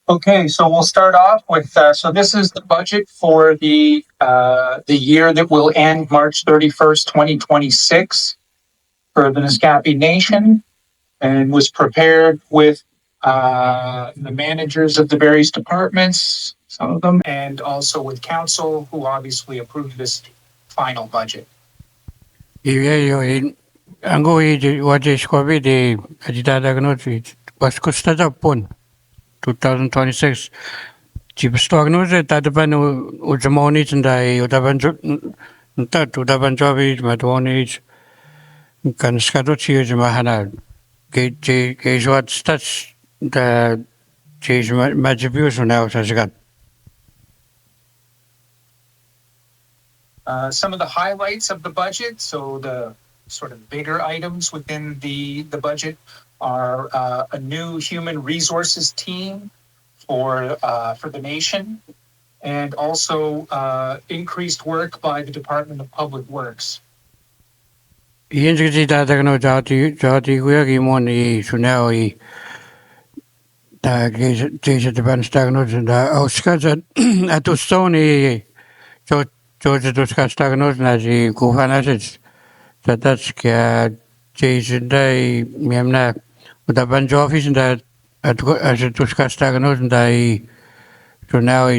Okay, so we'll start off with, so this is the budget for the year that will end March 31st, 2026 for the Naskapi Nation, and was prepared with the managers of the various departments, some of them, and also with council, who obviously approved this final budget. Ango wajes kobe de adidada gnoti was kustada pon 2026 chipstognoze tadaban ujamoni tandai udaban nta udaban jobi madwoni kan skado chi mahana ge jwat stats da change majibus now sasgat. Some of the highlights of the budget, so the sort of bigger items within the budget are a new human resources team for the nation, and also increased work by the Department of Public Works. Yinji dadagno jati wegi moni sunao da geje de ban stagno da auskaza atustoni George Duska stagno na ji kufanasits that's kya geje dai miamna da ban office da as Duska stagno da so now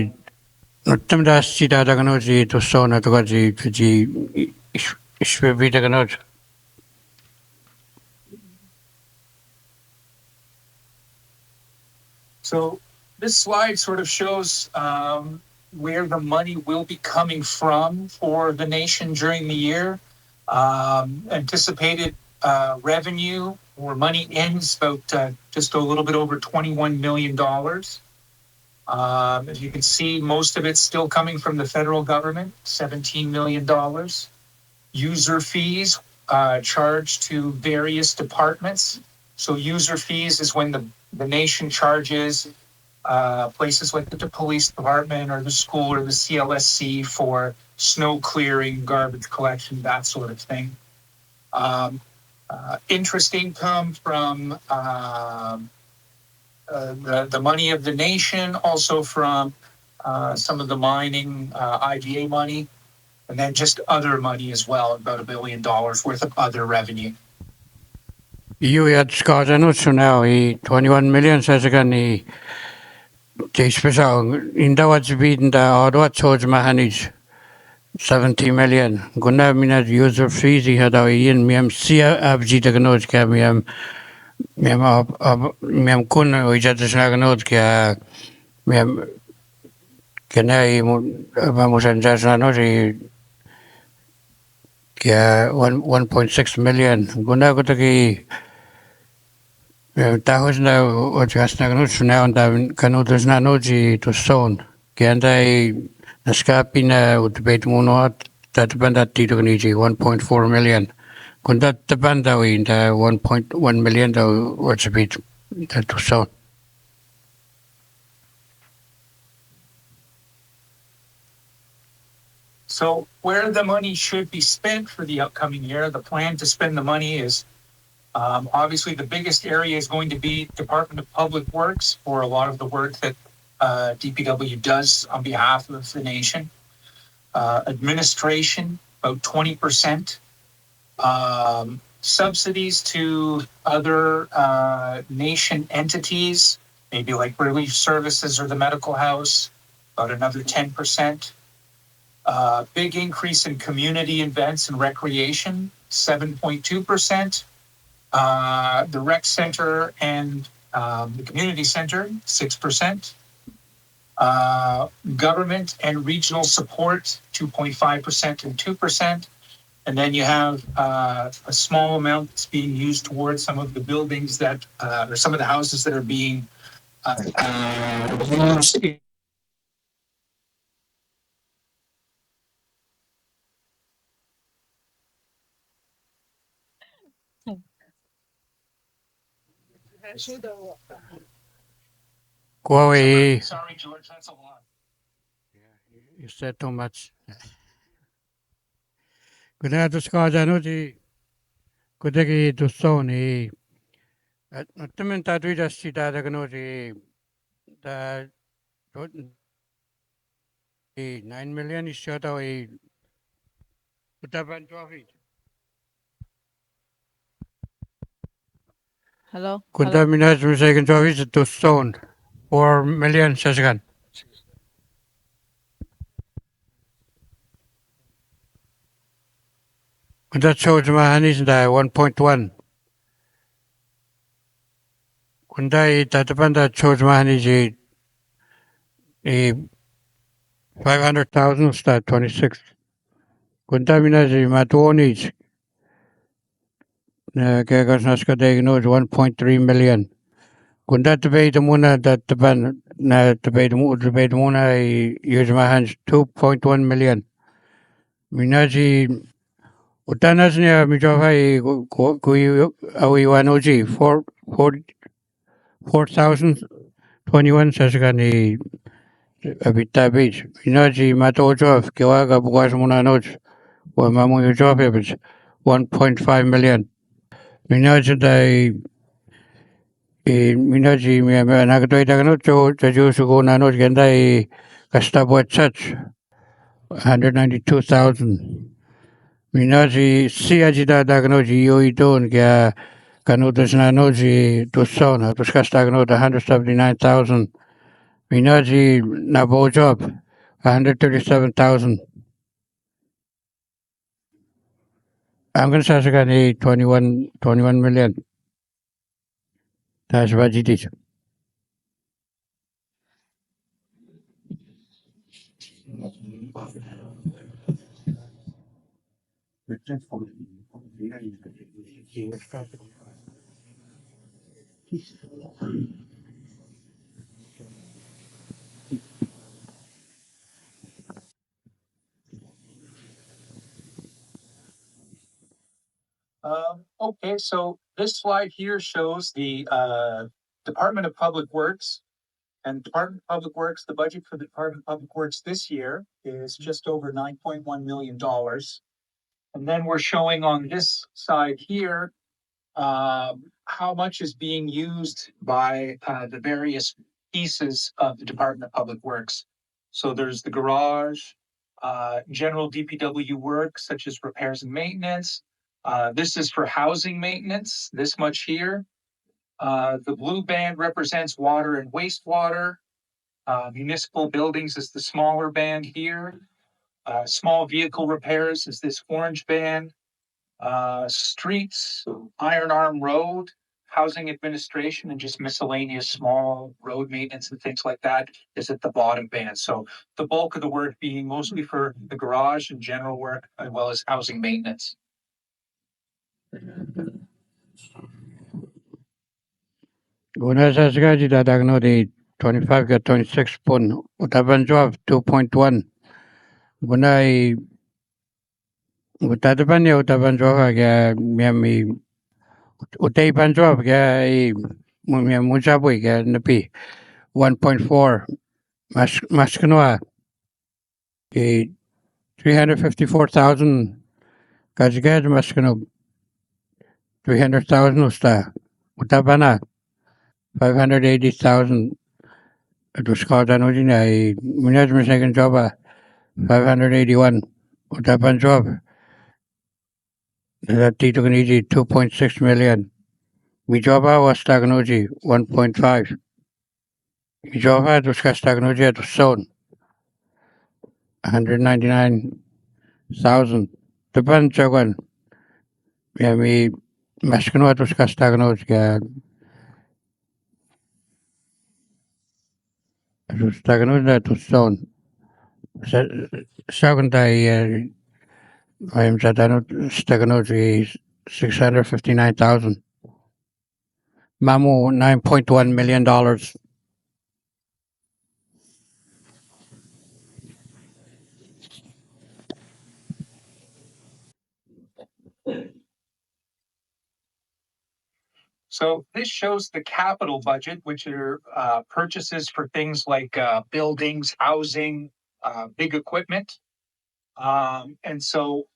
tam da si da dagno ji to sona to ji ishwe dagno. So this slide sort of shows where the money will be coming from for the nation during the year. Anticipated revenue or money ends about just a little bit over $21 million. As you can see, most of it's still coming from the federal government, $17 million. User fees charged to various departments. So user fees is when the nation charges places like the police department or the school or the CLSC for snow clearing, garbage collection, that sort of thing. Interest income from the money of the nation, also from some of the mining IVA money, and then just other money as well, about $1 billion worth of other revenue. You had Skadano, so now 21 million says again, he special in the what's beaten the or what charge mahanage 70 million. Guna minad user fees, he had our Ian Miam Sia Abji the Gnot Camiam Miam Kun, which had the Snaganot Miam Canai Mamusan Jasnanoji 1.6 million. Guna Gotaki. Tahos na ojas na ganun suna on davin kanudos na noji to stone. Kaya naskapi na utbet muno at tatbanda tito niji 1.4 million. Kung tatbanda in the 1.1 million daw what's a bit to stone. So where the money should be spent for the upcoming year, the plan to spend the money is obviously the biggest area is going to be Department of Public Works for a lot of the work that DPW does on behalf of the nation. Administration, about 20%. Subsidies to other nation entities, maybe like relief services or the medical house, about another 10%. Big increase in community events and recreation, 7.2%. The rec center and the community center, 6%. Government and regional support, 2.5% and 2%. And then you have a small amount that's being used towards some of the buildings that, or some of the houses that are being used. Sorry, George, that's a lot. You said too much. Kuna to skadano ji kudagi to stone. At naman tatu just si dada gano ji the 9 million is shot away. Utapan trophy. Hello. Kunta minaj misagan trophy to stone. 4 million sasagan. Kunta shows mahanis da 1.1. Kunta tatapan da shows mahanis 500,000 sta 26. Kunta minaj matuonis. Kaya naska diagnose 1.3 million. Kunta debate muna that taban na debate muna use mahans 2.1 million. Minaji utanas niya mijoka kuyu awi wanoji 4,021 sasagani abita beach. Minaji matojof kiwaga bukas muna noj wa mamu yujof 1.5 million. Minaji dai minaji nagatoy dagano jo sugo nanoj ganda kasta buat such 192,000. Minaji siaji da dagnoji yoidon kya kanudas nanoji tusona tuskastagno 179,000. Minaji nabo job 137,000. I'm gonna say 21 million. That's what it is. Okay, so this slide here shows the Department of Public Works. And Department of Public Works, the budget for the Department of Public Works this year is just over $9.1 million. And then we're showing on this side here how much is being used by the various pieces of the Department of Public Works. So there's the garage, general DPW work such as repairs and maintenance. This is for housing maintenance, this much here. The blue band represents water and wastewater. Municipal buildings is the smaller band here. Small vehicle repairs is this orange band. Streets, Iron Arm Road, housing administration, and just miscellaneous small road maintenance and things like that is at the bottom band. So the bulk of the work being mostly for the garage and general work, as well as housing maintenance. Guna sasagaji da dagno di 25 ka 26 pun. Utapan job 2.1. Guna utatapan ya utapan job kaya miyami utay pan job kaya muchaboy kaya napi 1.4 mas kanwa 354,000 kajigad mas kano 300,000 usta utapana 580,000 tuskautan ujin ay minaj second job 581 utapan job Tito Kaniji 2.6 million. Mijoba was Stagnoji 1.5. Mijoba Duska Stagnoji at Son 199,000. Tupan Chagan. Yami Maskanwa Duska Stagnoji Stagnoji to Son. Second I am Satano Stagnoji 659,000. Mamu $9.1 million. So this shows the capital budget, which are purchases for things like buildings, housing, big equipment. And so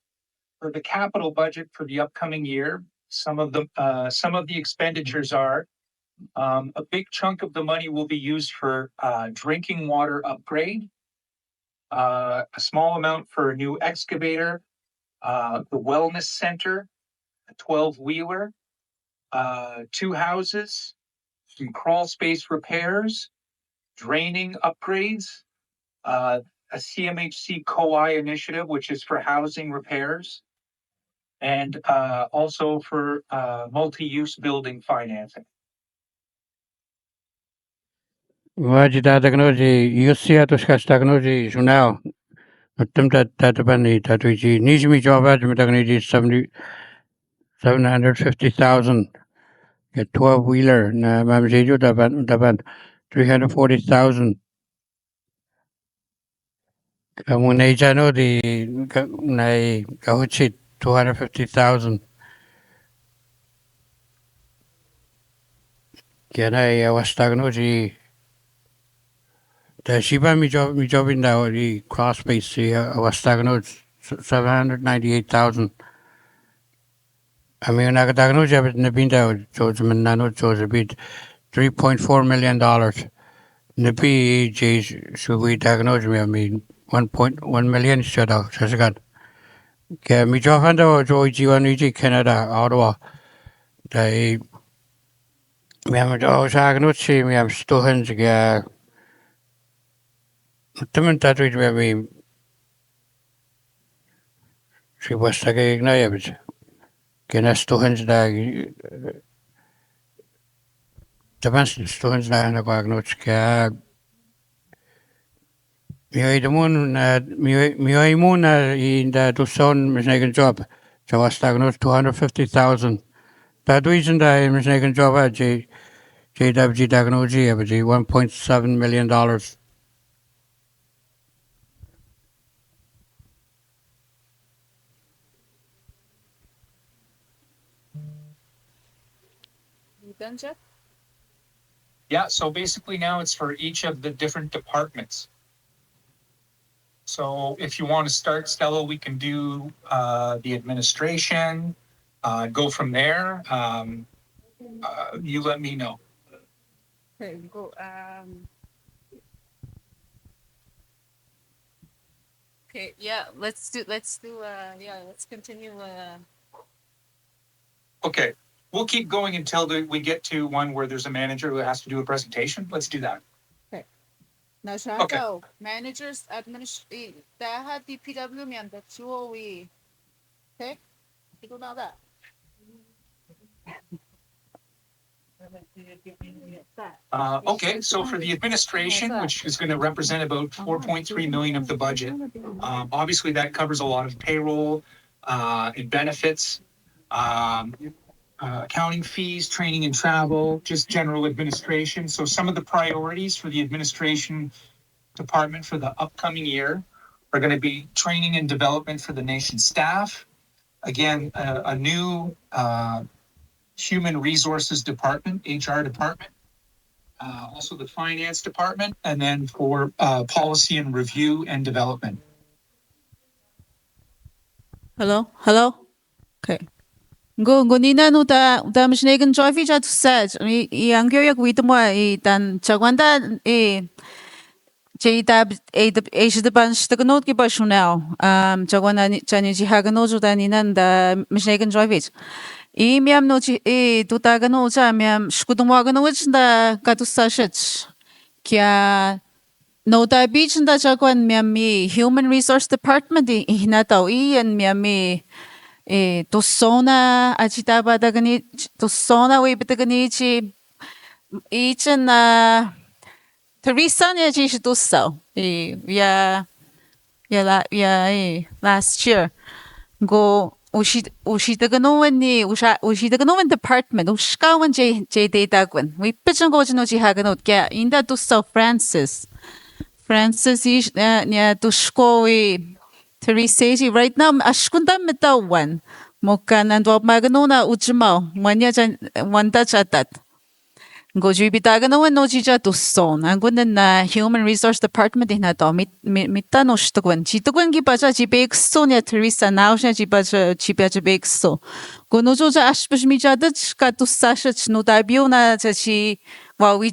for the capital budget for the upcoming year, some of the expenditures are A big chunk of the money will be used for drinking water upgrade, a small amount for a new excavator, the wellness center, a 12-wheeler, 2 houses, some crawl space repairs, draining upgrades, a CMHC COI initiative, which is for housing repairs, and also for multi-use building financing. Waji technology, you see at the technology so now. Attempt that bunny that we see needs me job at me 750,000. Get 12-wheeler. Na mam jeju daban 340,000. When I know the na gahuchi 250,000. Can I was technology. The Shiba me job in the cross base was technology 798,000. I mean, I got no job in the binda, George Manano, George a bit $3.4 million. The should we diagnose me? I mean, 1.1 million shut out. Says God. Okay, me job under Joy G1 Canada, Ottawa. They me am diagnose me, I'm still hands. The that we me, she was taking naibs. Can I still hands the best still hands and a diagnose? Mi moon in the Tucson Michigan job. So I was diagnosed 250,000. That reason that I'm Michigan job at JWG diagnosis of $1.7 million. You done, Jeff? Yeah, so basically now it's for each of the different departments. So if you want to start, Stella, we can do the administration, go from there. You let me know. Okay, go. Okay, yeah, let's continue. Okay, we'll keep going until we get to one where there's a manager who has to do a presentation. Let's do that. Now, Shadow, managers, that DPW man, that's what we okay? You go about that. Okay, so for the administration, which is going to represent about 4.3 million of the budget, obviously that covers a lot of payroll and benefits, accounting fees, training and travel, just general administration. So some of the priorities for the administration department for the upcoming year are going to be training and development for the nation's staff. Again, a new human resources department, HR department, also the finance department, and then for policy and review and development. Hello? Okay. Go nina no da mishnegan joyfi jat said I angyo with mo dan chagwanda JW Asia the bunch the note give us now. Chagwana Chani Hagano Daninan the mishnegan joyfit. Miam no tutagano miam shkudumwagano which the katu sashets. Kya no da beach and the chagwan miami human resource department hinataw and miami to sona achitaba dagani to sona we bitaganichi each and Teresa ne jish do so. Yeah last year go ushi dagano department ushkawan j dagwan we pitchan go no ji hagano kya inda do so Francis ish nya to shko we Teresa right now ashkunda metawan moka nandwa maganona ujmao wanya wanda chatat Go bitaga no no chicha to son. Ang kunan na Human Resource Department na to mita no shtukwan. Chitukwan ki pacha chipek so niya Teresa now siya chipacha chipek so. Kuno jo cha ashpish mi cha dach ka to sasha no tabio na cha chi wawi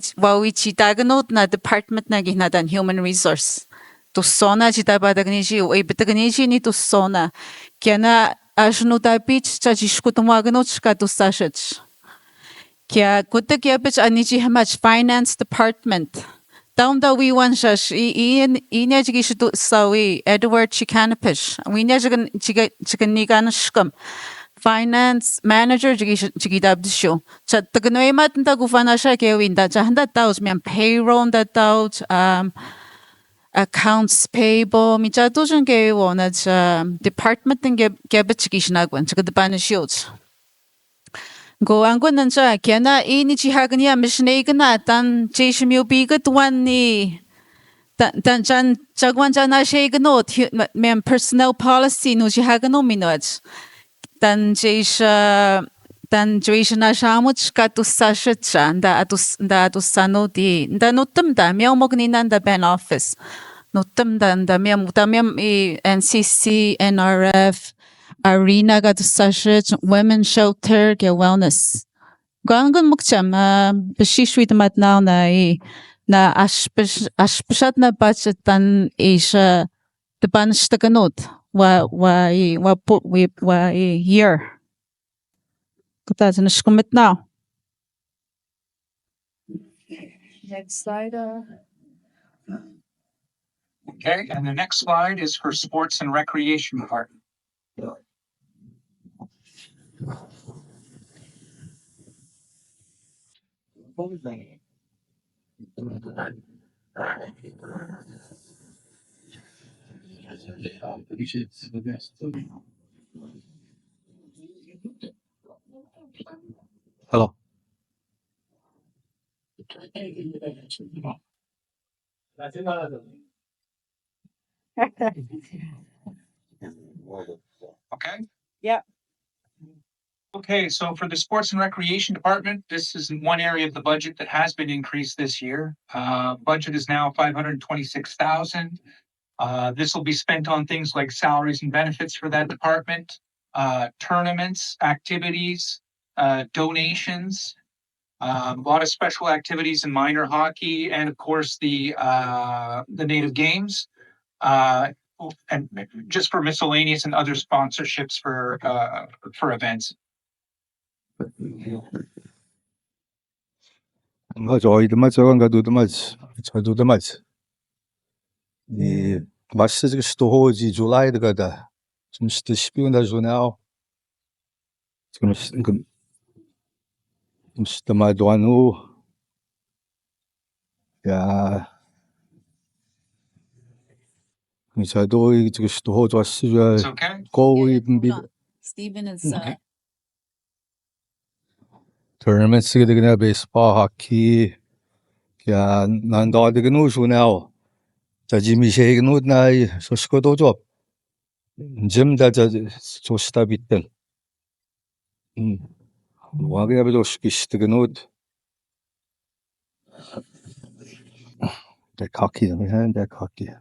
chitaga no na department na gihnatan Human Resource. To sona chita patagni chi o ibitagni chi ni to sona. Kaya na ashno tapich cha chishkutumaga no chka to sasha. Kaya kuta kaya pitch anichi hamach finance department. Down da we wan shash inya jigi shitu sawi Edward Chikanapish. We nya chicken nigan shkum. Finance manager jigi dabdisho. Chat taganwe mat nta gufana sha kaya winda jahanda taus mian payroll da taus accounts payable mi cha tujan kaya wana department kaya bitch jigi shinagwan chika dapana shields. Go anggun nancha kena ini chihagnya mishnegna tan cheshmyo bigat one ni tan chan chagwan chana shegnot mem personnel policy no chihagno minot tan jesh na shamuch katus sashacha da atus sano di da nutum da myo mogni nan da ben office nutum da mem NCC NRF arena got such women shelter ke wellness. Gangun mukcham bashishwit mat now na ashpashat na budget tan Asia the banshtakanot wa year. Kutas na shkumit now. Next slide. Okay, and the next slide is for sports and recreation department. Hello. Okay? Yeah. Okay, so for the sports and recreation department, this is one area of the budget that has been increased this year. Budget is now 526,000. This will be spent on things like salaries and benefits for that department, tournaments, activities, donations, a lot of special activities in minor hockey, and of course the native games. And just for miscellaneous and other sponsorships for events. Mas oidamaz oranga dudamaz. Dudamaz. Was ist das Hoji July da da? Zum Spielen da Journal. Zum Madwanu. Ja. Ich sag do ich das Hoji was It's okay. go even be Stephen is tournaments gonna baseball hockey. Ja, nan da gnu Journal. 자 지미 쉐이그노 나이 소스코도 좀 짐다 저 조스타 비tten 와게 아베도 스키스트그노 der cocky der cocky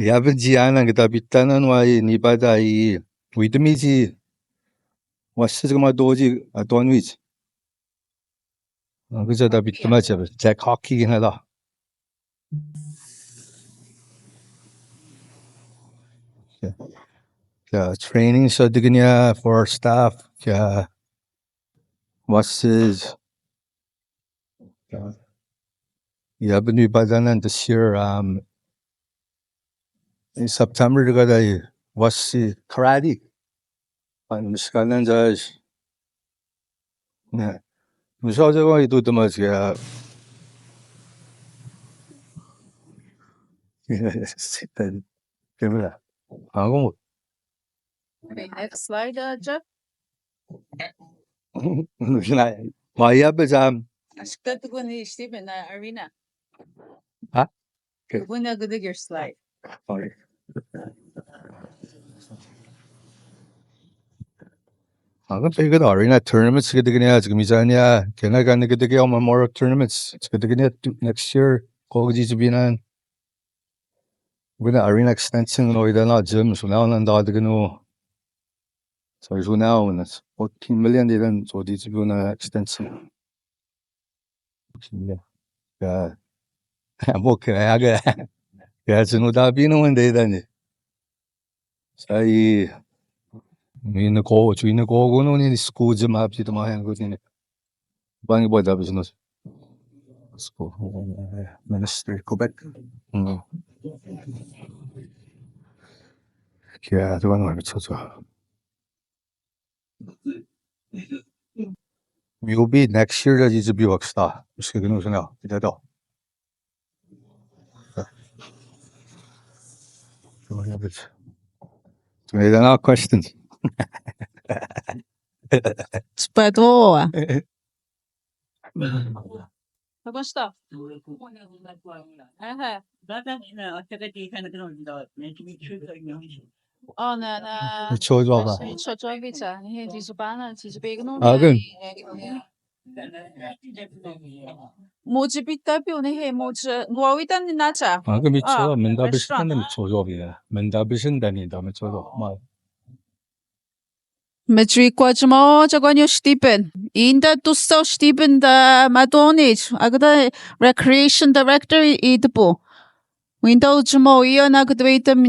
야벤지 아난 그다 비tta는 와이 니바다이 위드미지 와스그마 도지 돈위지 그저다 비트마지 제 cocky 하다 Yeah, training so for staff. Yeah, what's his? Yeah, but new badanan this year. In September, the guy was karate. And the scalan does. Yeah, was also going to do the most. Yeah. Give me that. Okay, next slide, Jeff. My is Ashkat guni Stephen arena. Huh? Okay. Guna good your slide. Sorry. Bigger arena tournaments get the Mizania, can I get the game more tournaments? It's good to get next year. College to be an with the arena extension or the gym, so now and the gnu. So now and it's 14 million didn't so this is gonna extension. Yeah. I'm okay. I got yeah, it's no dabino one day then. Say in the coach, in the go on in the school gym up to my hand good in it. Bang boy that business. School ministry, Quebec. Yeah, the one where it's also. You'll be next year that is a big star. Just going to know that all. So I have it. So there are questions. Spadroa. Kamusta? Aha. Oh, na It's all over. Chochovica. Di Subana, Tisbegno. Again. Moji Pitapi, he moja. Guawitan Nata. Again, it's all Mendabishan and it's all over. Mendabishan, then it damage all. Metri Quachmo, Chagonio Stipen. In the Tusto Stipen, the Madonage. Agada Recreation Director, Idpo. Window Chmo, Ionagdwaitam,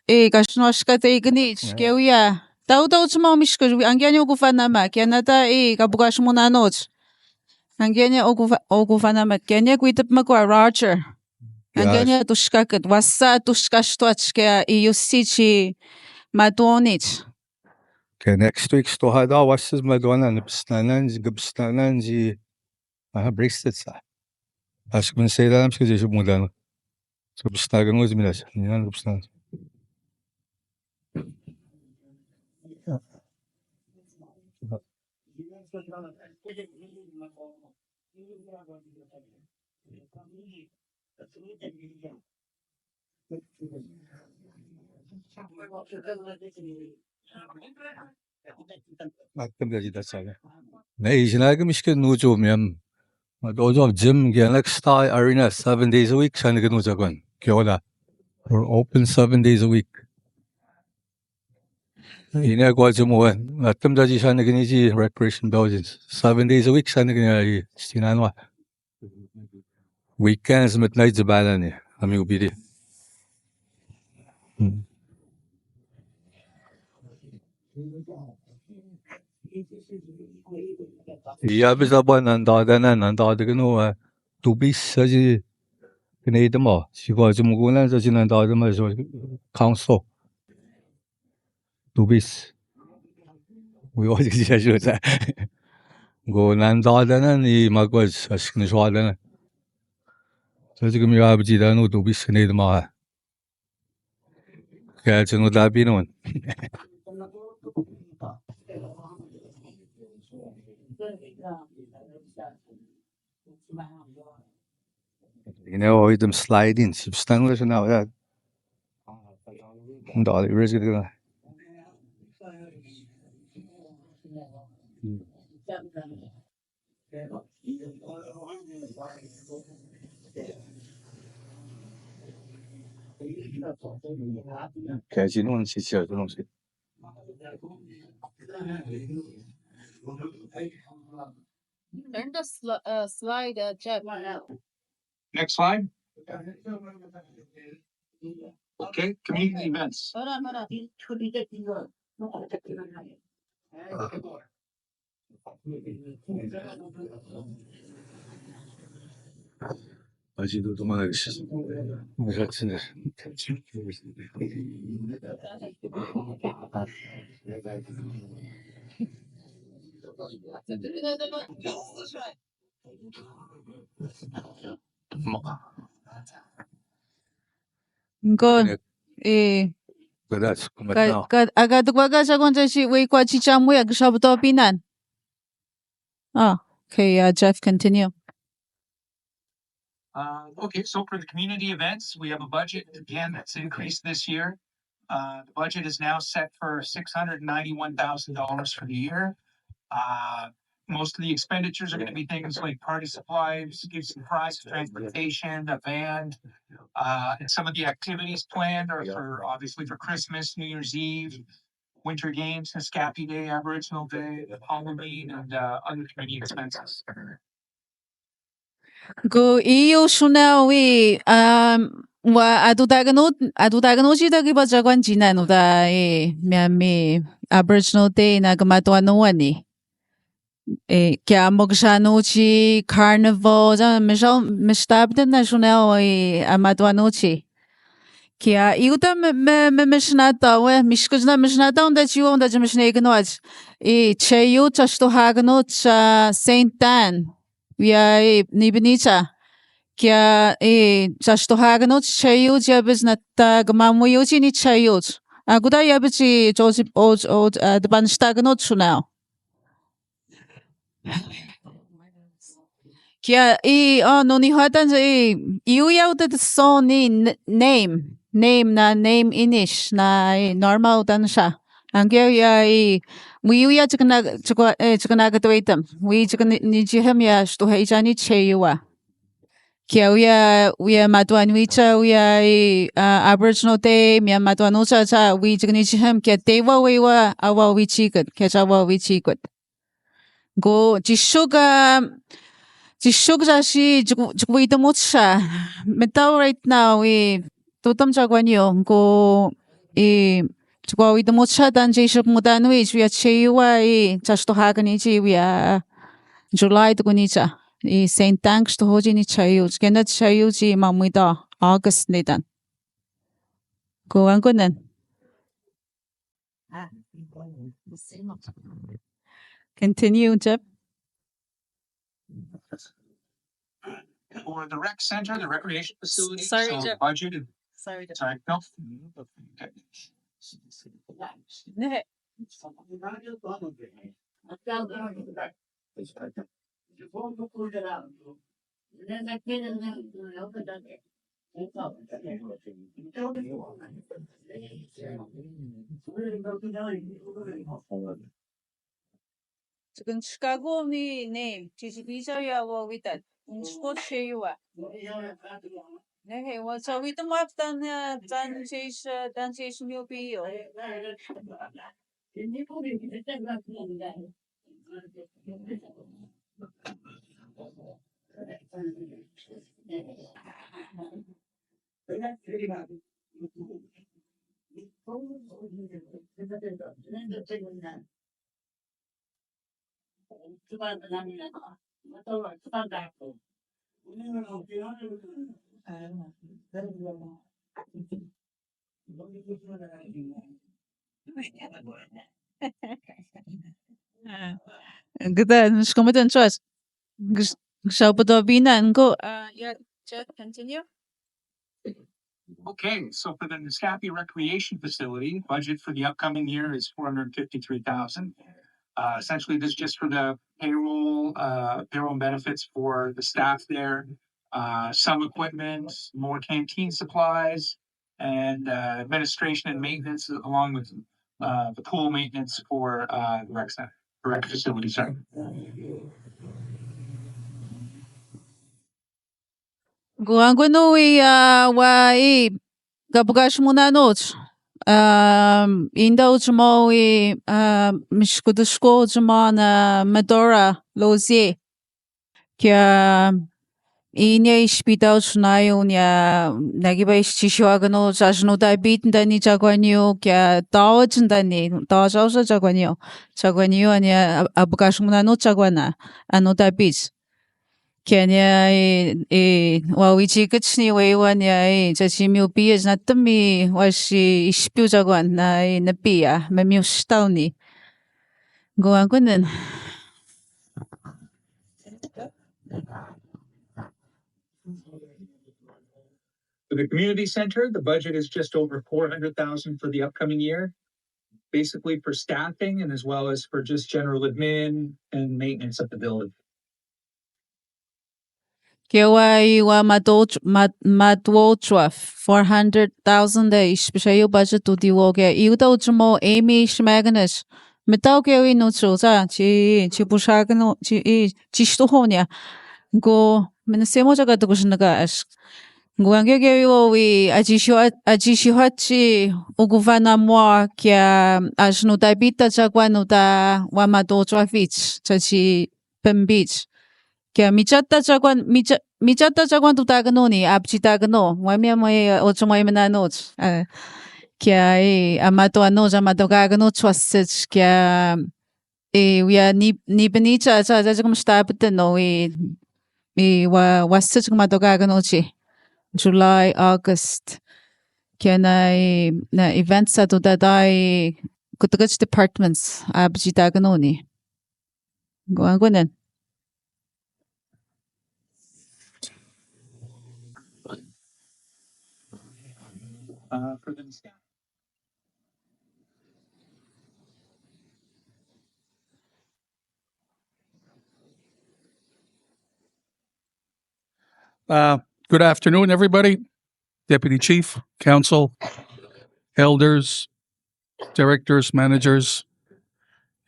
Gashnoshka, Ignich, Gavia. Daudo Chmo Mishka, Angano Gufanama, Canada, Gabugashmonanoch. Angenia Ogufanama, Kenya, Guitap Magua, Roger. Angenia Tushkakat, Wasa Tushkashtochka, Iusichi, Madonage. Okay, next week, sto hada was Madonna and Gibstananzi. I have bracelets. I was going to say that I'm sure you should move down. So, Stagan was me. Nee, je lijkt misschien nooit zo meer. Maar those of gym, like style arena 7 days a week, zijn er genoeg zeggen. Kyoda. We're open 7 days a week. Ine kwa gym hoor. Latem dat je zijn er genoeg recreation buildings. 7 days a week zijn er genoeg. Stinanwa. Weekends met nights de bijna niet. Ami ubiri. Ja, biz aber nanda genoeg. Tubis, je Canadian mo. Si kwa gym gunan sa sinanda mo so council. Tubis. We always get you that. Go nanda ni magwas askin swada. So 지금 이 아버지는 우두비스 네드마. 그야 저는 다비는. You know, with them sliding, substantial now that. And all the risk of Okay, you know, she's here, don't see. Turn the slide, Jeff. Next slide. Okay, community events. Hold on. 아직도 도망가겠어. 무슨 Good. That's but now. Agad sa kung si way kwa chichamu ya gshabuto pinan. Oh, okay, Jeff, continue. Okay, so for the community events, we have a budget again that's increased this year. The budget is now set for $691,000 for the year. Most of the expenditures are going to be things like party supplies, gifts and prizes, transportation, a band. And some of the activities planned are obviously for Christmas, New Year's Eve, Winter Games, Naskapi Day, Aboriginal Day, Halloween, and other community expenses. Go iyo shunawi wa adutaganut ita giba jagwan jina no da miami Aboriginal Day na gamatuanuan kaya mogsanuchi carnival ja mistabden na shunel amatuanuchi. Kaya iuta mishnata we mishkujna mishnata onda chiwo onda jimishneganwaj. Cheyu chastohaganut sa Saint Dan. Via Nibenita. Kaya chastohaganut cheyu jabis na gamamuyuchi ni cheyut. Aguda yabichi Joseph the banstaganut shunel. Kaya no ni hatan sa iuyaw ta so ni name name inish na normal tan siya. Ang kaya wiuya chikana katwaitam. Wi chikana ni jiham ya shtuha ichani cheyuwa. Kaya wiya matuan wicha wiya Aboriginal Day miya matuan ucha cha wi chikani jiham kaya tewa wiwa awa wichikot. Kaya chawa wichikot. Go Jishugashi Jugwita Mutsha. Metal right now we Tutam Jagwanyo go Jugwita Mutsha dan Jishuk Mudanwich we are Chewa Chastohaganichi we are July to Gunicha. Saint Thanks to Hojini Chayuch. Cannot Chayuchi Mamida August Nidan. Go and good then. Continue, Jeff. For the rec center, the recreation facility. Sorry, so Jeff. budgeted. Sorry, Jeff. Sorry, no. Okay. Chicken Chicago ni name. Chichibisa ya wa witan. Sport Chewa. Okay, well, so we don't have done chase new PO. Good, just come and trust. So, but and go. Yeah, Jeff, continue. Okay, so for the Naskapi Recreation Facility, budget for the upcoming year is $453,000. Essentially, this is just for the payroll and benefits for the staff there, some equipment, more canteen supplies, and administration and maintenance, along with the pool maintenance for the rec center, the rec facility. Sorry. Guanguno wa gabugash muna notes. Inda uchmo mishkudushko uchmo na Medora lozie. Kya inya ispita uchunayo nya nagiba ishishuagano jajno da bit ndani jagwanyo kya dawaj ndani dawaj also jagwanyo anya abugash muna no jagwana ano da bit. Kenya wawichi kachni waiwanya chachimio pia na tami washi ispiu jagwan na pia memio stauni. Goan kunen. For the community center, the budget is just over $400,000 for the upcoming year, basically for staffing and as well as for just general admin and maintenance of the building. Kiawaiwa Madwochwa 400,000 special budget to the woga. Mo Amy Schmagnish. Metauke no choza, chi bushagano, chistohonia. Go Menesemojaga to Gushnagas. Guangegeo ajishohachi uguvana moa kia ajno tabita jaguano da wamadochwa fich, chachi pembich. Kaya michata chagwan tutagano ni abchitagano wamia moy ocho moy mananoch kaya amato anoja amato gagano chwasich kaya we ni benicha cha kum stabteno wa wasich amato gagano chi July August kaya na events sa tutadai kutagach departments abchitagano ni guangunan. For the Good afternoon, everybody. Deputy Chief, Council, Elders, Directors, Managers,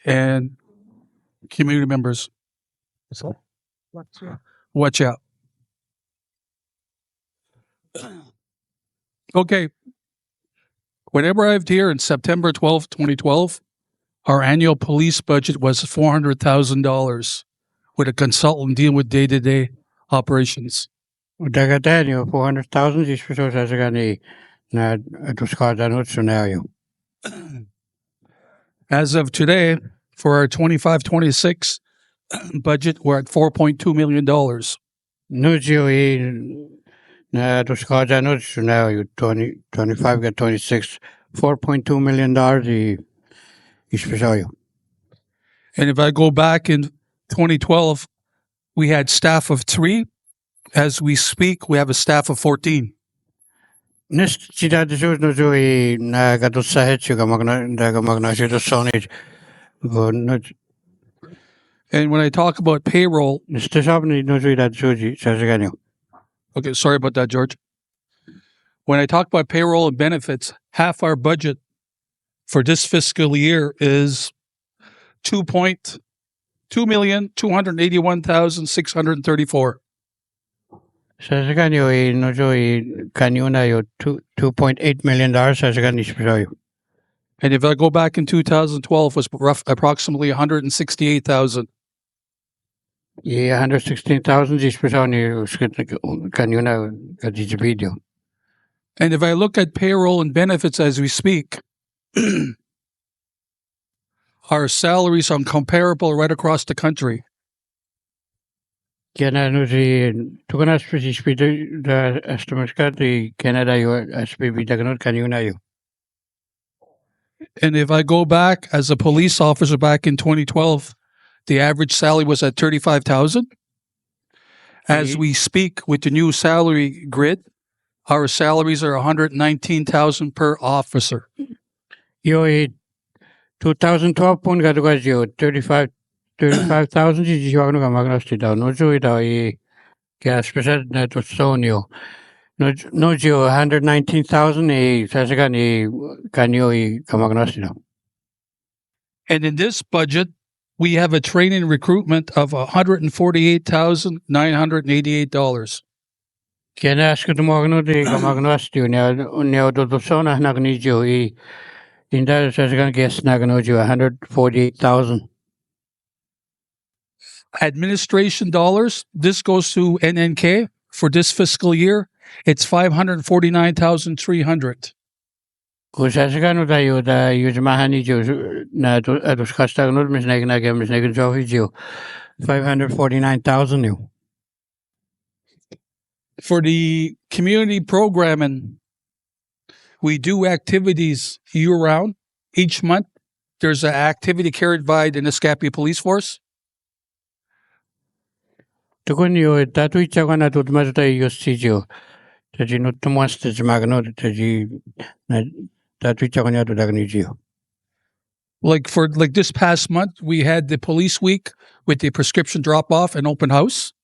and community members. Watch out. Okay. When I arrived here in September 12th, 2012, our annual police budget was $400,000 with a consultant dealing with day-to-day operations. Dagatani 400,000 is special as a na Tuscadano scenario. As of today, for our 25-26 budget, we're at $4.2 million. Nujio na Tuscadano scenario 25 get 26 $4.2 million is special. And if I go back in 2012, we had staff of 3. As we speak, we have a staff of 14. Nest cidade jus no joi na gato sahet magna shito sonage. And when I talk about payroll, Neste sabni no joi that joji sajaganyo. okay, sorry about that, George. When I talk about payroll and benefits, half our budget for this fiscal year is $2,281,634. Sajaganyo no joi kanyuna yo $2.8 million sajagani special. And if I go back in 2012, it was approximately 168,000. Yeah, 116,000 is special kanyuna kadiji video. And if I look at payroll and benefits as we speak, our salaries are comparable right across the country. Kena no si tukana speed the estimates ka the Canada yo SPB daganot kanyuna yo. And if I go back as a police officer back in 2012, the average salary was at 35,000. As we speak with the new salary grid, our salaries are 119,000 per officer. Yo 2012 pun katukas yo 35,000 is yo ano ka magnosti daw. No jo ito kaya special na to sonyo. No jo 119,000 sasagan kanyo ka magnosti daw. And in this budget, we have a training recruitment of $148,988. Kaya na asko tumagno di ka magnosti yo niya do sona nagni jo inda sasagan guest nagno jo 148,000. Administration dollars, this goes to NNK for this fiscal year. It's 549,300. Kung sasagan tayo da yujmahani jo na atos kastagno misnagin jofi jo 549,000 yo. For the community programming, we do activities year-round. Each month, there's an activity carried by the Naskapi Police Force. Tukun yo tatu ichawa na tutmato tayo yostijo. Taji nutumas taji magno taji tatu ichawa niya tutagnijo. Like this past month, we had the police week with the prescription drop-off and open house.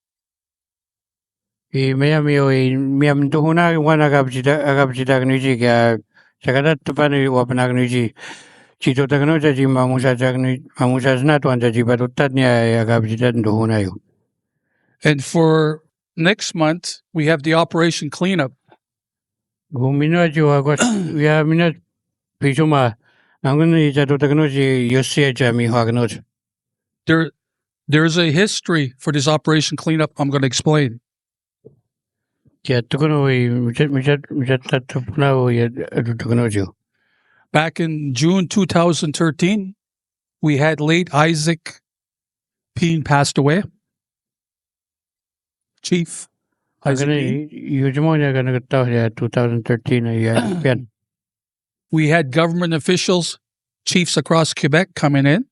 Miami miam tuhuna wana agabjita gnuji kya sakadat tupani wapna gnuji chito tagno jaji mamusa zna tuan jaji barutat niya agabjita tuhuna yo. And for next month, we have the Operation Cleanup. Gumino jo agos ya minat pisuma nangun jato tagno ji yosi jami hagnot. There's a history for this Operation Cleanup I'm going to explain. Kya tukono mijat tatupna ya tukono jo. Back in June 2013, we had late Isaac Peen passed away. Chief Isaac Peen. Yujimonya gonna get 2013 ya. We had government officials, chiefs across Quebec coming in.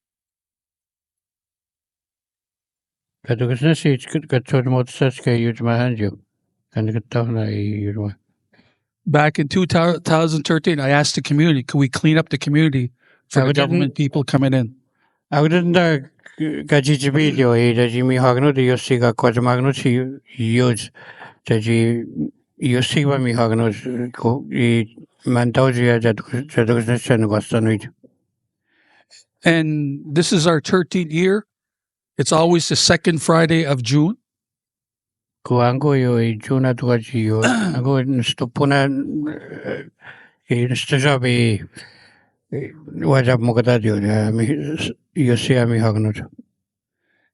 Back in 2013, I asked the community, could we clean up the community for the government people coming in? I wouldn't gaji video that Jimmy Hagno, the Yosiga Quadamagno, use that you see what me Hagno Mantosia that was done. And this is our 13th year. It's always the second Friday of June. Kuango yo Juna to what you go in Stopuna in Stajabi. What up Mogadadio? You see me Hagno.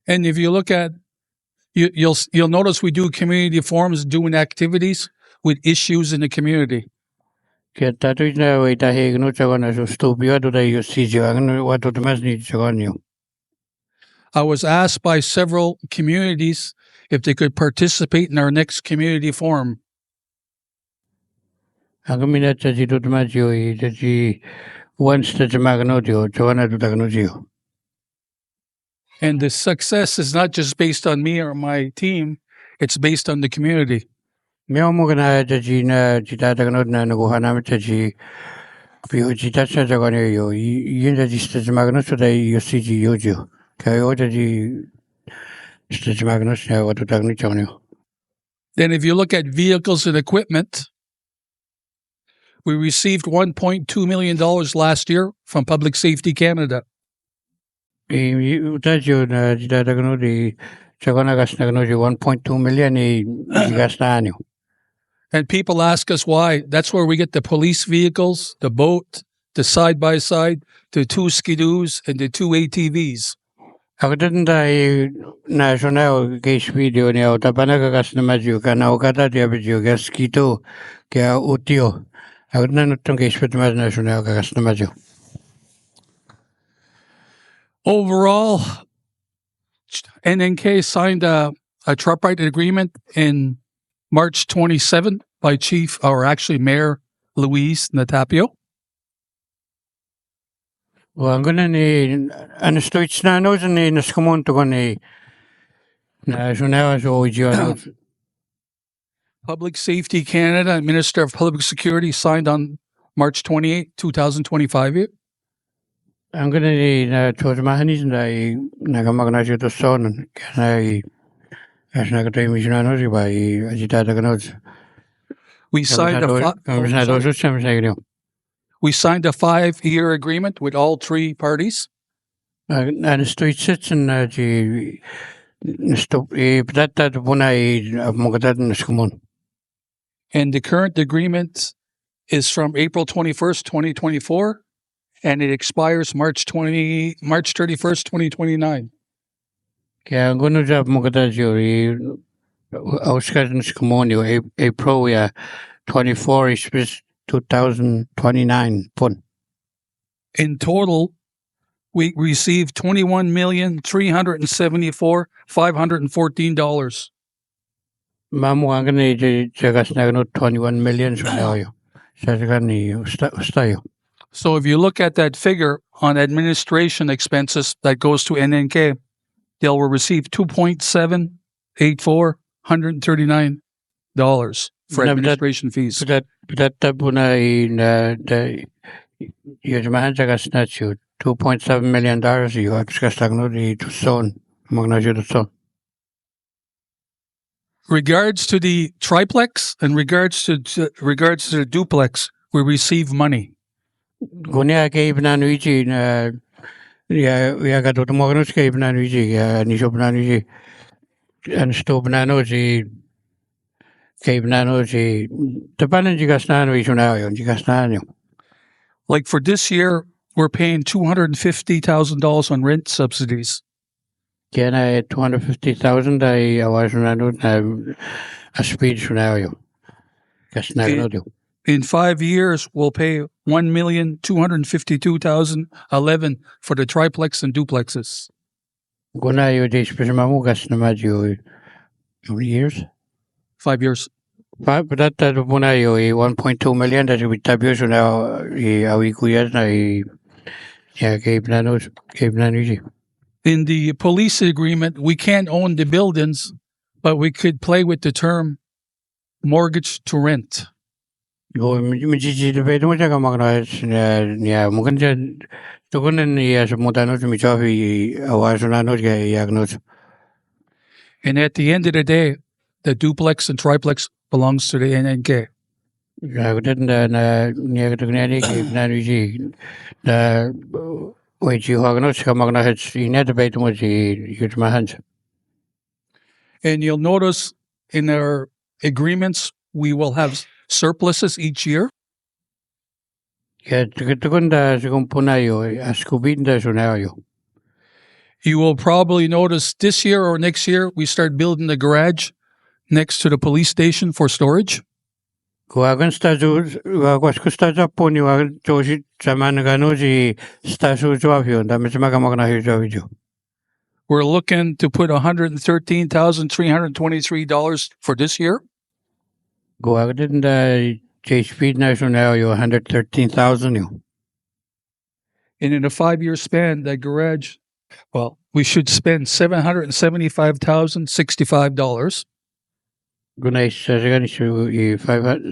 And if you look at you'll notice we do community forums, doing activities with issues in the community. I was asked by several communities if they could participate in our next community forum. And the success is not just based on me or my team, it's based on the community. Then if you look at vehicles and equipment, we received $1.2 million last year from Public Safety Canada. $1.2 million. And people ask us why. That's where we get the police vehicles, the boat, the side-by-side, the 2 skidoos, and the 2 ATVs. National case video ni utapanaga na maji kana ukata dia video gaskito kya utio agna nutong case with national gas na maji. Overall, NNK signed a tripartite agreement in March 27 by Chief, or actually Mayor Luis Natapio. Well, I'm gonna need an stoich na nose and in a scommon to go national. Public Safety Canada and Minister of Public Security signed on March 28, 2025. I'm gonna need Tosmahanis and I Nagamagnajo to son. Can I as Nagatay Missionanos by Agitata Notes? We signed We signed a 5-year agreement with all 3 parties. And street sits and and the current agreement is from April 21st, 2024, and it expires March 31st, 2029. Kaya ang guno sa mga jury, Oscar ng Scomonio, April 24 is 2029 pun. In total, we received $21,374,514. Mamu ang ganun jagas na ganun 21 million sa tayo. Sa ganun tayo. So if you look at that figure on administration expenses that goes to NNK, they'll receive $2.78439 for administration fees. That po na yun jagas na siya $2.7 million yung discuss lang no di tuson mga na siya tuson. Regards to the triplex and regards to the duplex, we receive money. Kunia kay Ibnanuichi na ya katutumoganos kay Ibnanuichi nisho Ibnanuichi and sto Ibnanuichi kay Ibnanuichi tapanan jigas na yun jigas na. Like for this year, we're paying $250,000 on rent subsidies. Kaya na 250,000 ay awas na a speed scenario. Kas na In 5 years, we'll pay $1,252,011 for the triplex and duplexes. Kuna yo di spesimamu gas na madyo how many years? 5 years. But that muna yo 1.2 million that we tabyo so now awi kuyas na ya kay Ibnanuichi. In the police agreement, we can't own the buildings, but we could play with the term mortgage to rent. Go mijiji de bedo mo jaga magna ya mungkin jan tukunan ya semutano mi chafi awaso no yagnos. And at the end of the day, the duplex and triplex belongs to the NNK. Ya kudan na niya kudan kay Ibnanuichi na wait you hagnos ka magna hits ina de bedo mo si yutmahans. And you'll notice in our agreements, we will have surpluses each year. Ya tukun da sigum punayo askubin da sunayo. You will probably notice this year or next year, we start building the garage next to the police station for storage. Kuagan stazu was kustaza poni wa joshi zaman gano si stasu joafio da mismaga magna hijo. We're looking to put $113,323 for this year. Kuagan da speed national yo 113,000 yo. And in a 5-year span, that garage, well, we should spend $775,065. Gunay sa gani su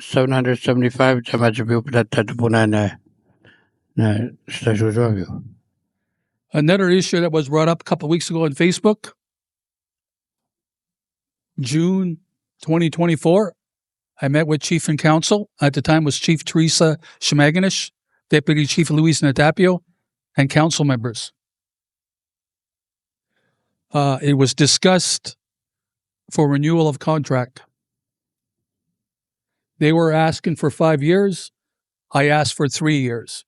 775 tamajibu that puna na stasu joafio. Another issue that was brought up a couple of weeks ago on Facebook, June 2024, I met with Chief and Counsel. At the time was Chief Teresa Shmaganish, Deputy Chief Luis Natapio, and council members. It was discussed for renewal of contract. They were asking for 5 years. I asked for 3 years.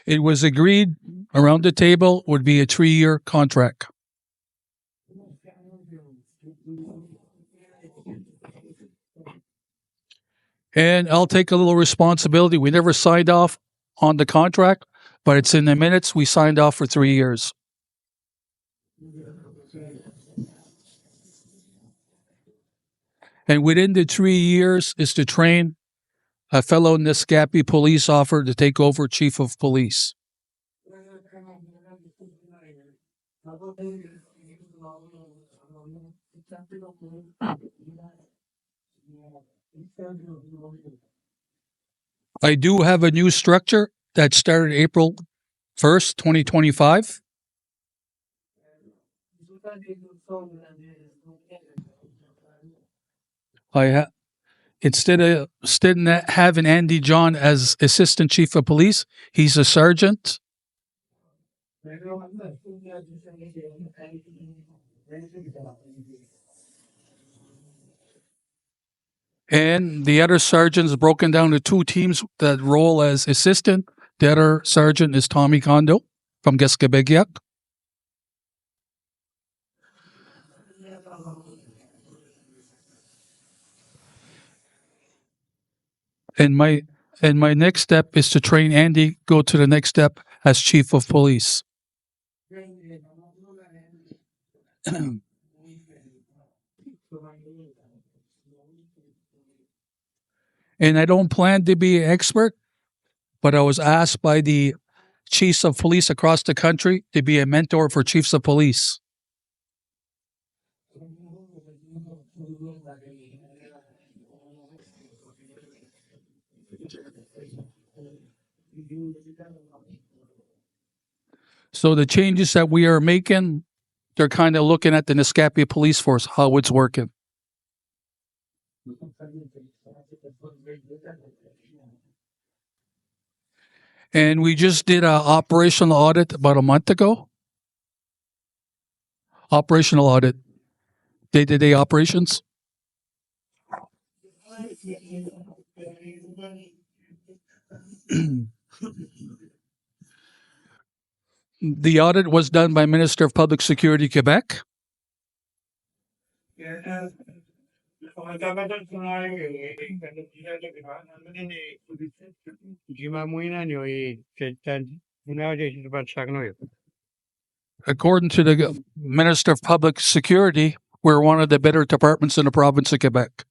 It was agreed around the table would be a 3-year contract. And I'll take a little responsibility. We never signed off on the contract, but it's in the minutes. We signed off for 3 years. And within the 3 years is to train a fellow Naskapi police officer to take over chief of police. I do have a new structure that started April 1st, 2025. Instead of having Andy John as assistant chief of police, he's a sergeant. And the other sergeant's broken down to 2 teams that roll as assistant. The other sergeant is Tommy Kondo. from Naskapi. And my next step is to train Andy go to the next step as chief of police. And I don't plan to be an expert, but I was asked by the chiefs of police across the country to be a mentor for chiefs of police. So the changes that we are making, they're kind of looking at the Naskapi police force, how it's working. And we just did an operational audit about a month ago. Operational audit, day-to-day operations. The audit was done by Minister of Public Security Quebec. According to the Minister of Public Security, we're one of the better departments in the province of Quebec.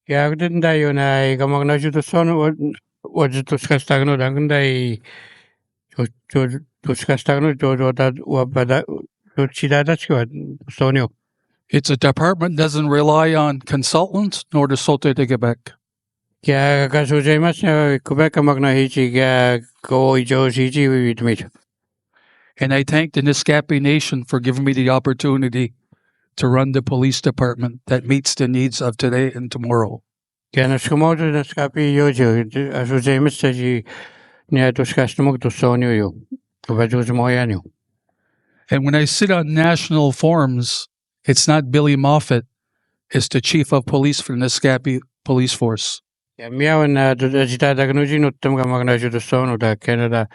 Kaya din tayo na ikamag na siya to son wad to skastagno dangan dai to skastagno to that wapada to chidada chwa sonyo. It's a department that doesn't rely on consultants nor the Sote de Quebec. Kaya kasujay mas na Quebec kamag na hichi kaya ko ijo hichi with me. And I thank the Naskapi Nation for giving me the opportunity to run the police department that meets the needs of today and tomorrow. Kaya naskumoto Naskapi yojo asujay mas sa ji niya to skastamog to sonyo yo. Kabado mo yan yo. And when I sit on national forums, it's not Billy Moffat, it's the chief of police for the Naskapi Police Force. Kaya miyawan na jita dagnuji no tam kamag na siya to sono da Canada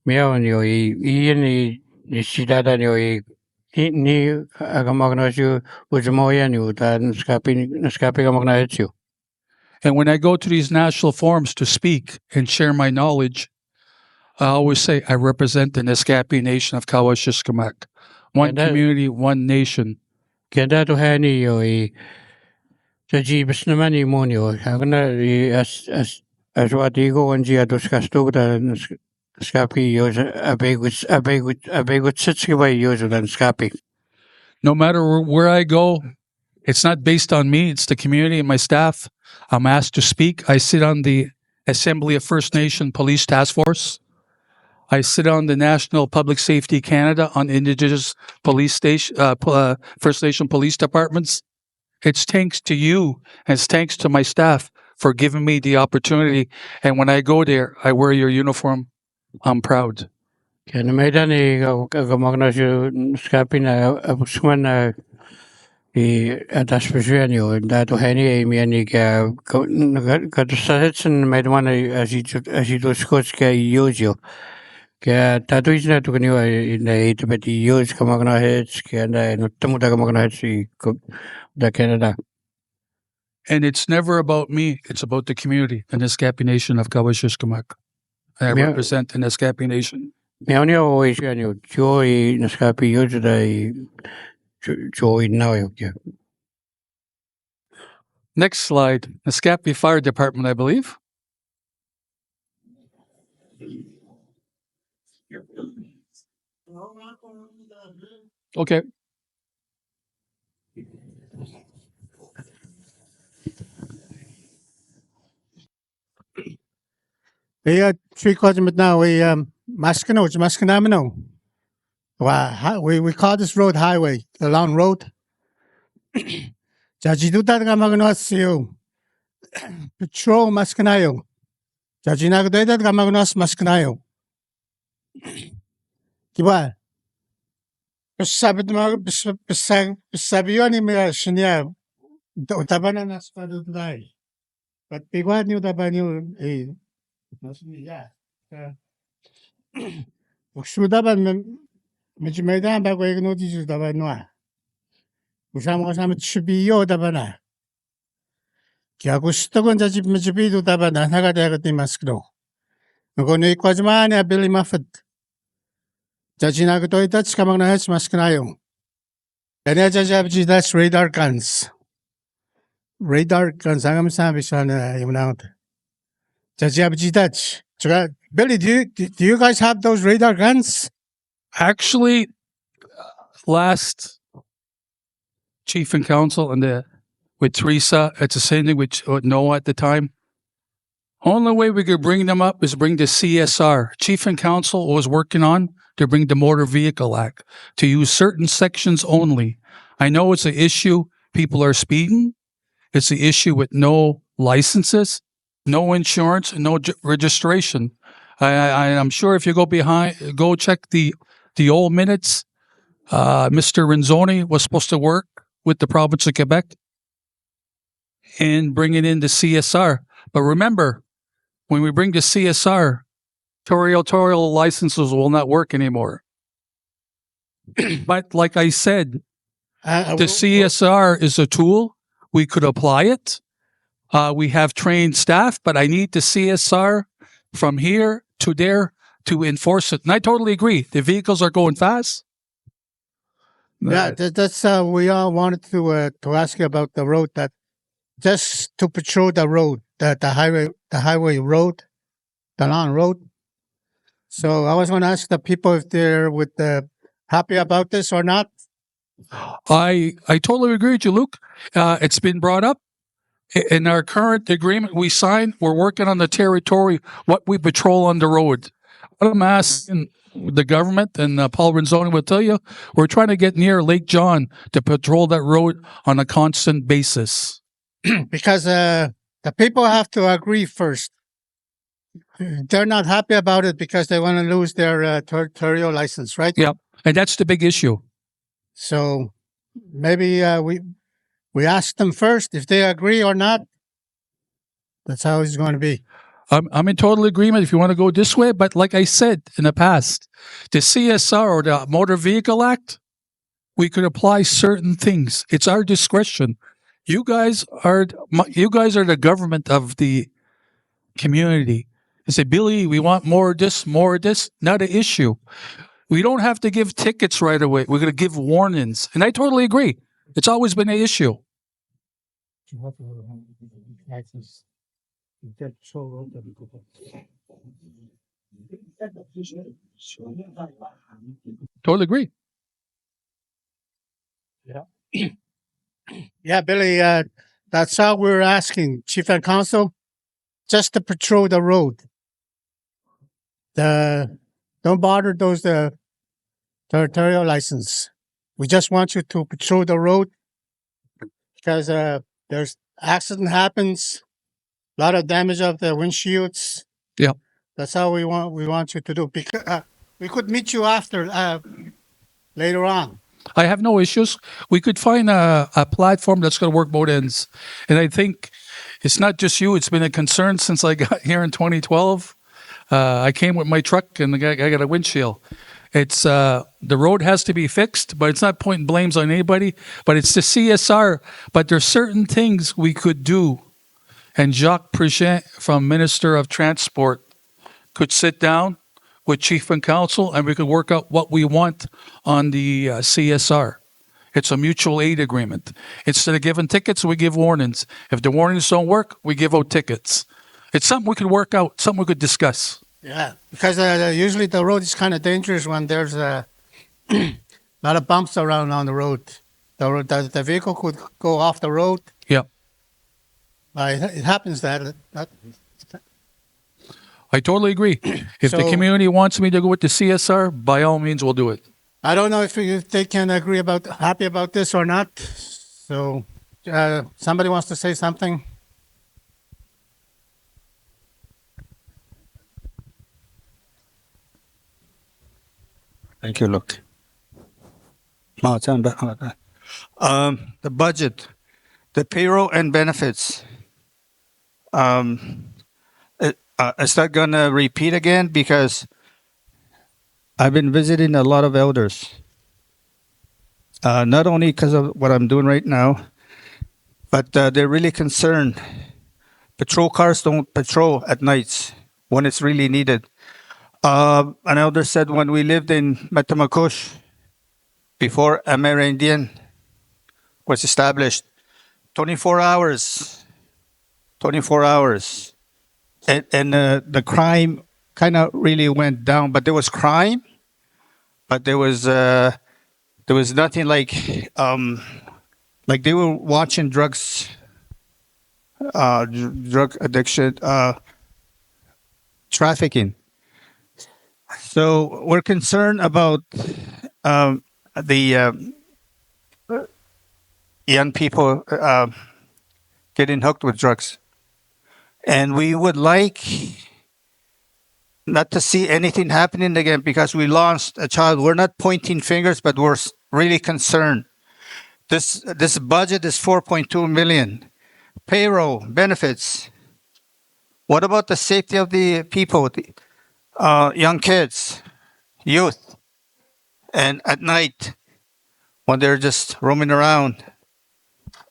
miyawan yo iyan ni sidada yo ni agamag na siya ujmo yan yo ta naskapi kamag na siya. And when I go to these national forums to speak and share my knowledge, I always say I represent the Naskapi Nation of Kawawachiakamach. One community, one nation. Kaya dato hani yo sa jibas naman mo niyo hagana as wati ko kanji atos kasto ta naskapi yo abegut sitski ba yo sa naskapi. No matter where I go, it's not based on me, it's the community and my staff. I'm asked to speak. I sit on the Assembly of First Nation Police Task Force. I sit on the National Public Safety Canada on Indigenous Police Station, First Nation Police Departments. It's thanks to you and it's thanks to my staff for giving me the opportunity. And when I go there, I wear your uniform. I'm proud. Kaya na may dani kagamag na siya naskapi na abusman na atas pesuyan yo dato hani miyani ka katusahetsan may duman asito skos ka yojo. Kaya tato isna to kanyo na itapati yoj kamag na hets kaya na nutamuta kamag na hets da Canada. And it's never about me. It's about the community, the Naskapi Nation of Kawawachiakamach. I Yeah. represent the Naskapi Nation. Meow always yan joy naskapi yoj da joy now yo. Next slide, Naskapi Fire Department, I believe. Okay. We 3/4 minute now. We Maskano. Wow, we call this road highway, the long road. Jajiduta Gamagnosio. Patrol Maskanayo. Jajinagdeda Gamagnos Maskanayo. Kiba. Sabioni Mira Shinya. Tabana Naspadudai. But Piguan knew Tabanu. Yeah. Uksudaban Mijimaidan bago notices daban noa. Usama chibiyo dabana. Kaya gusto ko sa chibido dabana nagadagat ni maskro. Kung ikwajman ya Billy Muffet. Jajina ko to itats kamang nahas masknayo. Kanya jajabji that's radar guns. Radar guns ang sabi sana yung naot. Jajabji that's. Billy, do you guys have those radar guns? Actually, last chief and council and with Teresa, it's the same thing with Noah at the time. Only way we could bring them up is bring the CSR. Chief and council was working on to bring the Motor Vehicle Act to use certain sections only. I know it's an issue. People are speeding. It's the issue with no licenses, no insurance, and no registration. I'm sure if you go check the old minutes. Mr. Renzoni was supposed to work with the province of Quebec and bringing in the CSR. But remember, when we bring the CSR, territorial licenses will not work anymore. But like I said, the CSR is a tool. We could apply it. We have trained staff, but I need the CSR from here to there to enforce it. And I totally agree. The vehicles are going fast. Yeah, that's we all wanted to ask you about the road that just to patrol the road, the highway road, the long road. So I was going to ask the people if they're happy about this or not. I totally agree with you, Luke. It's been brought up in our current agreement we signed. We're working on the territory, what we patrol on the road. What I'm asking the government, and Paul Renzoni will tell you, we're trying to get near Lake John to patrol that road on a constant basis. Because the people have to agree first. They're not happy about it because they want to lose their territorial license, right? Yep, and that's the big issue. So maybe we ask them first if they agree or not. That's how it's going to be. I'm in total agreement if you want to go this way, but like I said in the past, the CSR or the Motor Vehicle Act, we could apply certain things. It's our discretion. You guys are the government of the community. You say, Billy, we want more of this, not an issue. We don't have to give tickets right away. We're going to give warnings. And I totally agree. It's always been an issue. Totally agree. Yeah, Billy, that's how we're asking, Chief and Council, just to patrol the road. Don't bother those territorial license. We just want you to patrol the road because there's accident happens, a lot of damage of the windshields. Yeah. That's how we want you to do. Because we could meet you after later on. I have no issues. We could find a platform that's going to work both ends. And I think it's not just you. It's been a concern since I got here in 2012. I came with my truck and I got a windshield. It's the road has to be fixed, but it's not pointing blames on anybody. But it's the CSR. But there's certain things we could do. And Jacques Prigent from Minister of Transport could sit down with Chief and Council and we could work out what we want on the CSR. It's a mutual aid agreement. Instead of giving tickets, we give warnings. If the warnings don't work, we give out tickets. It's something we could work out, something we could discuss. Yeah, because usually the road is kind of dangerous when there's a lot of bumps around on the road. The vehicle could go off the road. Yeah. It happens that I totally agree. If the community wants me to go with the CSR, by all means, we'll do it. I don't know if they can happy about this or not. So somebody wants to say something? Thank you, Luke. The budget, the payroll and benefits. Is that going to repeat again? Because I've been visiting a lot of elders, not only because of what I'm doing right now, but they're really concerned. Patrol cars don't patrol at nights when it's really needed. An elder said when we lived in Metamakush, before Amerindian was established, 24 hours, 24 hours. And the crime kind of really went down, but there was crime, but there was nothing like they were watching drugs, drug addiction, trafficking. So we're concerned about the young people getting hooked with drugs. And we would like not to see anything happening again because we lost a child. We're not pointing fingers, but we're really concerned. This budget is 4.2 million. Payroll, benefits. What about the safety of the people, young kids, youth, and at night when they're just roaming around?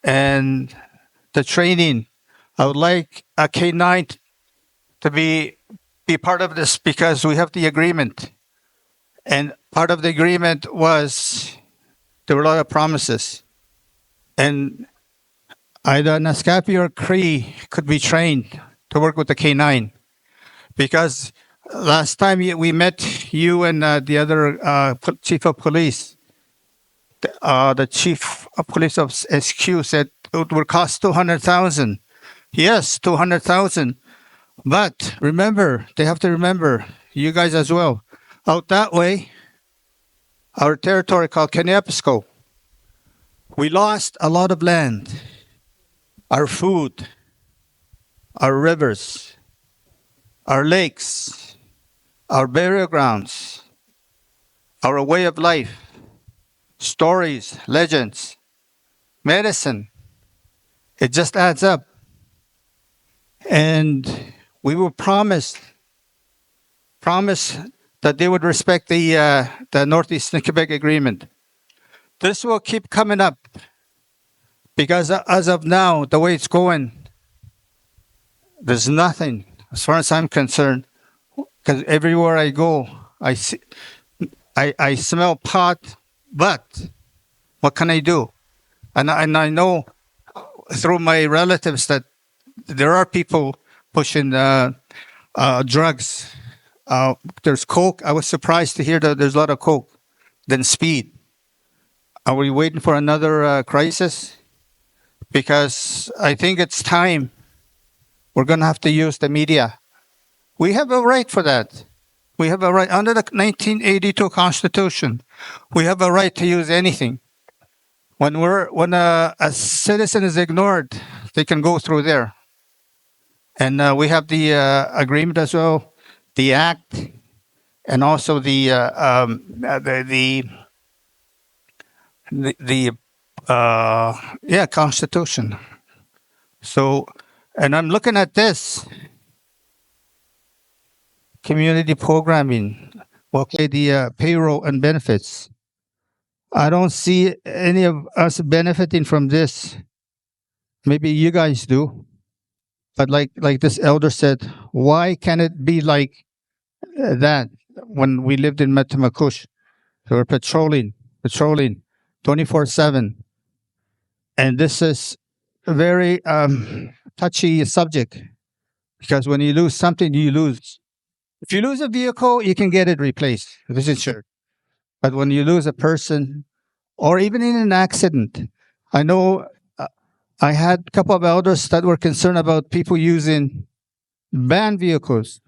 And the training. I would like a K9 to be part of this because we have the agreement. And part of the agreement was there were a lot of promises. And either Naskapi or Cree could be trained to work with the K9. Because last time we met you and the other chief of police, the chief of police of SQ said it would cost 200,000. Yes, 200,000. But remember, they have to remember, you guys as well, out that way, our territory called Kanepisco, we lost a lot of land, our food, our rivers, our lakes, our burial grounds, our way of life, stories, legends, medicine. It just adds up. And we were promised that they would respect the Northeast Quebec Agreement. This will keep coming up because as of now, the way it's going, there's nothing, as far as I'm concerned, because everywhere I go, I smell pot, but what can I do? And I know through my relatives that there are people pushing drugs. There's coke. I was surprised to hear that there's a lot of coke. Then speed. Are we waiting for another crisis? Because I think it's time. We're going to have to use the media. We have a right for that. We have a right under the 1982 Constitution. We have a right to use anything. When a citizen is ignored, they can go through there. And we have the agreement as well, the act, and also the Constitution. So, and I'm looking at this community programming. Okay, the payroll and benefits. I don't see any of us benefiting from this. Maybe you guys do. But like this elder said, why can it be like that when we lived in Metamakush? We were patrolling 24/7. And this is a very touchy subject because when you lose something, you lose. If you lose a vehicle, you can get it replaced. This is insured. But when you lose a person, or even in an accident, I know I had a couple of elders that were concerned about people using banned vehicles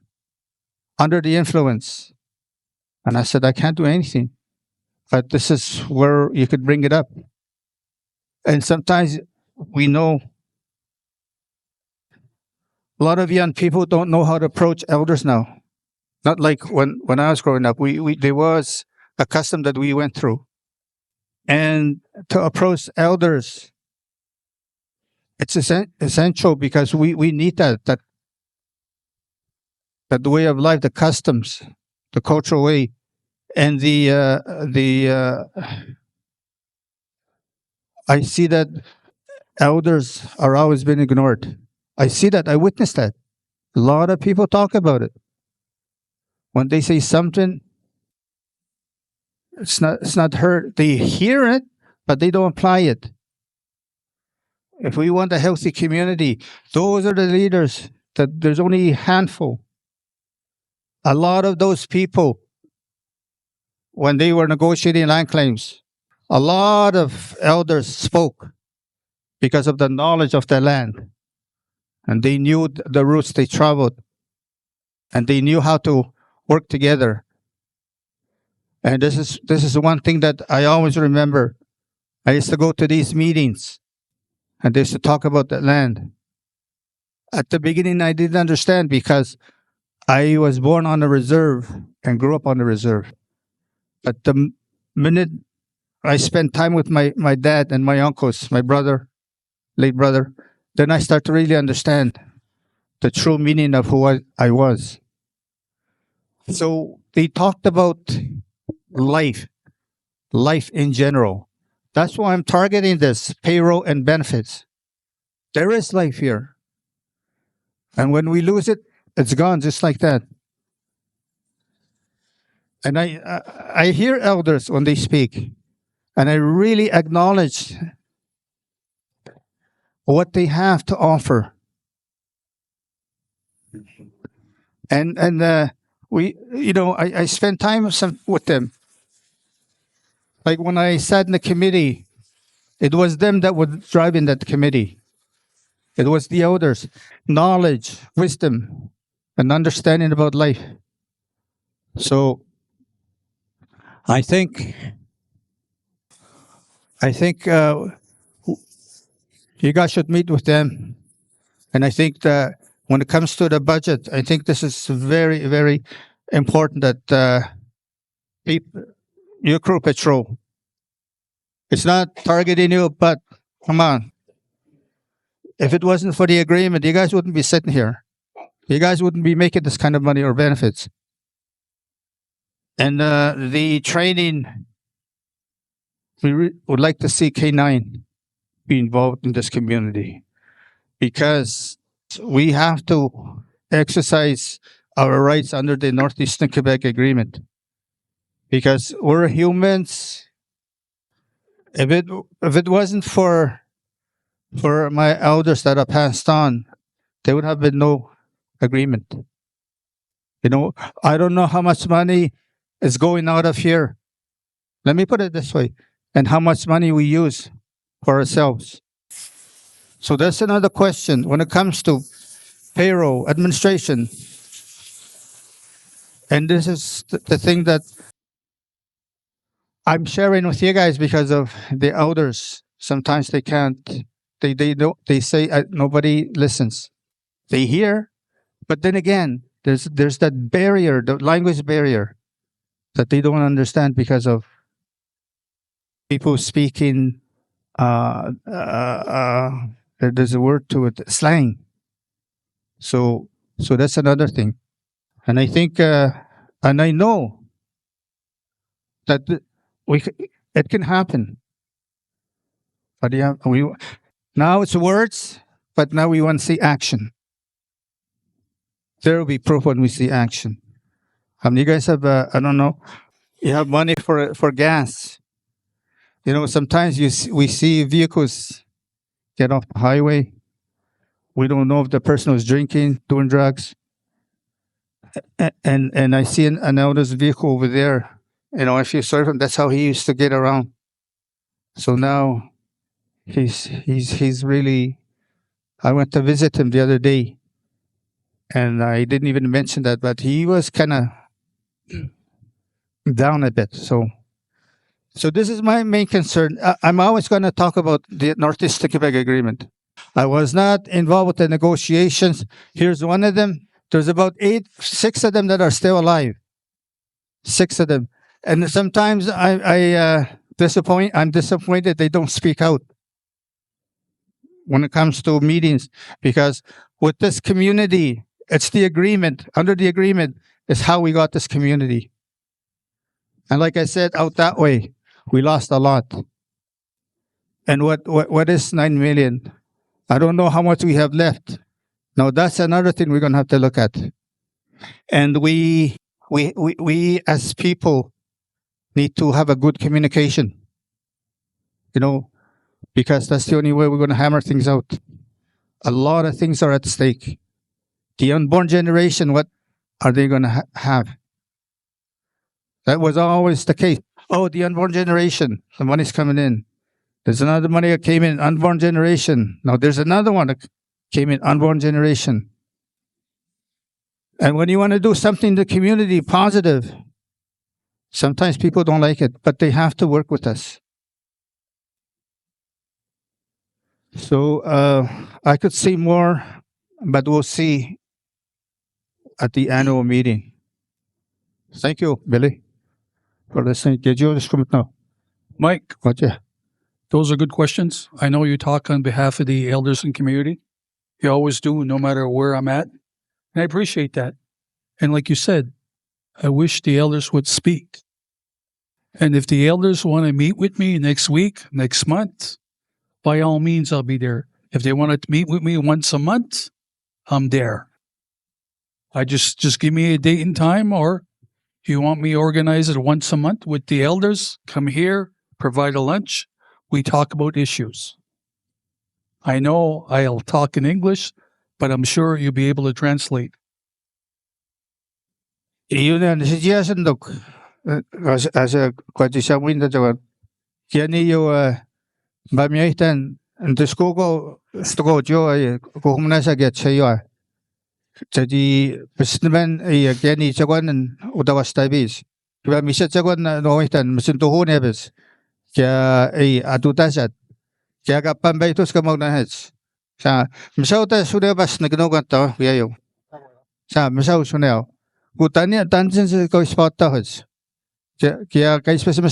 under the influence. And I said, I can't do anything. But this is where you could bring it up. And sometimes we know a lot of young people don't know how to approach elders now. Not like when I was growing up. There was a custom that we went through. And to approach elders, it's essential because we need that way of life, the customs, the cultural way. And I see that elders are always been ignored. I see that. I witnessed that. A lot of people talk about it. When they say something, it's not heard. They hear it, but they don't apply it. If we want a healthy community, those are the leaders. That there's only a handful. A lot of those people, when they were negotiating land claims, a lot of elders spoke because of the knowledge of the land. And they knew the routes they traveled. And they knew how to work together. And this is one thing that I always remember. I used to go to these meetings and they used to talk about the land. At the beginning, I didn't understand because I was born on a reserve and grew up on the reserve. But the minute I spent time with my dad and my uncles, my brother, late brother, then I start to really understand the true meaning of who I was. So they talked about life in general. That's why I'm targeting this, payroll and benefits. There is life here. And when we lose it, it's gone just like that. And I hear elders when they speak, and I really acknowledge what they have to offer. And I spend time with them. Like when I sat in the committee, it was them that were driving that committee. It was the elders, knowledge, wisdom, and understanding about life. So I think you guys should meet with them. And I think that when it comes to the budget, I think this is very, very important that your crew patrol. It's not targeting you, but come on. If it wasn't for the agreement, you guys wouldn't be sitting here. You guys wouldn't be making this kind of money or benefits. And the training, we would like to see K9 be involved in this community because we have to exercise our rights under the Northeastern Quebec Agreement because we're humans. If it wasn't for my elders that have passed on, there would have been no agreement. I don't know how much money is going out of here. Let me put it this way, and how much money we use for ourselves. So that's another question when it comes to payroll, administration. And this is the thing that I'm sharing with you guys because of the elders. Sometimes they can't, they say nobody listens. They hear, but then again, there's that barrier, the language barrier that they don't understand because of people speaking, there's a word to it, slang. So that's another thing. And I think, and I know that it can happen. But yeah, now it's words, but now we want to see action. There will be proof when we see action. You guys have, I don't know, you have money for gas. Sometimes we see vehicles get off the highway. We don't know if the person was drinking, doing drugs. And I see an elder's vehicle over there. If you serve him, that's how he used to get around. So now he's really. I went to visit him the other day, and I didn't even mention that, but he was kind of down a bit. So this is my main concern. I'm always going to talk about the Northeastern Quebec Agreement. I was not involved with the negotiations. Here's one of them. There's about 6 of them that are still alive. 6 of them. And sometimes I'm disappointed they don't speak out when it comes to meetings, because with this community, it's the agreement. Under the agreement is how we got this community. And like I said, out that way, we lost a lot. And what is 9 million? I don't know how much we have left. Now that's another thing we're gonna have to look at. And we as people need to have a good communication. You know, because that's the only way we're gonna hammer things out. A lot of things are at stake. The unborn generation, what are they gonna have? That was always the case. Oh, the unborn generation, the money's coming in. There's another money that came in, unborn generation. Now there's another one that came in, unborn generation. And when you want to do something in the community positive, sometimes people don't like it, but they have to work with us. So I could say more, but we'll see at the annual meeting. Thank you, Billy, for listening. Did you just come now? Mike, Gotcha. those are good questions. I know you talk on behalf of the elders and community. You always do, no matter where I'm at. And I appreciate that. And like you said, I wish the elders would speak. And if the elders want to meet with me next week, next month, by all means, I'll be there. If they want to meet with me once a month, I'm there. I just give me a date and time, or you want me to organize it once a month with the elders, come here, provide a lunch, we talk about issues. I know I'll talk in English, but I'm sure you'll be able to translate. Yun ang suggestion, Dok. As a kwatisa winda jawan. Kani yo bamiaitan ndeskogo stogo jo ay kuhumna sa get sayo. Jadi pesneman ay kani jawan udawas tabis. Kiba misa jawan na noitan mesin tuhun ebes. Kaya ay atutasat. Kaya kapan ba ito sa magnahas. Sa misaw ta sudah bas nagnogan to yayo. Sa misaw sunaw. Kutanya tansin sa ko spot ta hos. Kaya kay spesima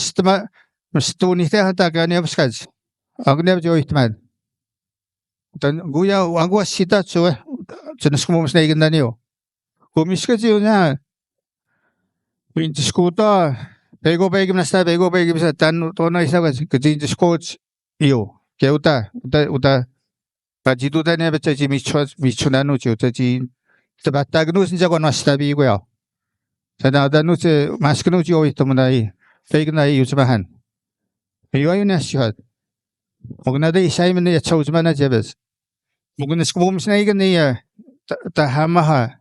mestuni ta hata kani abskaz. Agne jo itman. Tan guya wangwa sita so jenis kumus na igan danio. Kumiska jo na. Wintiskuta Bego na sta bego sa tan to na isa kasi coach iyo. Kaya uta pajitu ta ne becha ji michuna no jo ta ji tabagnus ni jago na sta bi goyo. Sa na da no se maskno jo ito mo nai fake na yusubahan. Iyo ayo na siya. Mogna da isa mi ne chauzma na jebes. Mogna skum na igan ni ta hamaha.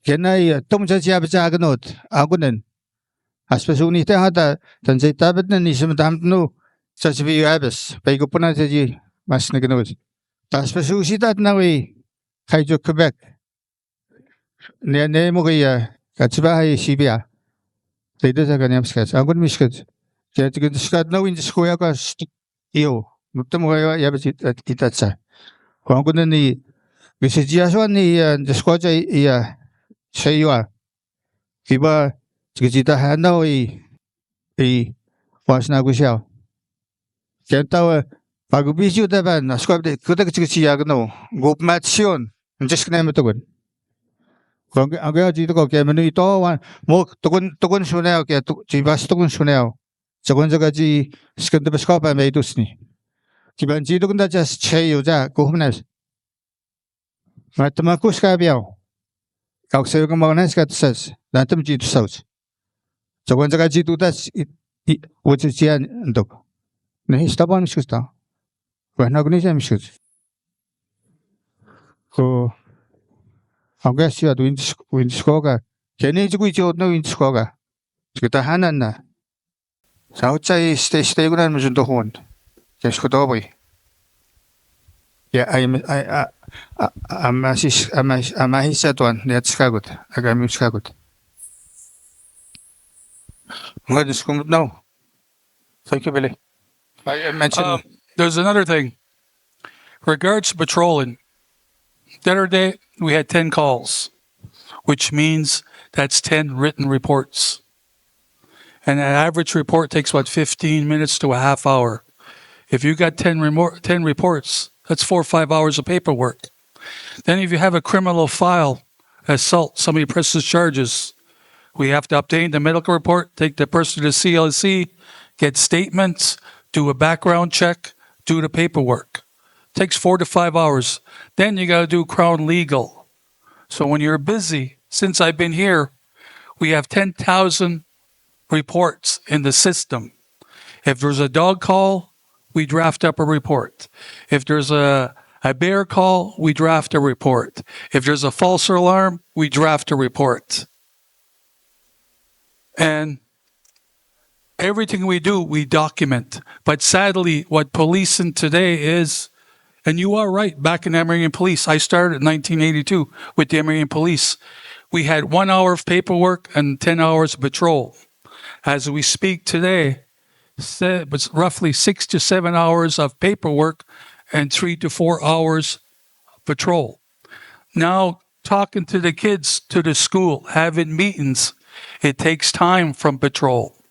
Kena tom ja becha agnot agunen. Aspesuni te hata tan se tabet na ni sem dam no sa vi abes pego puna se ji mas ne gnot. Aspesusi tat na we kai jo Quebec. Ne mo ya katsba hai sibia. Teide sa kanyam skat agun miskat. Kaya tigin skat na win skoya ka iyo. Mutam ya itatsa. Kung kuno ni Visijiaso ni skoja iya saywa. Kiba kita handa was na gusiao. Kaya pagubisyo daban naskop de kuda kisiya gno gopmatsion just kena metogon. Kung aga dito ko kaya menu ito mo tukun suneo kaya jibas tukun suneo. Jagon jaga ji skanda beskopa may dusni. Kiban ji tukun da just chayo ja kuhumnas. Matemakus kabiao. Kau sayo ka manas katsas. Lantam jitu sauts. Jagon jaga jitu das ujian ndok. Nahi staban miskusta. Wahna guni jam miskut. Ko Augustia do winskoga. Keni jigu ijo no winskoga. Kita hanan na. Sa utsai stay gunan mujundo hon. Kesko boy. Yeah, I'm a one. Let's go. I got Chicago. What is coming now? Thank you, Billy. I mentioned There's another thing. Regards to patrolling. The other day, we had 10 calls, which means that's 10 written reports. And an average report takes, 15 minutes to a half hour. If you got 10 reports, that's 4 or 5 hours of paperwork. Then if you have a criminal file, assault, somebody presses charges, We have to obtain the medical report, take the person to CLC, get statements, do a background check, do the paperwork. Takes 4 to 5 hours. Then you got to do Crown Legal. So when you're busy, since I've been here, we have 10,000 reports in the system. If there's a dog call, we draft up a report. If there's a bear call, we draft a report. If there's a false alarm, we draft a report. And everything we do, we document. But sadly, what policing today is, and you are right, back in the American Police, I started in 1982 with the American Police. We had 1 hour of paperwork and 10 hours of patrol. As we speak today, it's roughly 6 to 7 hours of paperwork and 3 to 4 hours patrol. Now, talking to the kids, to the school, having meetings, it takes time from patrol.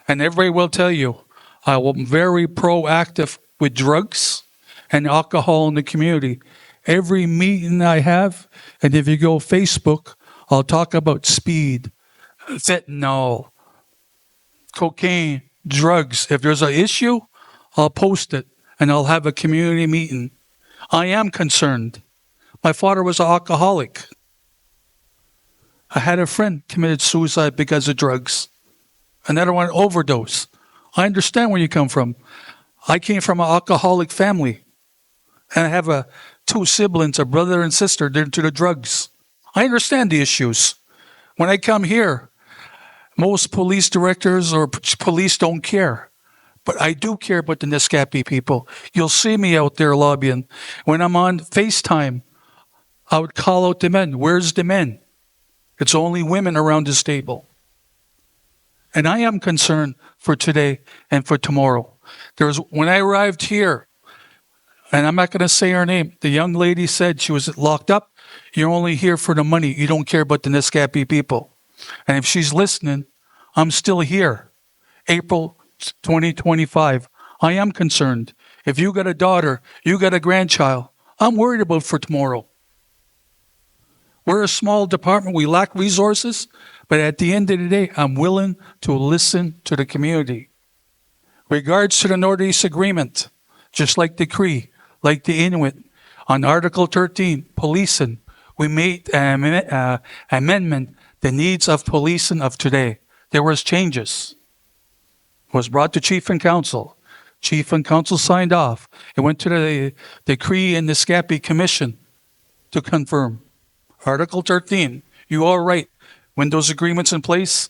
And everybody will tell you, I am very proactive with drugs and alcohol in the community. Every meeting I have, and if you go Facebook, I'll talk about speed, fentanyl, cocaine, drugs. If there's an issue, I'll post it and I'll have a community meeting. I am concerned. My father was an alcoholic. I had a friend committed suicide because of drugs. Another one overdose. I understand where you come from. I came from an alcoholic family. And I have 2 siblings, a brother and sister, they're into the drugs. I understand the issues. When I come here, most police directors or police don't care. But I do care about the Naskapi people. You'll see me out there lobbying. When I'm on FaceTime, I would call out the men. Where's the men? It's only women around this table. And I am concerned for today and for tomorrow. When I arrived here, and I'm not going to say her name, the young lady said she was locked up. You're only here for the money. You don't care about the Naskapi people. And if she's listening, I'm still here. April 2025. I am concerned. If you got a daughter, you got a grandchild, I'm worried about for tomorrow. We're a small department. We lack resources. But at the end of the day, I'm willing to listen to the community. Regards to the Northeast Agreement, just like the Cree, like the Inuit, on Article 13, policing, we made an amendment, the needs of policing of today. There was changes. It was brought to Chief and Council. Chief and Council signed off. It went to the Cree and Naskapi Commission to confirm. Article 13, you are right. When those agreements in place,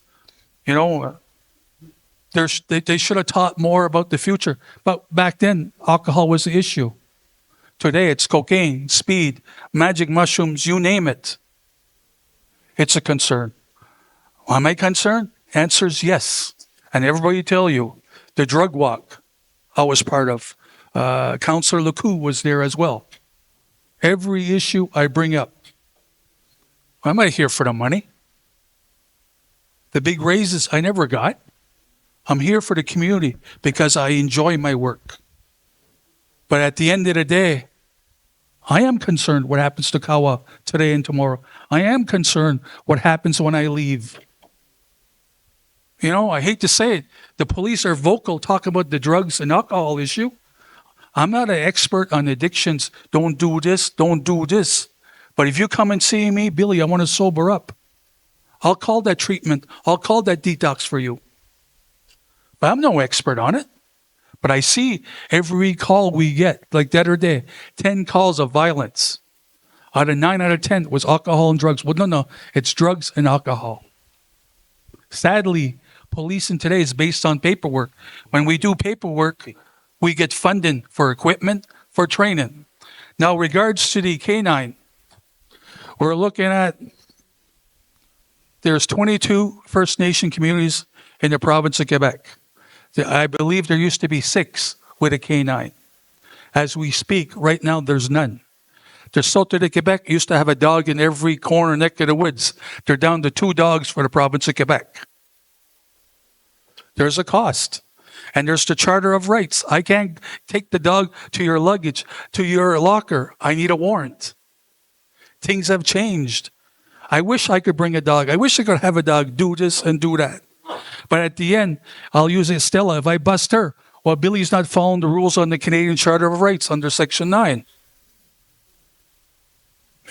you know, they should have taught more about the future. But back then, alcohol was the issue. Today, it's cocaine, speed, magic mushrooms, you name it. It's a concern. Am I concerned? Answer is yes. And everybody tell you, the drug walk I was part of. Councillor Lecou was there as well. Every issue I bring up. I'm not here for the money. The big raises I never got. I'm here for the community because I enjoy my work. But at the end of the day, I am concerned what happens to Kawa today and tomorrow. I am concerned what happens when I leave. You know, I hate to say it. The police are vocal talking about the drugs and alcohol issue. I'm not an expert on addictions. Don't do this, don't do this. But if you come and see me, Billy, I want to sober up. I'll call that treatment. I'll call that detox for you. But I'm no expert on it. But I see every call we get, like the other day, 10 calls of violence. Out of 9 out of 10 was alcohol and drugs. Well, no, it's drugs and alcohol. Sadly, policing today is based on paperwork. When we do paperwork, we get funding for equipment, for training. Now, regards to the K9, we're looking at, there's 22 First Nation communities in the province of Quebec. I believe there used to be 6 with a K9. As we speak, right now, there's none. The Sault de Quebec used to have a dog in every corner neck of the woods. They're down to 2 dogs for the province of Quebec. There's a cost. And there's the Charter of Rights. I can't take the dog to your luggage, to your locker. I need a warrant. Things have changed. I wish I could bring a dog. I wish I could have a dog do this and do that. But at the end, I'll use Estella. If I bust her, well, Billy's not following the rules on the Canadian Charter of Rights under Section 9.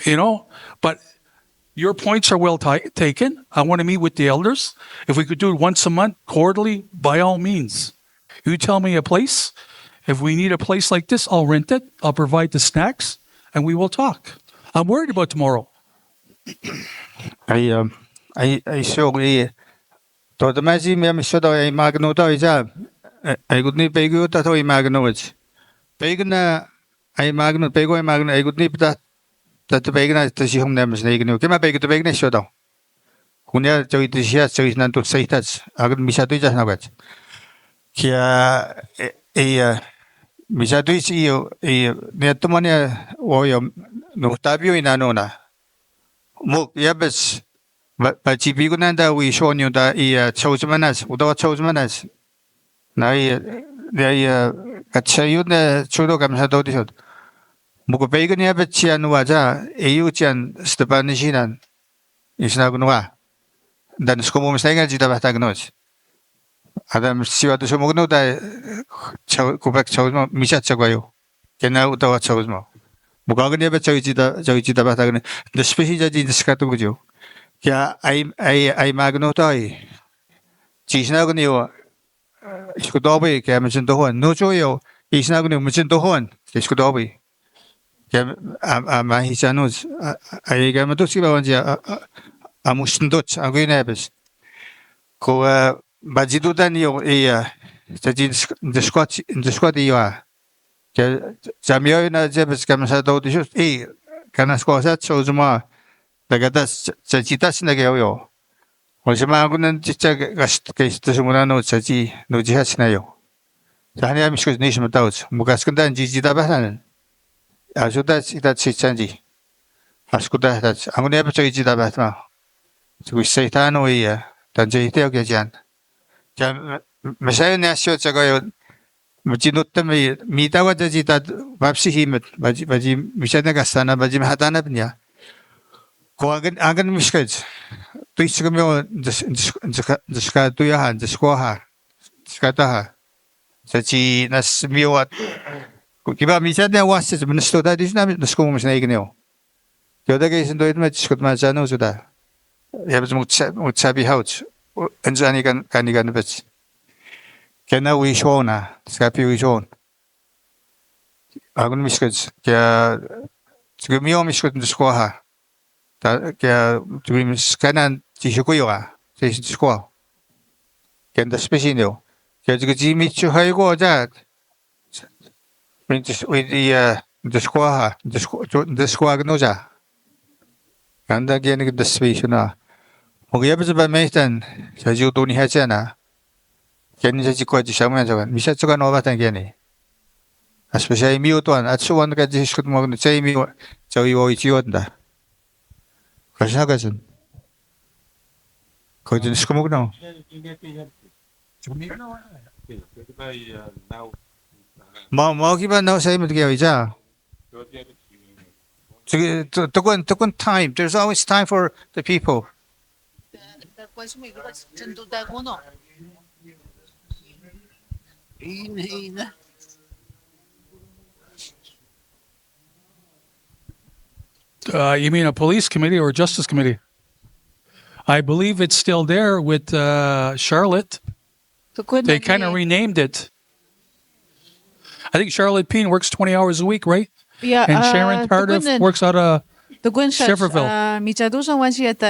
You know? But your points are well taken. I want to meet with the elders. If we could do it once a month, quarterly, by all means. You tell me a place. If we need a place like this, I'll rent it. I'll provide the snacks, and we will talk. I'm worried about tomorrow. I surely to the mazi me am shoda I magno to ija I could ni pegu ta to I magno it pegna I magno pego I magno I could ni that the pegna to si hum nem snake no kema pegu to pegna shoda kunya to it sia so is nan to say that agad misa to ija na gat kia misa to is io ne to mane o yo no tabio inano na mo yabes but 지비고 난다 위 쇼뉴다 이 초즈만하스 우다와 초즈만하스 나이 나이 같이유네 주도 감사도디쇼 뭐고 베이그니아 베치안 와자 에유치안 스테파니시난 이스나구노와 단 스코모 메사이가지다 바타그노스 아담 시와도 쇼모그노다 고백 초즈모 미샤차고요 게나 우다와 초즈모 뭐가그니아 베치지다 저기지다 바타그네 데 스페시자지 디스카토 그죠 क्या आई मागनो तो आई चीज़ ना कुनी वो इसको तो भी क्या मुझे तो हुआ नो जो यो इसना कुनी मुझे तो हुआ इसको तो भी क्या मैं ही चाहूँ आई क्या मैं तो सिर्फ वंजी मुझे तो आगे नहीं बस को बाजी तो नहीं हो ये jadi discuat iya क्या जमीन ना जब बस क्या मैं साथ तो दिशो karena sekolah so semua Nagatas citas nagayo. Wala kunan chicha kasto sumuna no chachi no jihas na yo. Sahani am shkos nish matauts. Mukas kundan jijida bahanan. Asuda ita chichanji. Askuda tat. Angun ya pacha jijida bahatma. Sugu seitano iya. Tanje iteo kya jan. Jam masayo nasyo chagayo. Mujinutta me mitawa jajita vapsi himet. Baji mishana gastana baji mahatana pnya. Ko agan miskaj tu iskamyo jiska tu ya jisko ha jiskata ha sachi nas miwat ko kiba misada wasis ministro da disna disko mo sna igneo yoda ke sindo itma jiskot ma jano juda yabz mutsabi hauch anjani kan kanigan bets kena wi shona skapi wi shon agan miskaj kya jikamyo miskot jisko ha que tuvimos canan 지시고요가 제시고 견다 스페시네요 그래서 지미추 하이고 자 왠지 우리 디스코하 디스코가 노자 간다게는 그 스페이시나 뭐가 옆에서 봐매단 저지고 돈이 하잖아 걔는 저지고지 샤면 저가 미샤츠가 노바탄 걔네 아스페샤이 미오 또한 아츠원까지 시kud 먹는 제이미 저기 오이 지웠다 가시나가전 거기 시커 먹나? 먹기만 나와 사이면 되게 이자. 저기 또건 time. There's always time for the people. You mean a police committee or a justice committee? I believe it's still there with Charlotte. They kind of renamed it. I think Charlotte Peen works 20 hours a week, right? Yeah. And Sharon Tardif works out of Shefferville.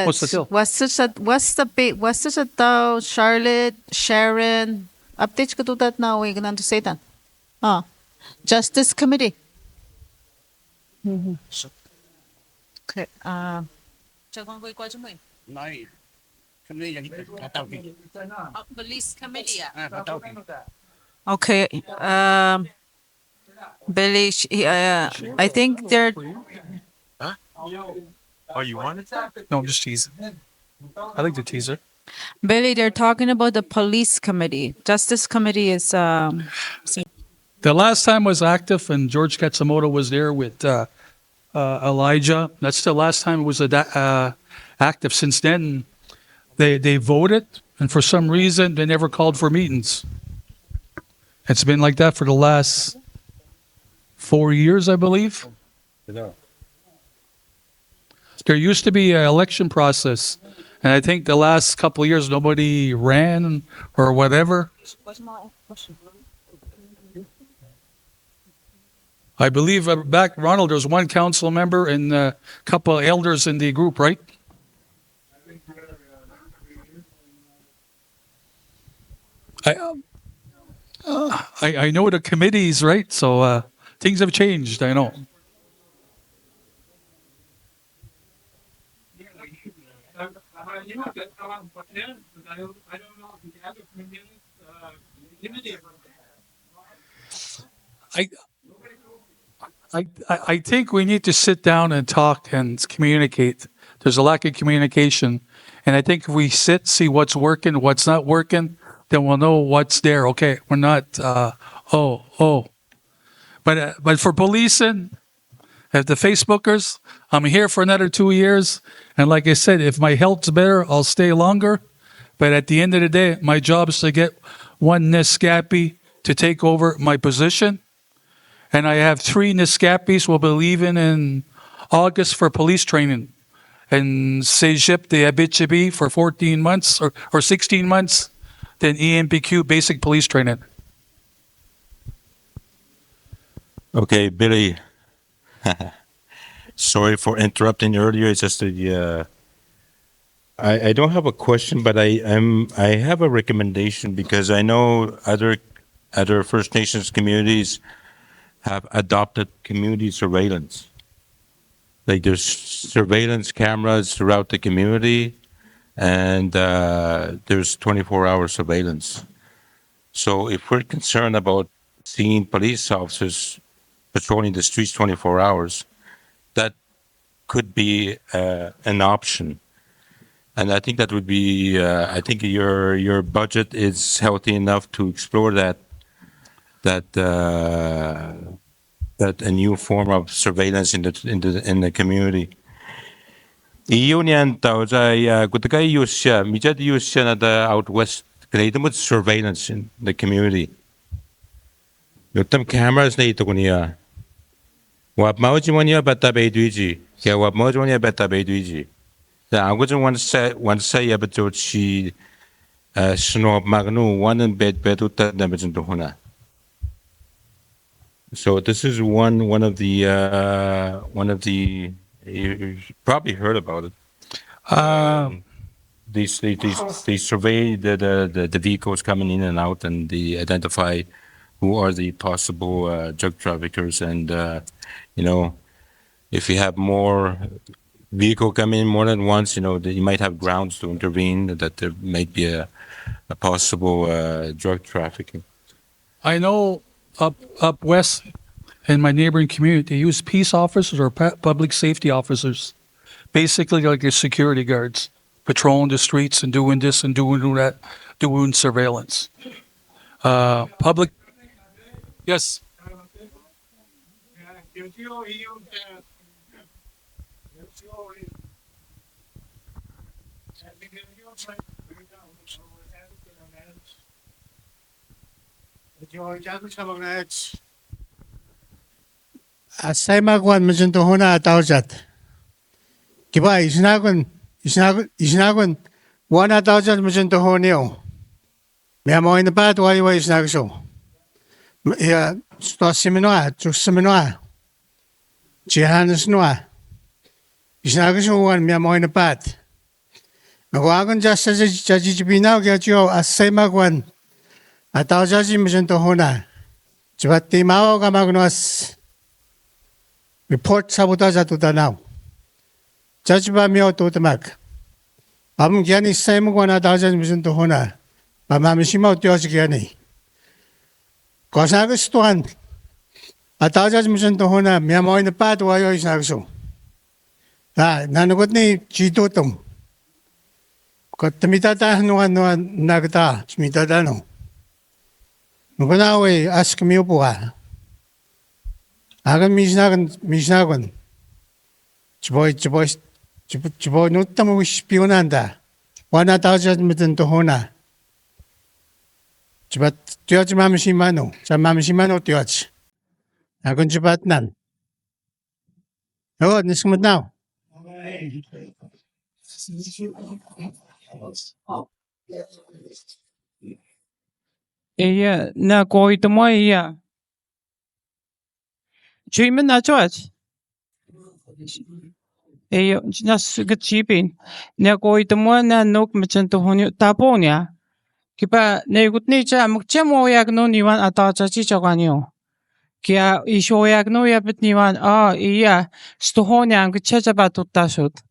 What's the deal? What's the tao Charlotte, Sharon, update ko to that now we going to say that. Justice Committee. Okay. Police committee. Okay. Billy, I think they're. Oh, you wanted that? No, I'm just teasing. I like the teaser. Billy, they're talking about the police committee. Justice committee is. The last time was active, and George Katsumoto was there with Elijah. That's the last time it was active since then. They voted, and for some reason, they never called for meetings. It's been like that for the last 4 years, I believe. There used to be an election process, and I think the last couple of years nobody ran or whatever. I believe back, Ronald, there was one council member and a couple of elders in the group, right? I know the committees, right? So things have changed, I know. I think we need to sit down and talk and communicate. There's a lack of communication. And I think if we sit, see what's working, what's not working, then we'll know what's there. Okay, we're not, But for policing, if the Facebookers, I'm here for another 2 years. And like I said, if my health's better, I'll stay longer. But at the end of the day, my job is to get one Naskapi to take over my position. And I have 3 Naskapis will be leaving in August for police training. And Sejip de Abitibi for 14 months or 16 months. Then EMPQ, basic police training. Okay, Billy. Sorry for interrupting earlier. It's just I don't have a question, but I have a recommendation because I know other First Nations communities have adopted community surveillance. Like there's surveillance cameras throughout the community, and there's 24-hour surveillance. So if we're concerned about seeing police officers patrolling the streets 24 hours, that could be an option. And I think that would be, I think your budget is healthy enough to explore that a new form of surveillance in the community. Iyon yan tao sa kutaka use siya, mijad use siya na the out west, kanito mo surveillance in the community. Yotam cameras na ito kunya. Wap mauji mo niya bata beidwiji, kaya wap mauji mo niya bata beidwiji. The Angujan one say about she snob magnu one in bed beduta nabajin tuhuna. So this is one of the you probably heard about it. They survey the vehicles coming in and out, and they identify who are the possible drug traffickers, and if you have more vehicle come in more than once, you might have grounds to intervene that there might be a possible drug trafficking. I know up west in my neighboring community, they use peace officers or public safety officers, basically like your security guards, patrolling the streets and doing this and doing that, doing surveillance. Public, yes. Asay magwan majanto hona taujat. Kiba isnagun wana taujat majanto honeo. Mea mo ina pat wai isnagso. Ya sto seminoa, tu seminoa. Jihanes noa. Isnagso wan mea mo ina pat. Magwagan jasa jaji binao kaya jo asay magwan. Ataujaji majanto hona. Jabati mao ka magnos. Report sabotage to now. Judge by me to the Mac. I'm getting same one at thousand mission to Hona. But Mamishimo George Gianni. Cosagos to one. A thousand mission to Hona, Miamo in the part why is not so. None of me, Chitotum. Got the mitata no one nagata, Smitadano. Mugonawe ask me upwa. Agan misnagan. Chiboy Jibo nutta mo spionanda. Wana taja meten to hona. Jibat tiach mamshimano. Sa mamshimano tiach. Akon jibat nan. Oh, nismut now. Iya, na koi to mo iya. Chimen na chwat. Iya, nas gachipin. Na koi to mo na nok machan to honyo taponya. Kipa na gut ni cha mukchamo yak no niwan ata cha chi chaganyo. Kia isho yak no yapit niwan iya stohonya ang chacha batutasot.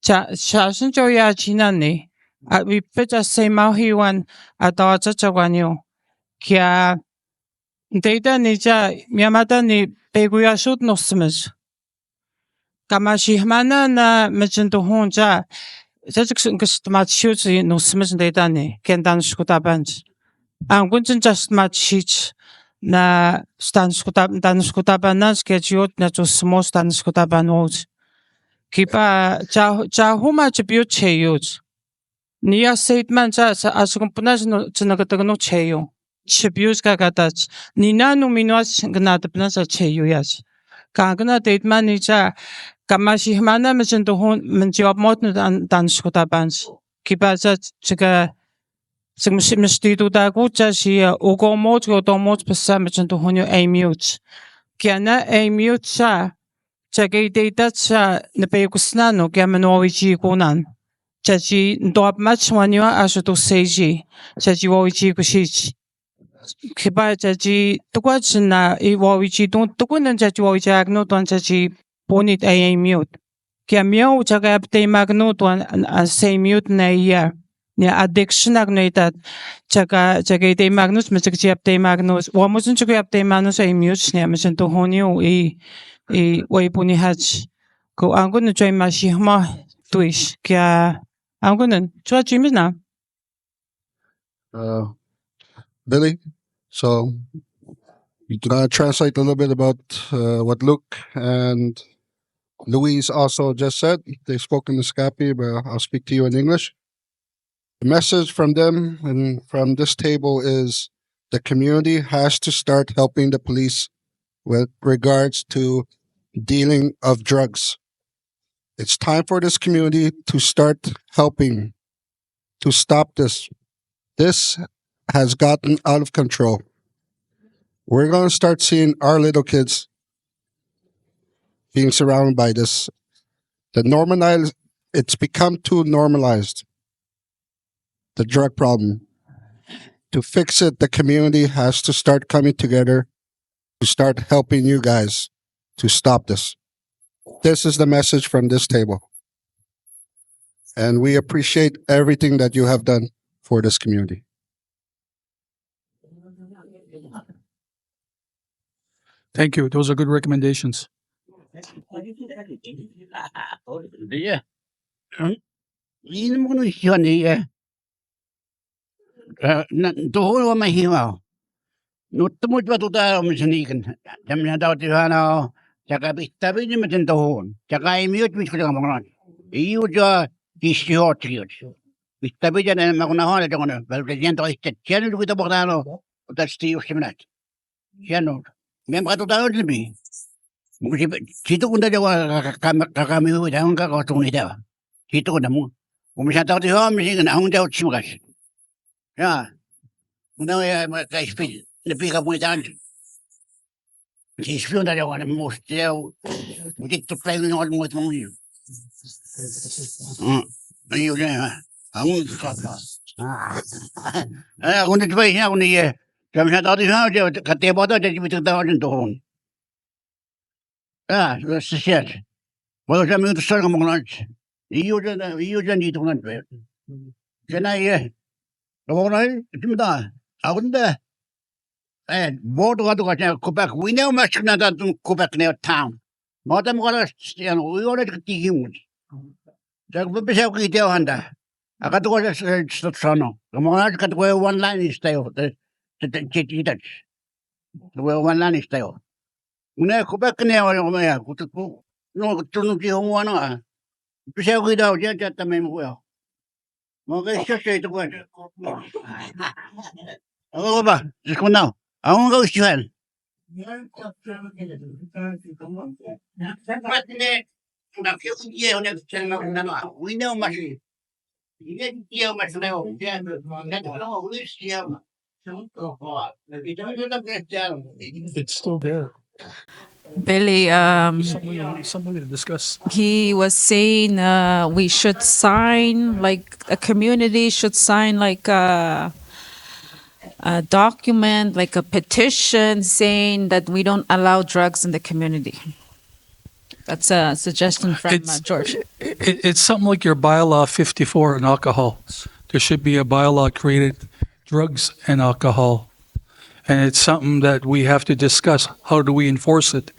Cha shashin cho ya chinani. We put a say mahiwan ata cha chaganyo. Kia data ni cha miamata ni peguya shoot no smish. Kamashi mana na machinto honja. Sachik mat shoots no smish data ni kendan shuta banch. Ang gunjin just mat sheets na stan shuta banan sketchot na to small stan shuta banot. Kipa cha huma chibu cheyot. Nia statement cha asukun punas no chinagatago cheyo. Chibius kagatach. Nina no minuas gnatapnas a cheyuyas. Kagana date manager Kamashi mana machinto hon menjob mot dan shuta bans. Kipa cha chiga sigmishtitu da gucha shi ugo mot go do mot pesa machinto honyo a mute. Kiana a mute cha chagay data cha napekusnano gamanowichi kunan. Chachi ndop match wanyo ashuto seiji. Chachi wawichi kushich. Kiba chachi tukwa na wawichi don tukunan chachi wawichi agno don chachi ponit a mute. Kia mio chaga apte magno don say mute na iya. Ni addiction agnoitat chaga te magnus machakchi apte magnus. Wamusun chukui apte magnus a mute ni amachinto honyo way puni hach. Ko angun choy mashihma tuish. Kia angunan chua chimina. Billy, so you're gonna translate a little bit about what Luke and Louise also just said. They spoke in Naskapi, but I'll speak to you in English. The message from them and from this table is the community has to start helping the police with regards to dealing of drugs. It's time for this community to start helping to stop this. This has gotten out of control. We're going to start seeing our little kids being surrounded by this. It's become too normalized. The drug problem. To fix it, the community has to start coming together to start helping you guys to stop this. This is the message from this table. And we appreciate everything that you have done for this community. Thank you. Those are good recommendations. Iya. Ini mo no siya niya. Tuhon wa mahimaw. Nutumut ba tuta mo sanikan. Dam na daw tihana. Tsaka bitabi ni matin tuhon. Tsaka imiyot mis ko mga iyo ja disiyot yun. Bitabi dyan na makunahon at ako na. Pero ganyan to istat. Siya nung kita bakitano. That's the siminat. Siya nung. Ngayon makatutawad nabi. Situ kunda jawa kakami hu dah angka kau tunggu dah. Situ kunda mu. Umisah tahu tu ham mesti kena hang jauh ciumas. Ya. Kunda ya kai speed. Lebih kamu jangan. Si speed dah jawa mesti jauh. Mesti tu play ni orang mesti mengu. Ayo dah. Hang. Kunda tu baik ni kunda ye. Kami tahu tu ham jauh kata bodoh jadi betul tahu tu hong. Ah, that's the shit. Well, I'm going to start among lunch. You don't need to lunch. Can I, I wouldn't and more to go back. We know much not to go back near town. More than what we already got the humans. Jack will be so good. I got to go to Sono. Come on, I got to wear one line is stale. The one line is stale. Una ko ba kanya wala ko maya ko no tuno ki ho ano Bisa ko daw diyan at may mo ko. Mo kay siya ito ko. Ako ba? Just ko now. Ako nga usual. We know much. It's still there. Billy, Somebody to discuss. he was saying we should sign, like a community should sign like a document, like a petition saying that we don't allow drugs in the community. That's a suggestion from It's- George. It's something like your bylaw 54 on alcohol. There should be a bylaw created drugs and alcohol. And it's something that we have to discuss. How do we enforce it?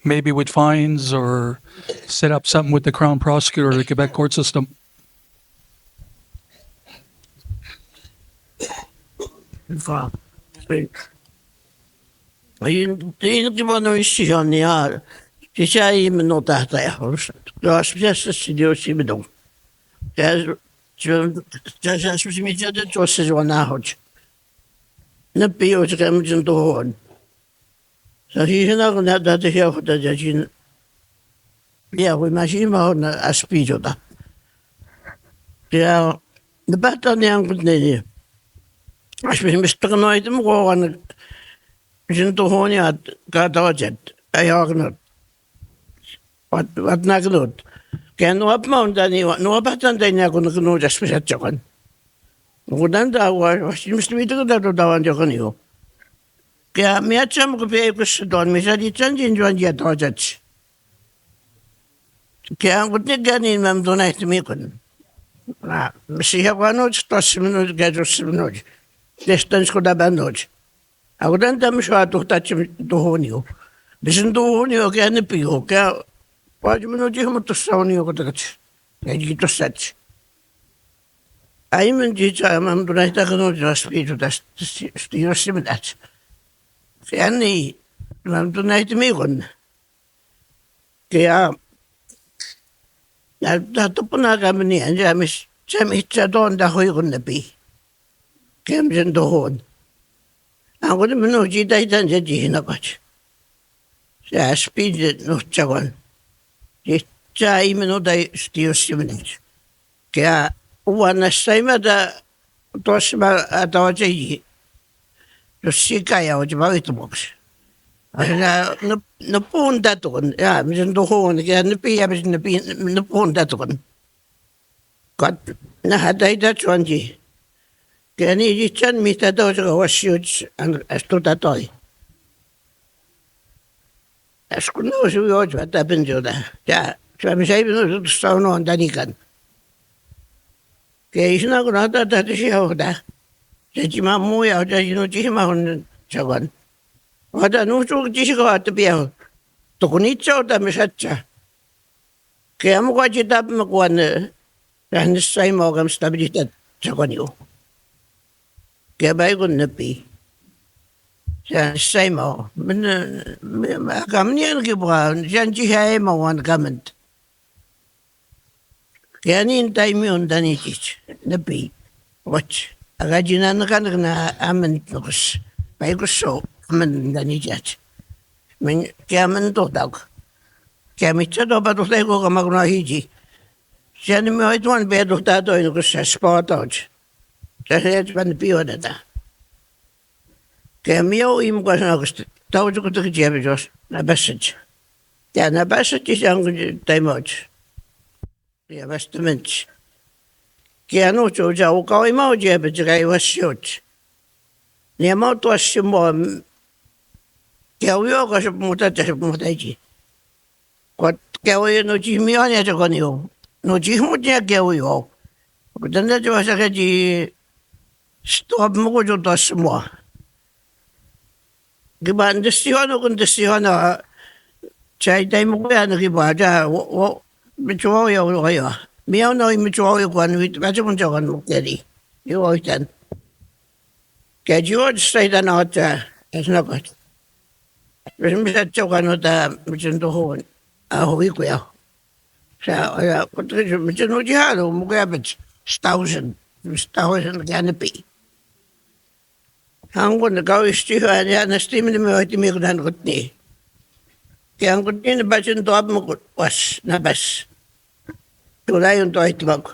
Maybe with fines or set up something with the Crown Prosecutor or the Quebec court system. Ayun, di ba no isyon niya? Siya ay minota tayo. Tapos siya sa studio si Bidong. Kaya siya susimidya dito sa wanahod. Napiyo sa kami dyan tuhon. Sa hihin ako na dati siya ako dati siya. Yeah, we machine mo na aspido ta. Kaya nabata niya ang kutne niya. Mr. Kanoy, mo ko ka Jintuhon at katawajet ayaw na at nagnod kaya nuwap mo dani nuwapatan dani ako nagnod as pisat jakan nudan dawa mas mito ko daw dawan jakan yo kaya miatsa mo ko pe ko don mi sa di chanjin juan dia tawajet kaya ang kutne ganin mam donay tumikon na masiha ko ano stas minod gados minod distance ko da banod Ako dan dami siya tuhtachim tuhoniyo. Bisin tuhoniyo kaya nipiyo kaya wajib mo di mo tusawniyo ko tagat. Kaya di tusach. Ay man di sa mam dunay ta kano di spiritu das stiro similat. Kaya ni mam dunay timikon. Kaya dato po na kami niyan jamis hitsa doon dahoy ko nabi. Kaya misin tuhon. Ako naman no, jitay tan sa jihinapach. Sa speed no chawan. Sa imeno day stiyos simenich. Kaya uwan na sa ima da tos ma atawa chayi. So sikaya o jima ito box. Na punta to kon. Ya, misan dohon. Kaya napiya misan na punta to kon. Kat nahaday da chuanji. Kaya ni Jichan mita daw sa kawasyod ang astutatoy. Asko na si Yod, matapin siya na. Kaya, sabi sa ibig no, sa uno ang danikan. Kaya isna ko na dati siya ako da. Sa jimamuya ako da, yunujihima ako ng sawan. Wada, nusuk jisi ko at biyaw. Tukunitsa o da misatsa. Kaya mo kwa jitap makuha na, dahil nasay mo kang stabilitat sa kanyo. Kaya baik ko napi. Sa mo, kami niyan kibuha, siyan jihay mo ang comment. Kaya nintay mo yung danitis, napi. Watch. Agajinan na ka na amin nukos. Baik ko so, amin danitis. Kaya amin to daw. Kaya mitsa to pa to tayo ko kamagunahiji. Siya ni mo ito ang bedo tato nukos sa spot out. Saya cuma pion ada. Kami im ko na gusto. Tahu ko to kaya bijos na message. Ya na message yang taimot. Ya bastement. Kaya no cho ja o kau mau je be jai wasiot. Ni mau to asimo. Kaya yo ko sa muta sa muta ji. Kot kaya no ji mi anya to kanyo. No ji mo je kaya yo. Ko danda jo sa ji stop mo ko jod asmo. Giba ndesihono kun ndesihono chai dai mo ko yan giba ja wo mitsuo yo kayo. Miyaw na mitsuo yo kwan wit bacho mo jawan mo keri. Yo oitan. Kaya George say da na ta es na ko. Pero mi sa chokan no ta mitsundo ho. Ahoy ko ya. Ja, wat is het met je nooit jaren? Hoe moet je hebben? 1000. 1000 canopy. Hangon na gawin stuur aan ja na steam ni mo iti mi kunan kot ni. Kaya ang kot ni na ba siya doab mo kot was na bas. Tulay yung toit mag.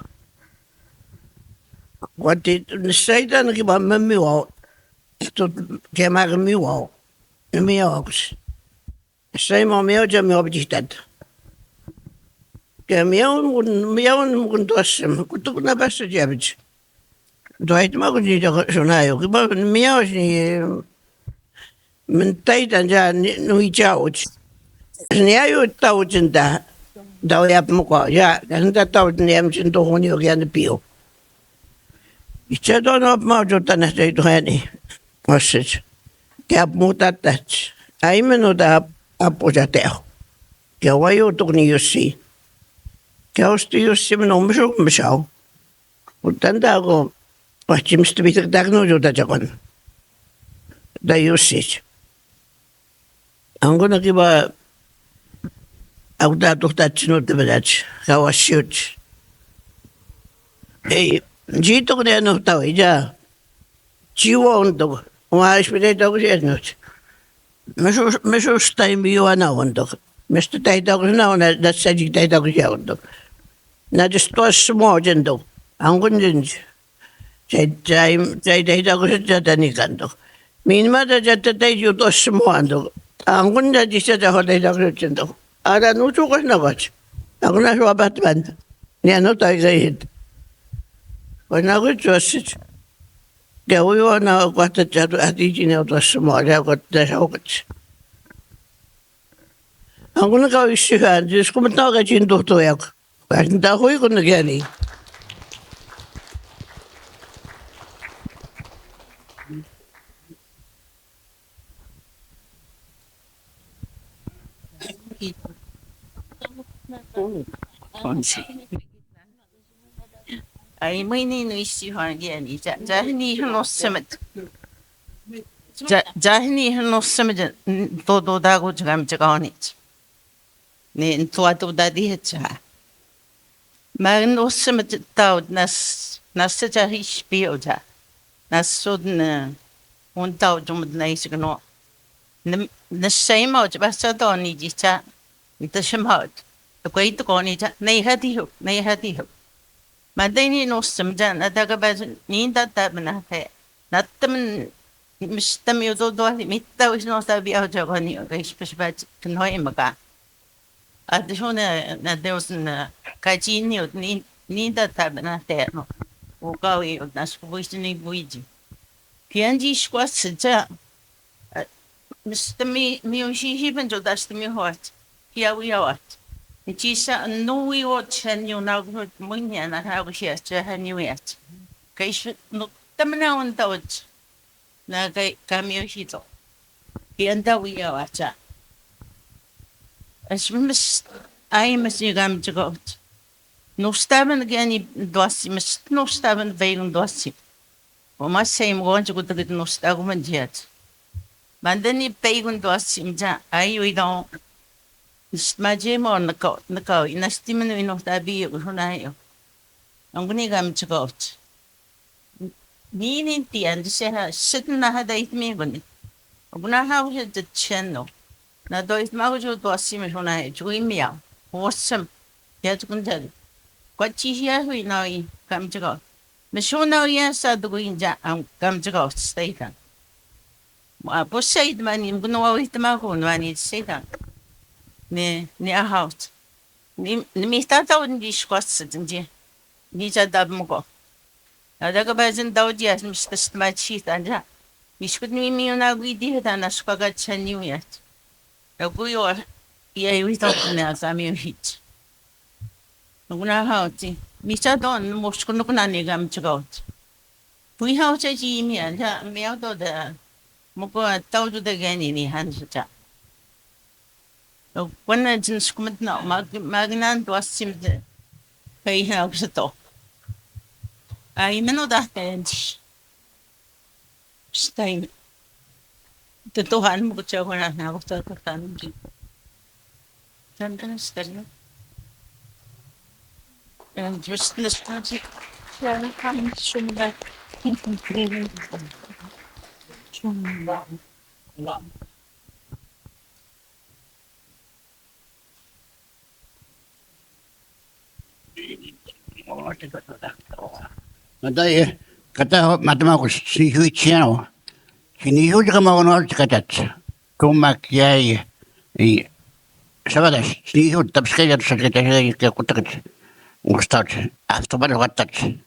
Wat dit nasayda na kiba mamiwaw. Ito kaya magamiwaw. Namiyaw ako. Say mo miyaw dyan miyaw bititad. Kaya miyaw mo kun tuasam. Kutuk na bas sa jabit. Doit mo kun dito sunayo. Kiba miyaw ni mentay tanja nui chauch. Niya yu tau cinta. Daw yap mo ko. Ya, kanta tau niyam cinta honi o kaya piyo. Icha do no mau jota na sa ito hani. Wasich. Kaya mutatat. Ay meno da apo jateo. Kaya wayo tuk ni yusi. Kaya usti yusi meno mishaw. Utanda ako. Wachim stibitak dagno jota jakon. Da yusi. Ang ko nakiba ako datuktat sinod na badach. Kawashoot. Eh, dito ko na ano tao, ija. Chiwa undo. Umaris pinay ako siya not. Mesos tayo miyo na undo. Mesto tayo ako na nasajig tayo ako siya undo. Na just was small dyan do. Ang kun dyan. Tayo ako siya tanikan do. Minima da dyan tayo to small do. Ang kun dyan siya tayo ako siya do. Ada nusu ko na watch. Ako na sa Batman. Niya no tayo kahit. Kung ako justice. Kaya uyo na ako at iti niya ito sa mga ako at nasa ukat. Ako na kawisyohan. Diyos ko matawag at yung tutoy ako. Kahit hindi ako yung nagyani. Ay may ninuisihan yan. Jahini hanosamat. Jahini hanosamat. Todo dago jagam jaganit. Ni tuado dadi hetja. Magnosamat tao nas jahish bioja. Nas sudna un tao jumad na isigno. Nasayma basta to ni jicha. Ito siyamahot. Ito ito ko ni jicha. Naihatiho. Madini no samjan adaga ba ni data manate natam mistam yudo do mitta is no sabi au jagani okay special knoi maga adishona na deus na kajini ni data manate no o gawi nas puistini buiji pianji squas ja mistami mi ushi hiben jo dastami hot here we are Chisa nui o chanyo na munya na hago siya sa hanyuet. Kaya no tamna on tawad na kay kami hito. Ianda wiya wacha. As mis ay mas yagam jagot. No staban gani dosi mis no staban veigun dosi. O mas same gon jagot git no staguman jet. Mandani veigun dosi mja ay we don't Maje mo nakaw inastiman no ino tabi ko hunayo. Ang gunigam chakot. Ninti and siya sit na hada itmi gun. Oguna ha siya the channel. Na do it ma jo do asime hunayo juimia. Awesome. Ya tukun dal. Kwachi hiya hui nai kam chakot. Mishona ya sa duguin ja ang kam chakot stay kan. Ma po say man im gunawa itma ko nani say kan. Ni a house. Ni mista tao ni squats dinje. Ni ja dab mo ko. Adaga ba zin daw dia mista smart sheet anja. Miskut ni mi na gidi ta na squaga chanyu yat. Agu yo ya wi ta na sa mi hit. Nguna hauti. Mista don mo skun ko na ni gam chigot. Pui hau cha ji mi anja mi au do da mo ko tao ju da gani ni han cha. When jins kumat na magnan tuasim de kay hinaw sa to. Ay meno dahil stay. Tatuhan mo ko siya kung na ako sa katan. Saan ka na stay? And just nostalgic. Yeah, I'm sure. Nadai kata matama ko si hui channel. Kini hui ka mga nol katat. Kumak yay. I sabadas si hui tapos kaya sa kaya kaya kutak. Ustat. After ba katat.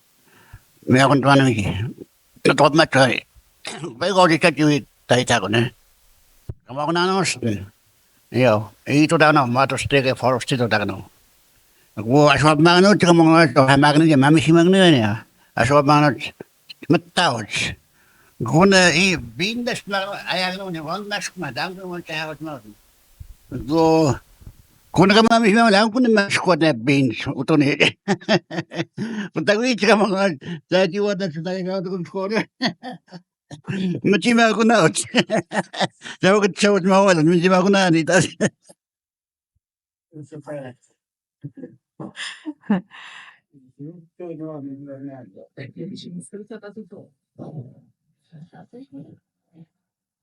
May akong tuwan ng natot matay. Bago di kat yu tayo ko na. Kama ko na nos. Yo, ito daw na matos teke forest ito daw na. Ako aswab mga no tika mga hamagan niya mami si mga niya. Aswab mga no matawag. Guna i bindas na ayag no ni wang nas madam ko mo kaya mo. Go kuna ka mami si mga lang kuna mas ko na beans uto ni. Punta ko tika mga sa jiwa na sa tayo ko ko. Machima ko na. Sabi ko sa mga wala machima ko na dito.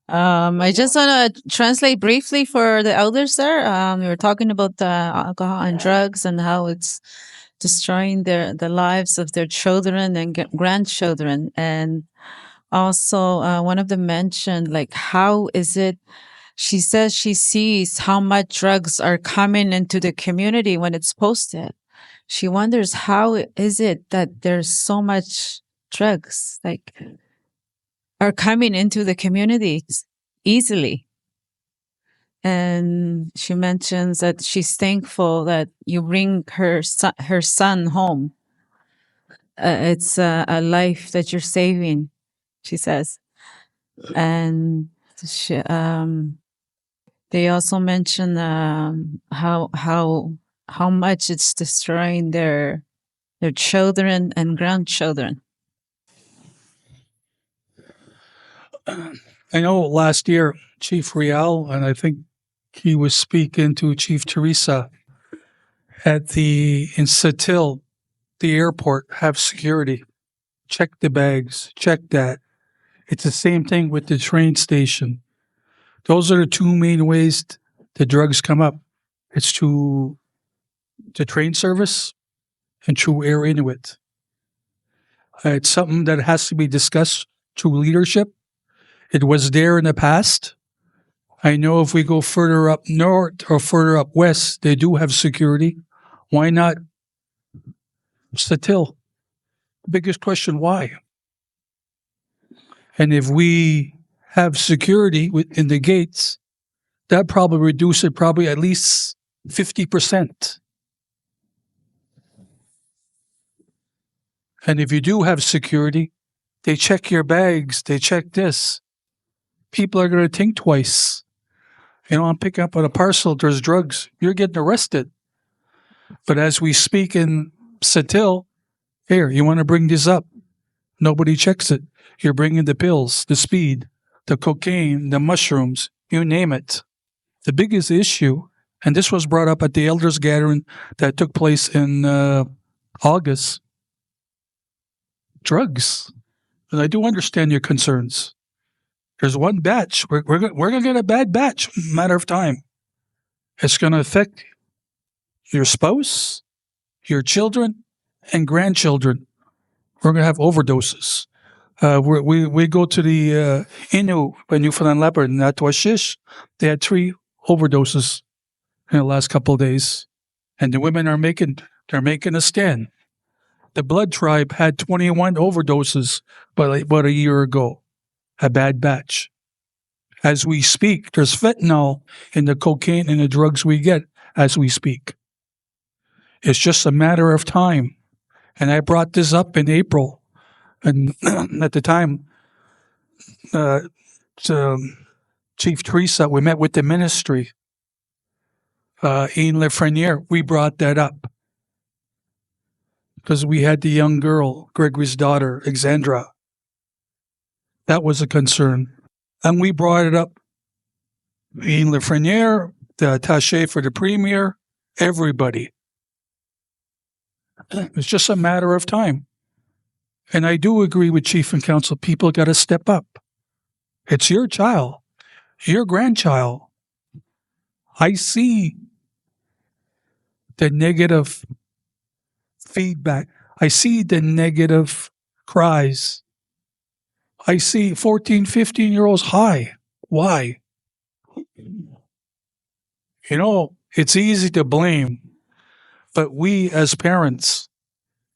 I just want to translate briefly for the elders there. We were talking about alcohol and drugs and how it's destroying the lives of their children and grandchildren. And also, one of them mentioned, like, how is it? She says she sees how much drugs are coming into the community when it's posted. She wonders how is it that there's so much drugs like are coming into the communities easily. And she mentions that she's thankful that you bring her son home. It's a life that you're saving, she says. And she, they also mention how much it's destroying their children and grandchildren. I know last year, Chief Rial, and I think he was speaking to Chief Teresa in Setil, the airport, have security. Check the bags, check that. It's the same thing with the train station. Those are the two main ways the drugs come up. It's through the train service and through Air Inuit. It's something that has to be discussed through leadership. It was there in the past. I know if we go further up north or further up west, they do have security. Why not Setil? Biggest question, why? And if we have security in the gates, that probably reduce it probably at least 50%. And if you do have security, they check your bags, they check this. People are going to think twice. You know, I'm picking up on a parcel, there's drugs, you're getting arrested. But as we speak in Setil, here, you want to bring this up. Nobody checks it. You're bringing the pills, the speed, the cocaine, the mushrooms, you name it. The biggest issue, and this was brought up at the elders gathering that took place in August, drugs. And I do understand your concerns. There's one batch. We're going to get a bad batch, matter of time. It's going to affect your spouse, your children, and grandchildren. We're going to have overdoses. We go to the Innu by Newfoundland Leopard in Atwashish. They had 3 overdoses in the last couple of days. And the women are making a stand. The Blood Tribe had 21 overdoses about a year ago. A bad batch. As we speak, there's fentanyl in the cocaine and the drugs we get as we speak. It's just a matter of time. And I brought this up in April. And at the time, Chief Teresa, we met with the ministry. Ian Lefreniere, we brought that up. Because we had the young girl, Gregory's daughter, Alexandra. That was a concern. And we brought it up. Ian Lefreniere, the attaché for the premier, everybody. It's just a matter of time. And I do agree with Chief and Council. People got to step up. It's your child, your grandchild. I see the negative feedback. I see the negative cries. I see 14, 15-year-olds high. Why? You know, it's easy to blame, but we as parents,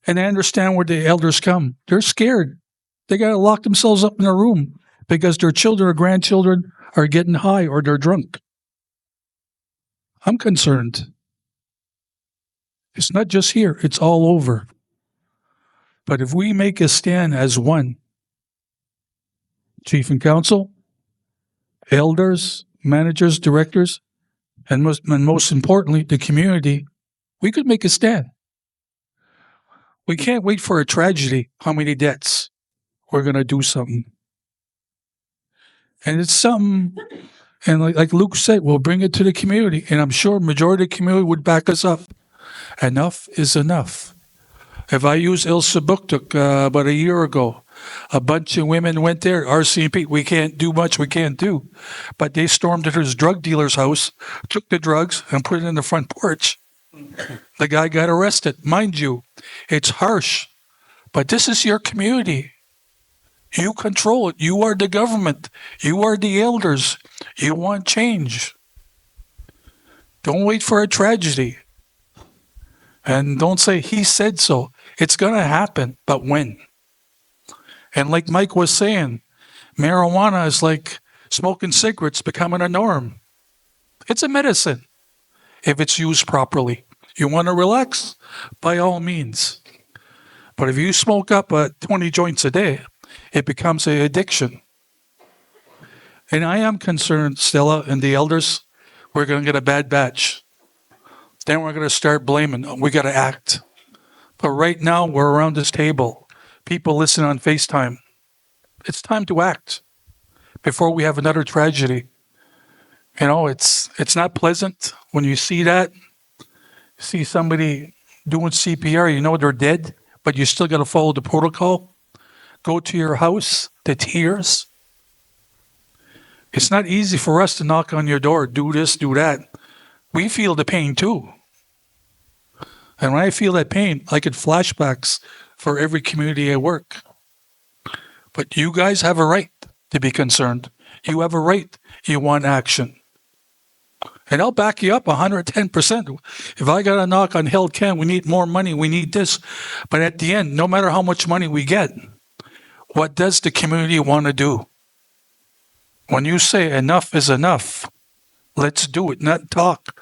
and I understand where the elders come, they're scared. They got to lock themselves up in a room because their children or grandchildren are getting high or they're drunk. I'm concerned. It's not just here, it's all over. But if we make a stand as one, Chief and Council, elders, managers, directors, and most importantly, the community, we could make a stand. We can't wait for a tragedy, how many deaths. We're going to do something. And it's something, and like Luke said, we'll bring it to the community. And I'm sure majority of the community would back us up. Enough is enough. If I use Il Sabuktuk about a year ago, a bunch of women went there, RCMP, we can't do much, we can't do. But they stormed into his drug dealer's house, took the drugs, and put it in the front porch. The guy got arrested. Mind you, it's harsh, but this is your community. You control it. You are the government. You are the elders. You want change. Don't wait for a tragedy. And don't say, he said so. It's going to happen, but when? And like Mike was saying, marijuana is like smoking cigarettes becoming a norm. It's a medicine if it's used properly. You want to relax? By all means. But if you smoke up 20 joints a day, it becomes an addiction. And I am concerned, Stella and the elders, we're going to get a bad batch. Then we're going to start blaming. We got to act. But right now, we're around this table. People listen on FaceTime. It's time to act before we have another tragedy. You know, it's not pleasant when you see that. See somebody doing CPR, you know they're dead, but you still got to follow the protocol. Go to your house, the tears. It's not easy for us to knock on your door, do this, do that. We feel the pain too. And when I feel that pain, I get flashbacks for every community I work. But you guys have a right to be concerned. You have a right. You want action. And I'll back you up 110%. If I got to knock on Health Can, we need more money, we need this. But at the end, no matter how much money we get, what does the community want to do? When you say enough is enough, let's do it, not talk.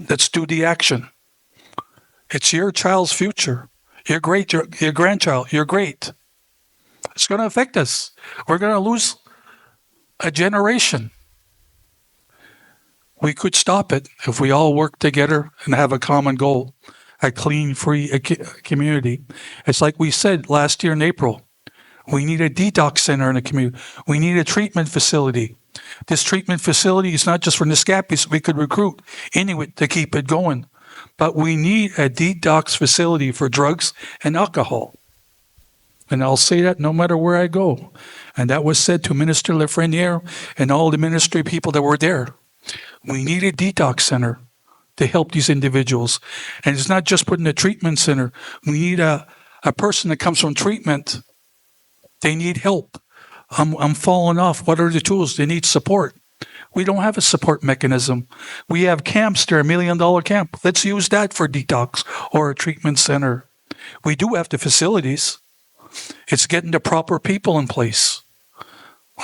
Let's do the action. It's your child's future. You're great, your grandchild, you're great. It's going to affect us. We're going to lose a generation. We could stop it if we all work together and have a common goal, a clean, free community. It's like we said last year in April. We need a detox center in the community. We need a treatment facility. This treatment facility is not just for Naskapi, so we could recruit Inuit to keep it going. But we need a detox facility for drugs and alcohol. And I'll say that no matter where I go. And that was said to Minister Lafreniere and all the ministry people that were there. We need a detox center to help these individuals. And it's not just putting a treatment center. We need a person that comes from treatment. They need help. I'm falling off. What are the tools? They need support. We don't have a support mechanism. We have camps there, $1 million camp. Let's use that for detox or a treatment center. We do have the facilities. It's getting the proper people in place.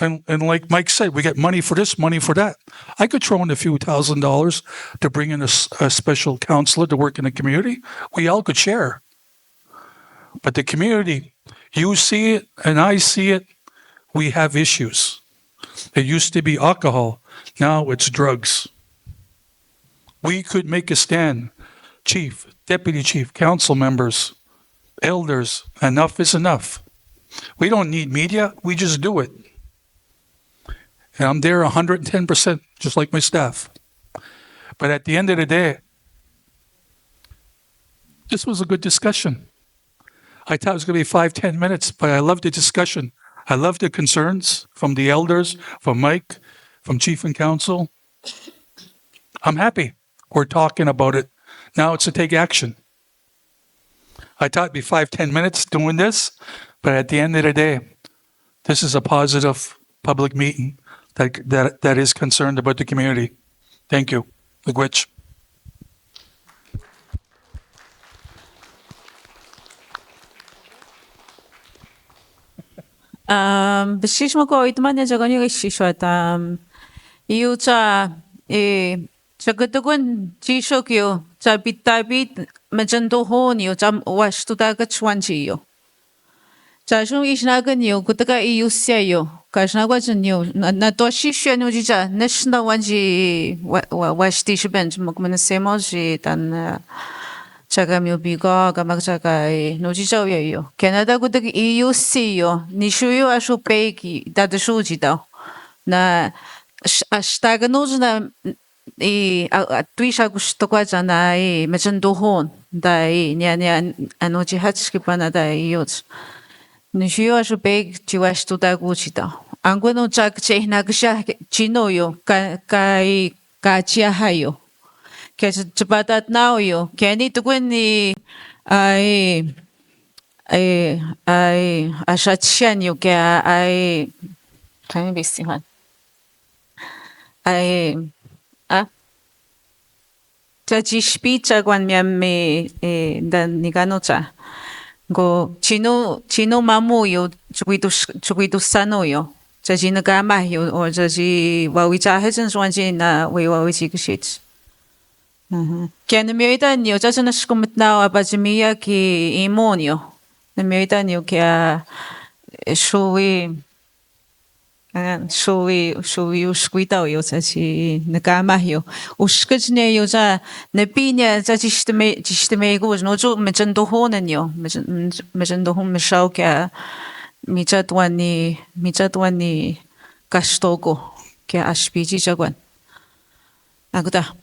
And like Mike said, we get money for this, money for that. I could throw in a few $1,000s to bring in a special counselor to work in the community. We all could share. But the community, you see it and I see it, we have issues. It used to be alcohol. Now it's drugs. We could make a stand. Chief, deputy chief, council members, elders, enough is enough. We don't need media. We just do it. And I'm there 110%, just like my staff. But at the end of the day, This was a good discussion. I thought it was going to be 5-10 minutes, but I love the discussion. I love the concerns from the elders, from Mike, from Chief and Council. I'm happy we're talking about it. Now it's to take action. I thought it'd be 5-10 minutes doing this, but at the end of the day, this is a positive public meeting that is concerned about the community. Thank you. Miigwech. Besides mo ko ito man ya jagan yung isiswat iyo cha chagatugun chisho kyo cha bitabit majando ho niyo cha wash tu ta ka chwanchi yo cha shung ishnagan yo kutaka iyo siya yo kashnagwa chen yo na to shisho no ji cha nashna wanji wash ti shiben mukman semo ji tan 자가 묘비가 가막자가 노지자위요. 캐나다 구득 이유시요. 니슈요 아슈 베이기 다드 수지다. 나 아스타가 노즈나 이 트위샤고 스토과잖아. 이 메전도혼 다이 냐냐 아노지 하츠키파나다 이요츠. 니슈요 아슈 베이기 지와스토다고 지다. 안고노 짝체나그샤 지노요. 까이 까치아하요. Kaya cepat now yo. Kaya ni tugon ni ay asatsyan yo kaya ay kami bisihan. Ay Chachishpi chagwan miami dan nigano cha. Go chino mamu yo chuguitu sano yo. Chachi nagama yo or chachi wawicha hesan swanji na wawichi kishits. Kaya namiyita niyo, chacha na sikumit na abajimiya ki imo niyo. Namiyita niyo kaya shuwi ushkwita yo chachi nagama yo. Ushkaj niya yo cha napi niya cha chishtame go no jo mechandoho na niyo. Mechandoho mishaw kaya michatwan ni kashtogo kaya ashpiji chagwan. Aguda.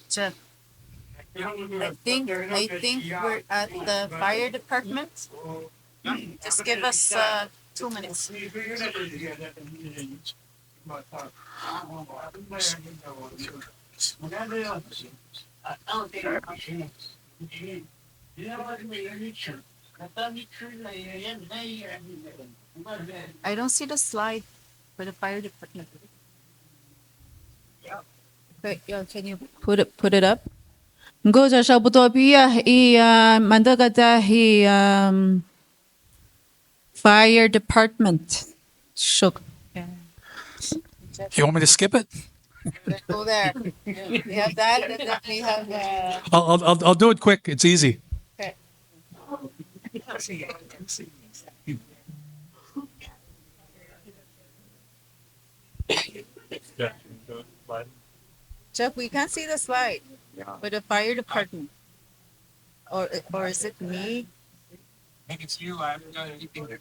Jeff, I think we're at the fire department. Just give us 2 minutes. I don't see the slide for the fire department. Wait, can you put it up? Ngoja shabutopia mandagata fire department. Shook. You want me to skip it? Go there. We have that, and then we have. I'll do it quick. It's easy. Okay. Jeff, we can't see the slide for the fire department. Or is it me? Maybe it's you. I haven't done anything there.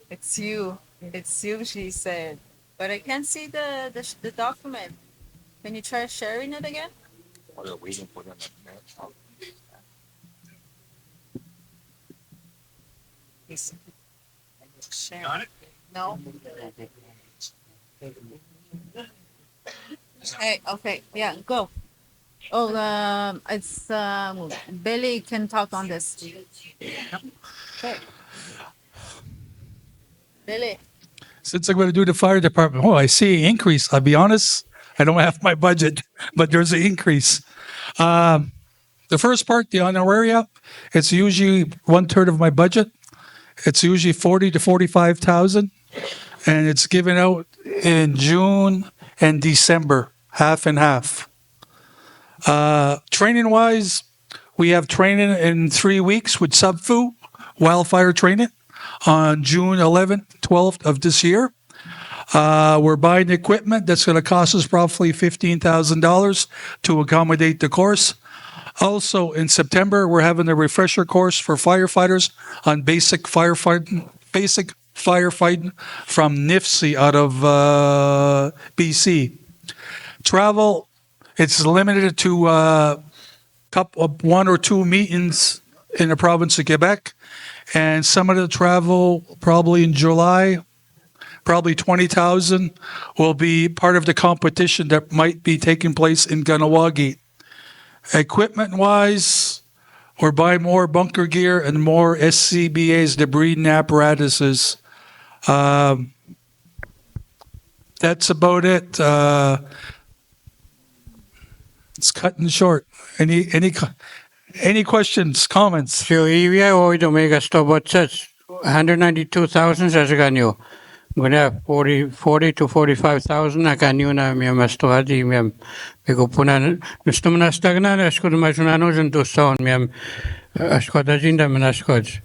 It's you. It's you, she said. But I can't see the document. Can you try sharing it again? We're waiting for them. Share. No. Hey, okay, yeah, go. Oh, it's Billy can talk on this. Okay. Billy. Since I'm going to do the fire department, oh, I see an increase. I'll be honest, I don't have my budget, but there's an increase. The first part, the honoraria, it's usually 1/3 of my budget. It's usually 40 to 45,000, and it's given out in June and December, half and half. Training wise, we have training in 3 weeks with Subfu, wildfire training, on June 11th, 12th of this year. We're buying equipment that's going to cost us roughly $15,000 to accommodate the course. Also, in September, we're having a refresher course for firefighters on basic firefighting from NIFC out of BC. Travel, it's limited to one or two meetings in the province of Quebec, and some of the travel probably in July. Probably 20,000 will be part of the competition that might be taking place in Kawawachi. Equipment-wise, we're buying more bunker gear and more SCBAs, the breathing apparatuses. That's about it. It's cutting short. Any questions, comments? So EVI oid omega stobot sets 192,000 as a ganyo. Guna 40 to 45,000 na ganyo na miyam astuadi miyam bego punan nustum na stagna na skod majunano zinto sound miyam askoda jinda minaskod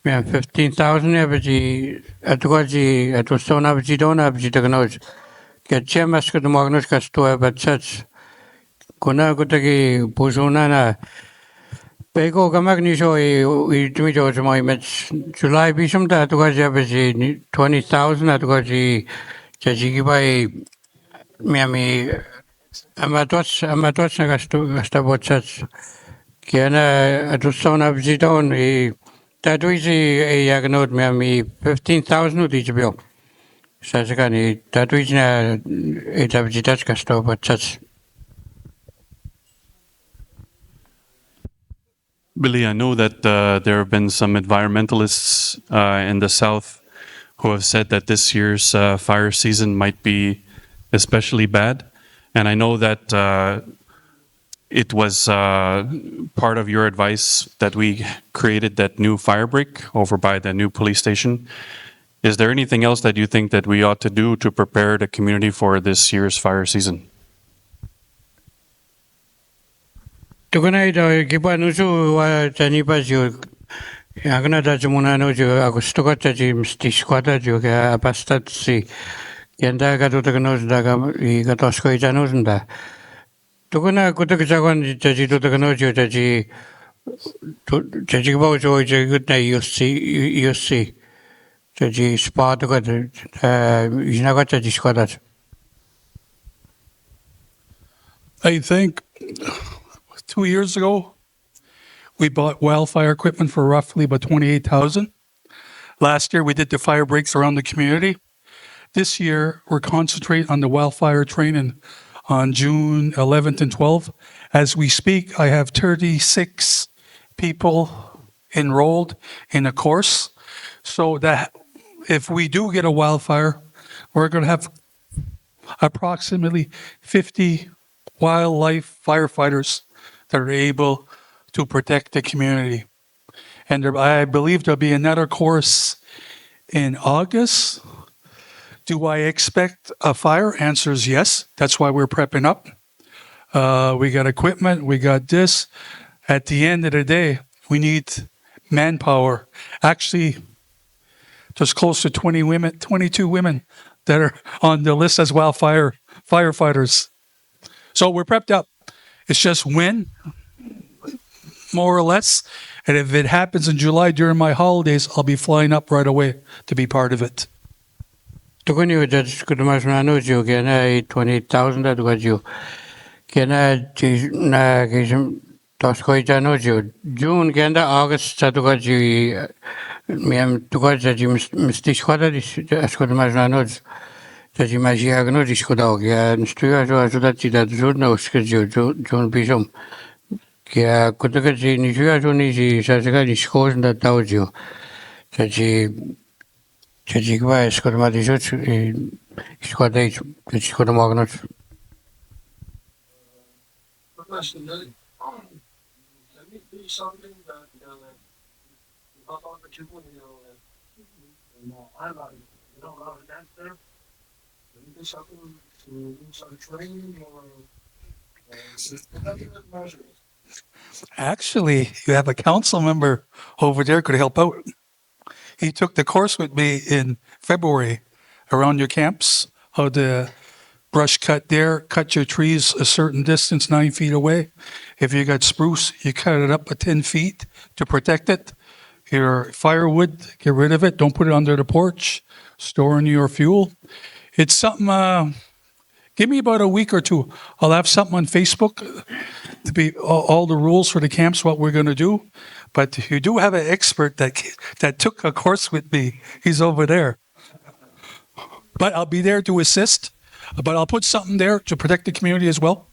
miyam 15,000 abaji atwaji atwastona abaji dona abaji tagnoj ketchem askod magnos kasto abat sets kuna gutagi buzuna na Bego gamak ni so I tumi jo mo met July bisum ta to ga be 20,000 at go ji ji by Miami amatos na gasta botsats kiana atusona bidon that was a yagnod Miami 15,000 di bio sasakani that was na etabjitas gasta botsats. Billy, I know that there have been some environmentalists in the South who have said that this year's fire season might be especially bad. And I know that it was part of your advice that we created that new fire break over by the new police station. Is there anything else that you think that we ought to do to prepare the community for this year's fire season? Tukunay daw giba nusu wa tani pa jo agna da jumuna no jo agusto ka taji msti squata jo ka apastat si yanda ka to takno da ka I ka to sko ita no da tukuna ko to jagon taji to takno jo taji ba jo jo gut na yusi taji spa to ka ina ka taji squata. I think 2 years ago, we bought wildfire equipment for roughly about 28,000. Last year, we did the fire breaks around the community. This year, we're concentrating on the wildfire training on June 11th and 12th. As we speak, I have 36 people enrolled in a course. So that if we do get a wildfire, we're going to have approximately 50 wildlife firefighters that are able to protect the community. And I believe there'll be another course in August. Do I expect a fire? Answer is yes. That's why we're prepping up. We got equipment, we got this. At the end of the day, we need manpower. Actually, there's close to 22 women that are on the list as firefighters. So we're prepped up. It's just when, more or less. And if it happens in July during my holidays, I'll be flying up right away to be part of it. Tukuni udat kudumas na no jo kena 20,000 at go jo kena na kisam tosko ita no jo June kena August sa to go jo miam to go jo misti squada dis kudumas na no Tajimajiagno diskutaw kaya nstuya sudah tidak na uskejo John Bishop kaya kutaga ni suya ni si sasaka ni skos na tawjo taji kwa skot ma di sot skot dai taji skot magno Actually, you have a council member over there could help out. He took the course with me in February around your camps, how to brush cut there, cut your trees a certain distance, 9 feet away. If you got spruce, you cut it up to 10 feet to protect it. Your firewood, get rid of it. Don't put it under the porch. Store in your fuel. It's something, give me about a week or two. I'll have something on Facebook to be all the rules for the camps, what we're going to do. But you do have an expert that took a course with me. He's over there. But I'll be there to assist. But I'll put something there to protect the community as well.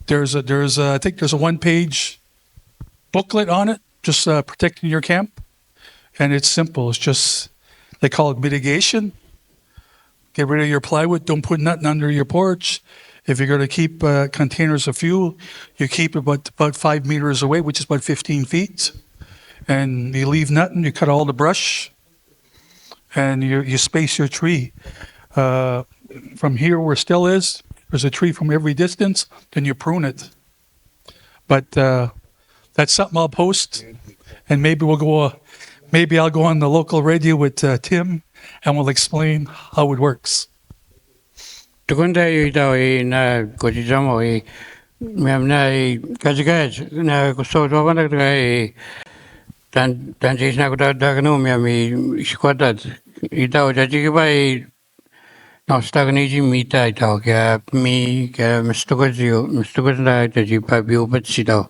I think there's a 1-page booklet on it, just protecting your camp. And it's simple. It's just, they call it mitigation. Get rid of your plywood. Don't put nothing under your porch. If you're going to keep containers of fuel, you keep it about 5 meters away, which is about 15 feet. And you leave nothing. You cut all the brush. And you space your tree. From here where still is, there's a tree from every distance, then you prune it. But that's something I'll post, and maybe I'll go on the local radio with Tim, and we'll explain how it works. Tukunda itaw na kotizamo ma'am na kajigaj na gusto ko na tanjis na ko dagno ma'am squadat itaw jaji ba Naskapi mita itaw kaya mistukas na taji pa biupat sitaw.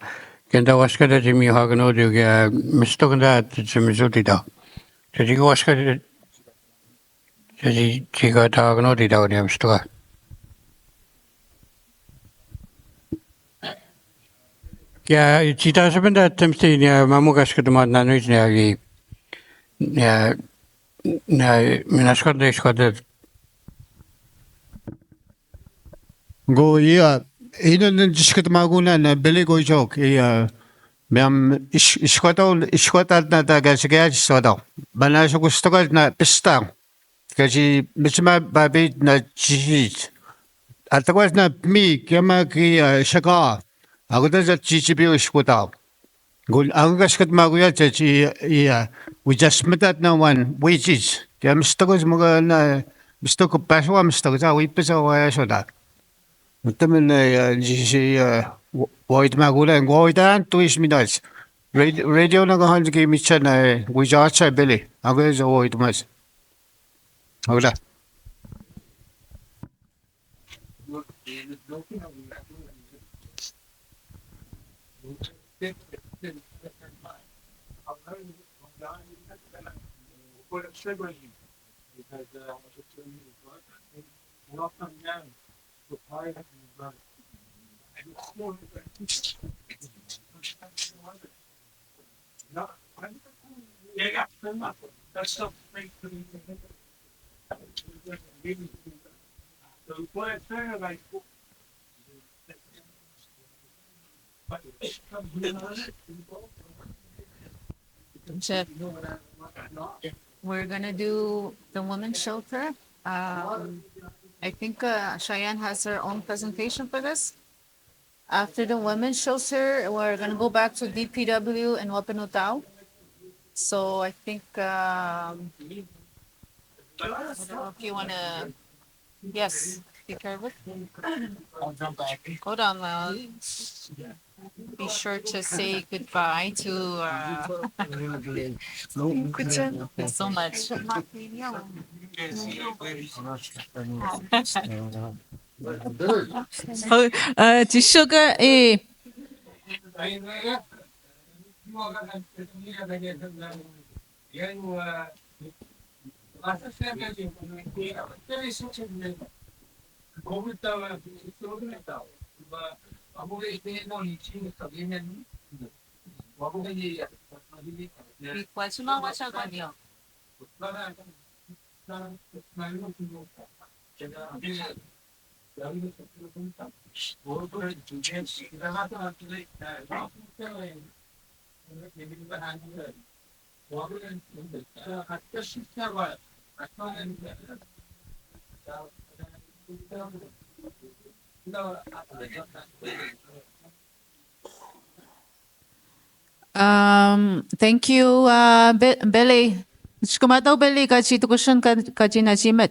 Kaya waska taji mi hagano dio kaya mistukas na taji misuti itaw. Taji waska taji chika hagano itaw niya mistuka. Kaya cita sebenarnya temsti niya mamukas ketemuan nanuis niya minaskot na iskot Go iya ino na diskat maguna na beli go joke iya ma'am iskota na taga sige sodo bana so gusto ko na pista kasi misma babi na chis at was na mi kama ki shaka ako da chichibi iskota gol ang gaskat maguya chachi iya we just met that no one wages kaya misto ko mga na misto ko paswa misto ko sa we pesa wa soda Tamen si White Magula and Goidan to is midnight. Radio Nagahan gave me China, which are Billy. I guess a white much. Hola. Jeff, we're gonna do the women's shelter. I think Cheyenne has her own presentation for this. After the women's shelter, we're gonna go back to DPW and Wapanutao. So I think I don't know if you wanna, yes, take care of it. I'll jump back. Hold on, be sure to say goodbye to Thanks so much. 지수가 Thank you, Billy. Shkumataw Billy kachi tukushan kachi najimet.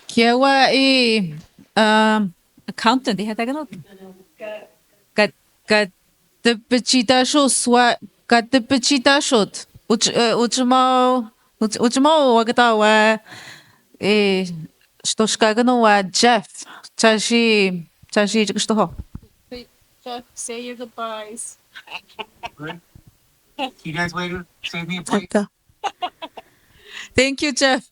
Kiewa accountant di hata ganot. Kat tepechita swa kat tepechita shot. Uchmo wagatawa что шкагано Jeff. Chashi что. Jeff, say your goodbyes. See you guys later. Save me a plate. Thank you, Jeff.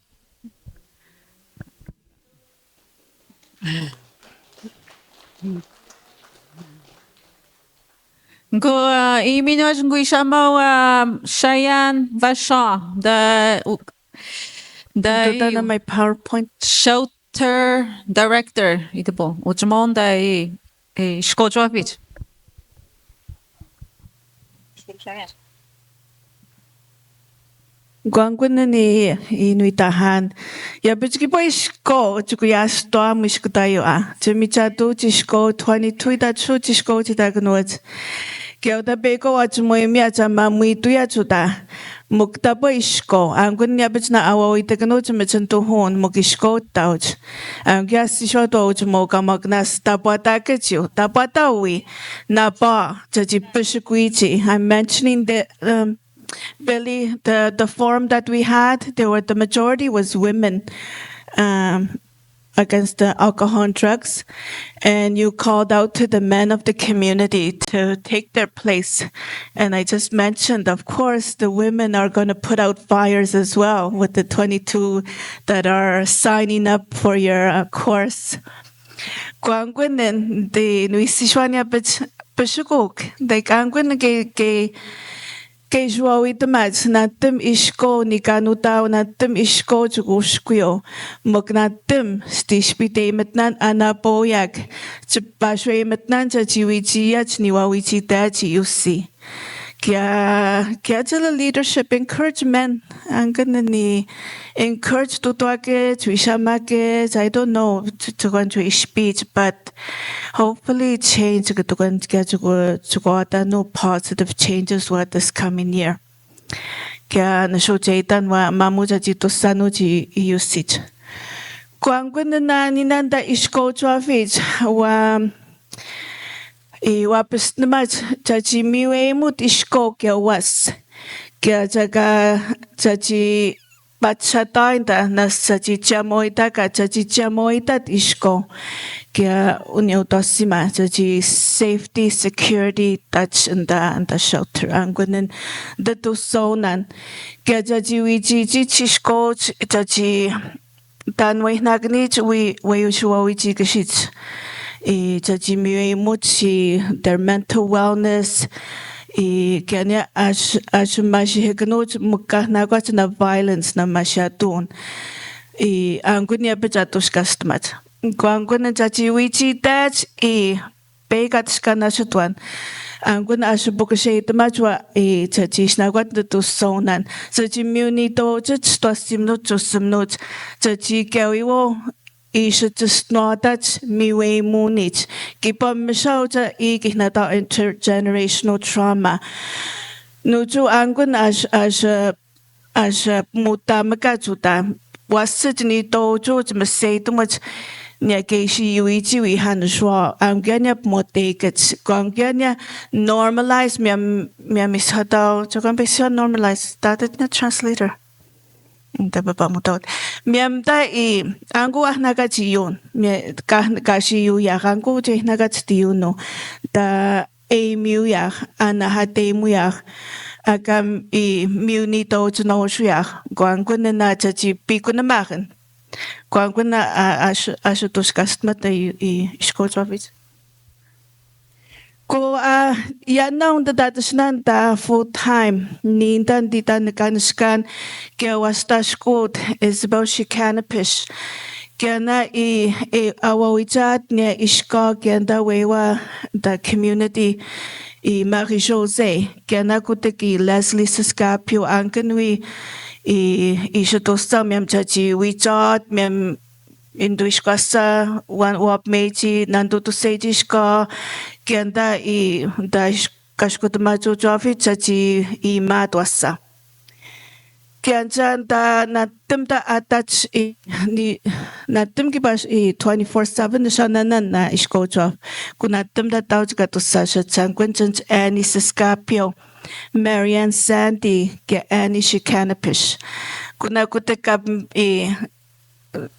Go iminoj nguishamo Cheyenne Vachon, the my PowerPoint. shelter director. Ito po. Uchmon da shkodrovich. Gwangwynny inuitahan. Ya bitski po isko, chuku ya sto misko tayo Chimichatu chisko 22 da chu chisko chitagnot. Kaya da beko at mo imya chama muituya chuta. Mukta po isko. Ang kun ya bits na awa itagnot chimichantuhon mukisko tauch. Ang kya sisho to mo kamagnas tapata kechu. Tapata wi. Na pa chachi pishikuichi. I'm mentioning the Billy, the forum that we had, the majority was women against the alcohol and drugs, and you called out to the men of the community to take their place. And I just mentioned, of course, the women are going to put out fires as well with the 22 that are signing up for your course. Gwangwinen the nuisishwania bishukuk, the gangwin ge Kejuawi temats natem isko ni kanutao natem isko chugushkuyo moknatem stishpite metnan anapoyak chpashwe metnan chachiwichiyach niwawichitachi yusi. Kya chala leadership encourage men angana ni encourage tutuake chuishamake I don't know to go into speech but hopefully change no positive changes what this coming year. Kya nashochaitan wa mamuja jito sanuji usage. Kwangwena na ninanda ishko traffic wa wapis namat chachi miwe mut ishko kya was kya jaga chachi bachatainta nas chachi chamoita ka chachi chamoita ishko kya uniotosima chachi safety security touch in the shelter angwenen the tusonan kya chachi wichi chishko chachi tanwe nagnich we ushwa wichi kashich their mental wellness kanya ashmashi mukah nagwat na violence na masyadun anggun ya bejatus kastmat anggun na chachi wichi tats pegat skana shatuan anggun ashbukashay tamajwa chachi nagwat na tusonan chachi munito chach tosimnot chosimnot chachi kawiwo should just know that me way munich. Keep on mishauta ignata intergenerational trauma. Nuju angun as mutamakajuta was certainly dojo to say too much Nyakeishi yuichi we han shwa anganya motekets ganganya normalize miam mishadao chakambesha normalize started in a translator. Miam tai angu ahnagachi yun kashi yu ya angu jehnagachi no da emu ya anahate mu ya agam I miunito no shuya guanguna na chachi pikuna machen guanguna ashu tuskastmata I shkotrofit ko yana unda datasnan da full time nindan ditan kanskan ke wasta skut is about shikanapish Kiana I awawijat niya ishka kianda wewa the community I Marie Jose kiana kuteki Leslie Saskapio ankanwi I shatosta miam chachi wijat miam Induishkasa wan wap meiji nandutu sejishka kianda I da kashkutamacho jofi chachi I matwasa Kianjan da natim da attach ni natim kibash 24/7 shananan na ishkojo kunatim da tauj gatusa shachangwenjan Annie Saskapio Marianne Sandy ke Annie Shikanapish kuna kutekab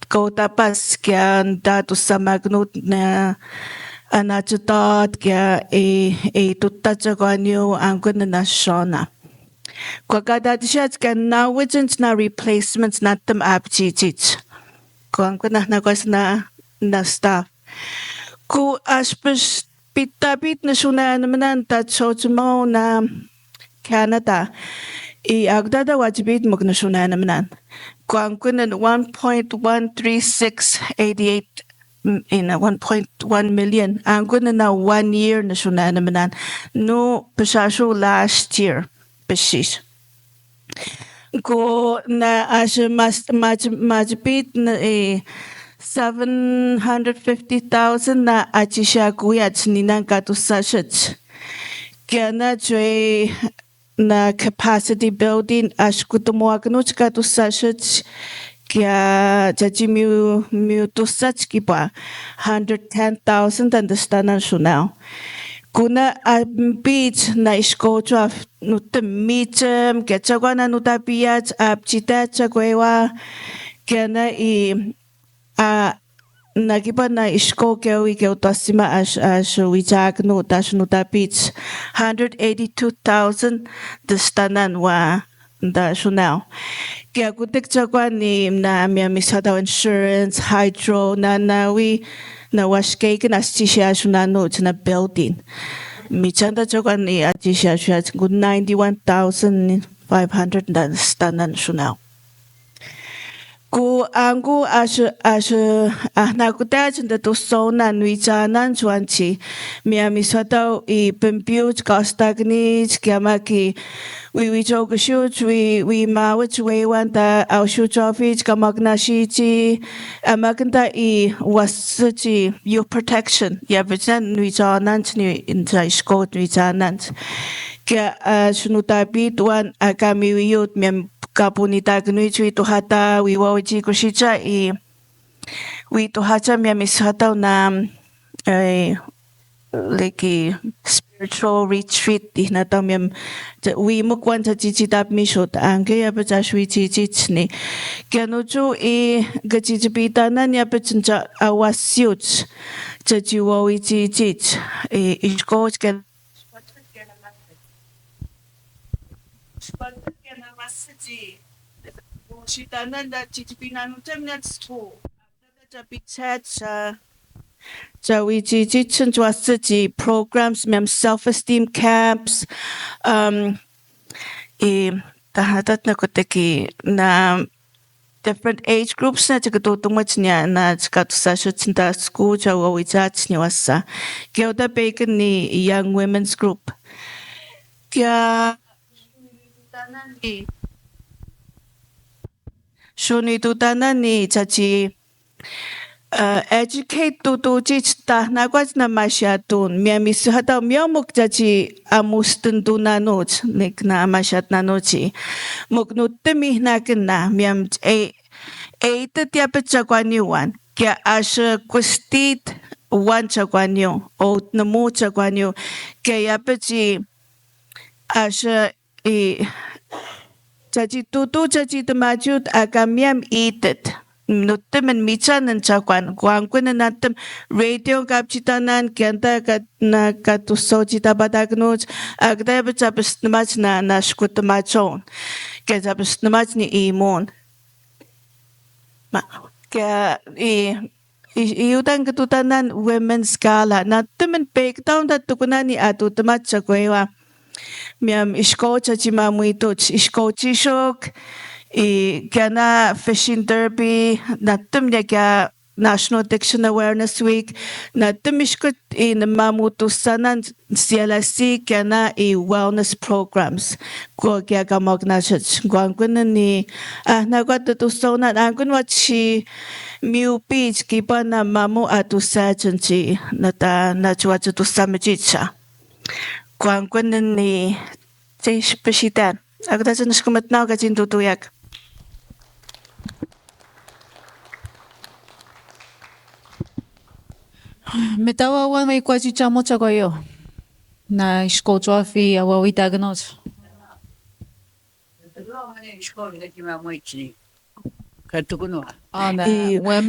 ko tapas kian da tusa magnut na anachutat kia tutajaganyo angkun na shona Kwagadatishat can now witness na replacements not them abchich. Kung na nagwas na staff. Ku aspes pitabit na suna naman ta mo na Canada. I agdada wajibit mo na suna naman. Kung kunan 1.13688 in 1.1 million. Ang kunan na 1 year na suna naman. No pasasyo last year. Peshish. Ko na as majpit na 750,000 na achisha kuyat ninang katusashit. Kaya na jwe na capacity building as kutumwagnut katusashit. Kaya jaji mu tusach kipa 110,000 understand now. Kuna beach na iskocho nutem mitem kechagwana nutapiach apchita chagwewa kena nagiba na isko kewi ke utasima as wijak no dash nutapich 182,000 the stanan wa da shunao kaya kutik chagwani na misada insurance hydro na na washkake na stisha shunano na building. Michanda chokan ni atisha shunat good 91,500 na stanan shunao. Ku angu nakutaj na to sona nuichanan chuanchi misada pempiuch kastagnich kiamaki we jogashuch we mawich wanda aushujovich kamagnashichi amaganda wasuchi your protection yabijan nuichanan ni inta iskot nuichanan kya shunutabit wan akami wiyut mem kapunita gnuichi to hata we waji kushicha we to hacha mem ishata na like spiritual retreat na tamyam we mukwan sa chichitap mishot angke ya pa shwi chichichni kyanuchu gachijipita na nya pa chincha awasyuch chachiwo we chichich ishkoch kan Shitananda chichipinanu temnats to So we teach city programs, mem self-esteem camps, tahatat na kuteki na different age groups na chikatutungwach niya na chikatusasyo chinta school chawa wijach niya wasa. Kaya da bacon ni young women's group. Kaya shuni tutana ni chachi educate to teach ta nagwaj na masyatun miamis hata miamuk jachi amustun dunanot nek na masyat nanochi muknutemi na miam tat chagwanyuan kya asha kustit wan chagwanyo o namu chagwanyo kya yapachi asha jachi tutu jachi tamajut agamiam itet nuttemen michanen chakwan kuankunen natem radio kapchitanan kianta kat na katusojita badagnuch agda bachapis namach na shkutamachon kajapis namach ni imon kaya iutan katutanan women's gala natemen breakdown tatukunan ni atutamach chakwewa miam iskocha chimamuituch iskochishok Gana Fishing Derby, natum ya National Addiction Awareness Week, natum iskut in mamutusanan CLSC gana wellness programs. Ko kya kamag nachach guangunan ni nagwatutusonan angun wachi Miu Beach kipa na mamu atusajanchi nata nachwatutusamajicha. Guangunan ni Tish Peshitan. Agdasan skumatnaw kajin tutuyak. Metawa may kwaji chamo chagoyo na iskochwa fi awawi diagnose.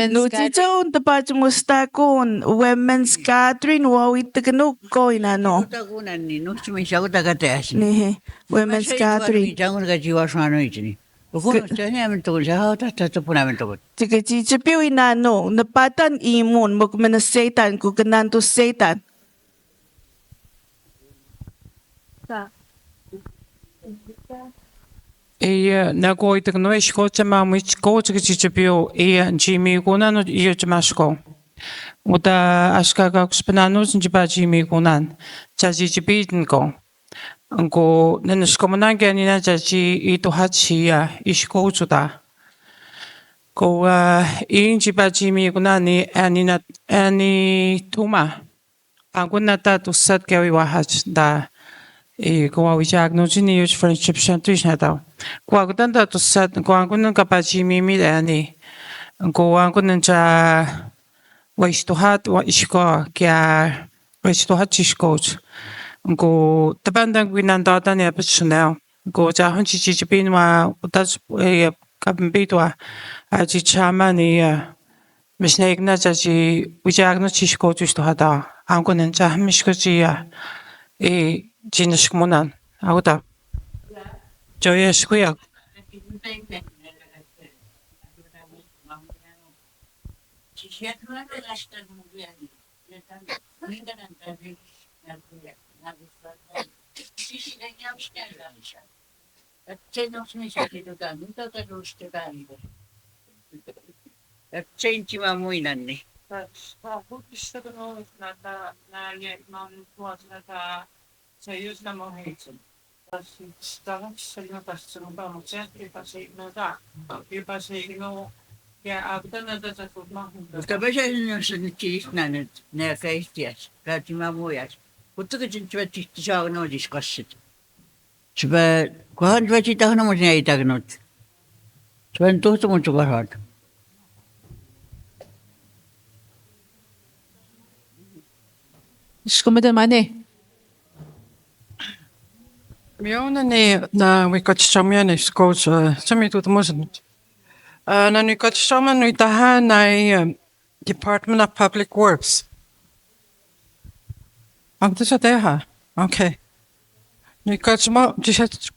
No chicha un tapach mustakon women's gathering wawi taganuk ko inano. Nihe women's gathering. Tika chicha piu inano napatan imun mukmana satan kukananto satan. Nagoi tak no isko chama mich ko chichipio Jimmy kunan iyo chamasko. Uta aska ka kuspanano sinjiba Jimmy kunan. Chaji chipitin ko. Angko nanasko mananga ni na chaji ito hachiya isko chuta. Ko injiba Jimmy kunan ni ani tuma. Angko nata to sat kawi wahach da Kawawachiakamach ni yung friendship centers na daw. Kuha ko tanda to sa kuha ko nang kapachi mimi ani. Kuha ko nang sa waistuhat wa isko kaya waistuhat iskoch. Ko tabandang winandata niya personal. Ko sa hon chichipin wa utas kabambito wa chichama ni misnaik na sa Kawawachiakamach iskoch istuhat daw. Ang ko nang sa misko siya Jinishkmunan, auta. Joya squeak. Союз на Могиле. Стало сильно построено, мучать и посильно да. И посильно я абдана да за футмаху. Kabasha na na kaistias, katimamuyas. Kutuka jinchwa tishaw no discussion. Chba kuhan jwachi tahno mo niya itagnot. Chba to mo chugarhat. Iskumada mane. Miona ni na wikachchamya ni coach chami tu tmosen. Na ni kachchama ni tahan na Department of Public Works. Ang to sa teha. Okay. Ni kachma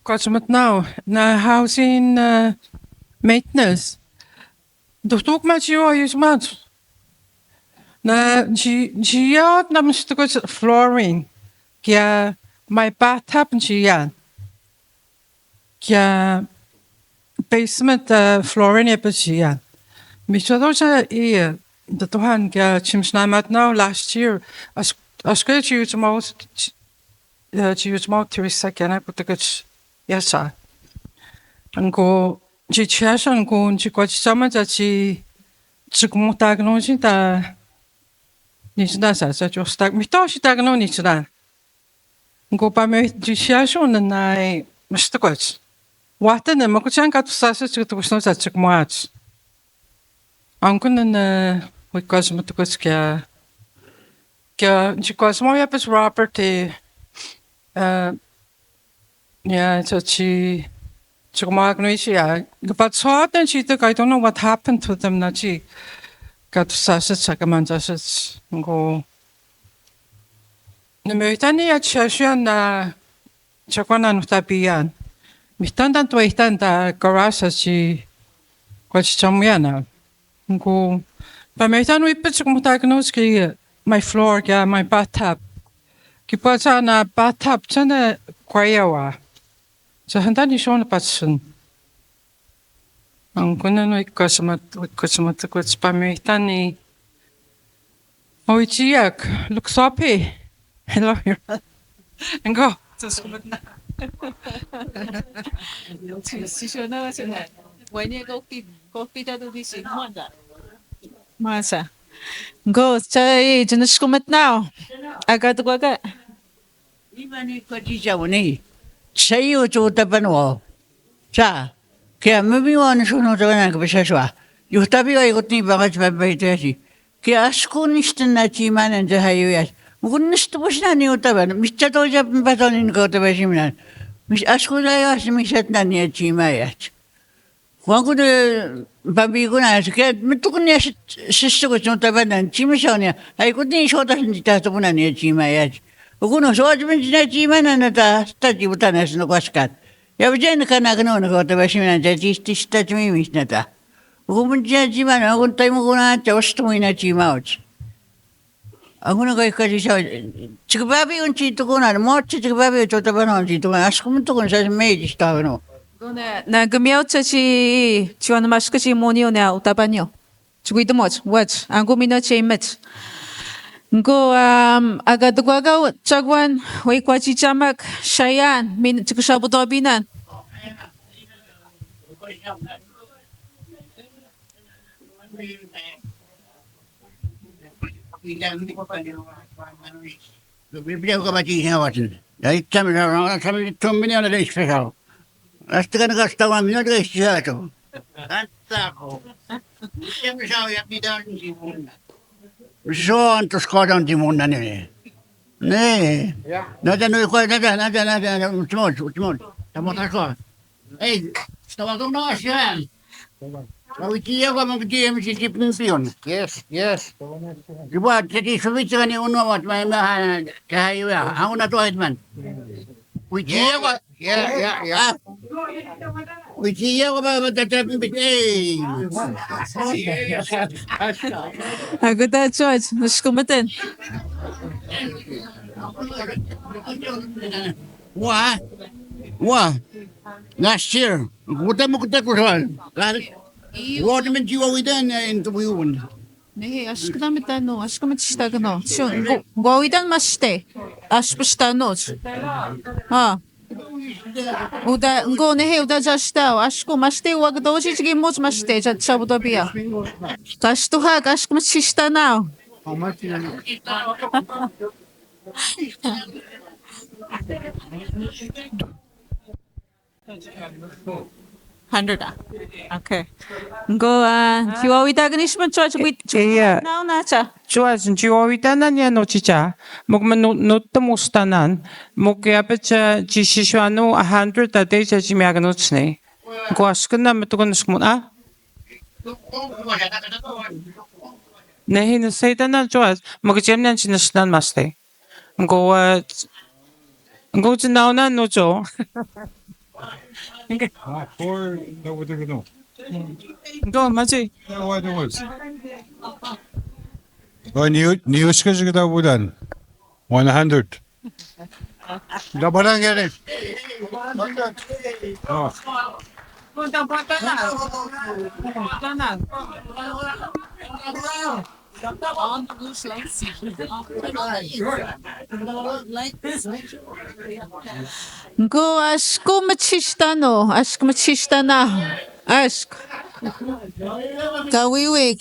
kachmat now na housing maintenance. Doktok ma chiwa yusmat. Na jiyat na mstukot flooring. Kya my bathtub yan. Kya basement flooring yan. Michado sa the Tuhan kya chimsnamat now last year. As good as you Teresa kya putakach yasa. Anko jichasha anko jikwach sama jachi chikmutagno jita nichna sa jostak mitoshi tagno nichna. Go pa me jishasho na mistikoch. Wata na makuchan ka to sasa chikutusno sa chikmuach. Angko na wikos matukos kya jikos mo yapis Robert yeah so But so I don't know what happened to them. Nachi got sasets go. Nemeritani at Shashan Chakwana Tapian. Mistanda to Istanda Garasa Kwachamuana. Go. But Meritan we pitch Mutagnoski, my floor, my bathtub. Kipazana bathtub, Tana Kwayawa. So Handani shown a person. Ang kunan no ikasamat pamitan Oichiak, Luxopi. Hello here. And go. When you go to this Masa. Go, chay, janaskumat now. Agad waga. Imani Kajawani. Say you to the Banwa. Cha. Kia maybe one should not have a Bishashwa. You tabi I got me baggage by 30. Kia Skunistan Nachiman and the highway. Wouldn't push any whatever. Mr. Toja Baton in Kotavashimian. Miss Askuda asked me set Nania Chimayat. One could Babi Guna get me took near sister was not a bad and Chimisonia. I couldn't show us in the Tastabuna near Chimayat. Uguno so much Nachiman and a study with an as no Wascat. Yavijan Kanagano got the Vashiman that is to touch me, Miss Nata. Woman Jajiman, I won't time Guna just to win a Chimouch. I'm going to go because Chikababi and Chitoguna, more Chikababi to the Banonji to ask him to consider Mage Stavano. Na gamiota ci on maska ci monio na utabanyo. Chwid mo what? Ang gumino chimit. Go agadwaga chagwan Kawawachikamach Shayan min chikusabudobinan. Biblia ko ba tiyan watin? Dahil kami 2 million na special. Hasta ka nagastawa mo na siya to. Hasta ko. Siyempre siya yung bidan si Muna. So, antos ko doon si Muna niya. Ne. Nada no ko nada timon. Tamo ko. Eh, stava ko na siya. Kawawachiya ko mga GM si Pion. Yes. Diba, jadi suwitsa ka ni uno at may mahan kahayuya. Ako na to man. Wichiya ko. Yeah. Wichiya ko ba matatapin bitay. Agad George, naskumatin. Wa. Last year. Kuta mo kuta ko ron. What meant you always done in the wound? Nee, ashkudamita chistagano. Shun, goidan maste. Ashpustano. Ha. Uda, go nehe, uda jashta. Ashku maste, wagdoji gimos maste, chabudobia. Kashtuha, kashkum chista now. How much is it? 100. Okay. Go kiwawitaganishman church with now nacha. Chuas and Chihuahuitana no chicha, Mugmanuttamustanan, Mukiapacha Chishuano 100 a day Chimiaganutsne. Guaskana Matuganskuna. Nehin Satan Chuas, Mugajamian Chinastan Maste. Go to Nauna no Joe. Four, no, what they're gonna do. Go, Machi. No, what it was. Oh, new schedule that we done. 100. Dabarang yan. Oh. Go ask machistano, ask machistana, ask. Kawiwik.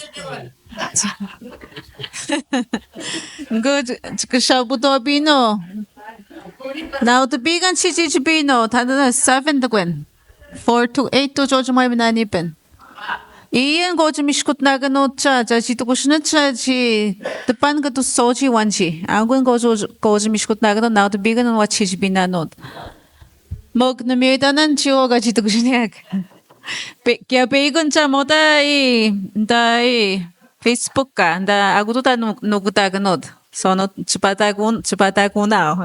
Good, Kashabudobino. Now the big and Chichibino, Tana 7 to Gwen. 4 to 8 to George Moimananipen. Ian go to Mishkutnaga no cha, Chitukushnacha, the panga to Sochi Wanchi. I'm going to go to Mishkutnaga now the big and what Chichibina note. Mog na mi tanan chiwo ga jitu kusniak. Kaya pegon cha mo da Facebook ka da agudo ta nuguta ganod. So no chupata kuna.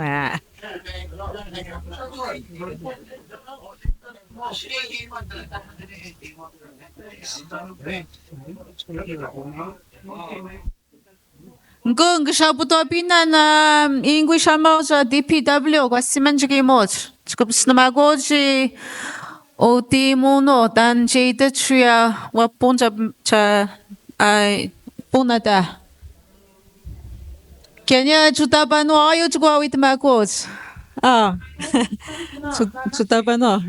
Ngung shabuto pina na English amo sa DPW kwasiman jigi mo. Chukup snamagoji o di muno dan jade chuya wa punja cha ai punada. Kenya chutabano ayo chukwa wit magos. Ah. Chutabano.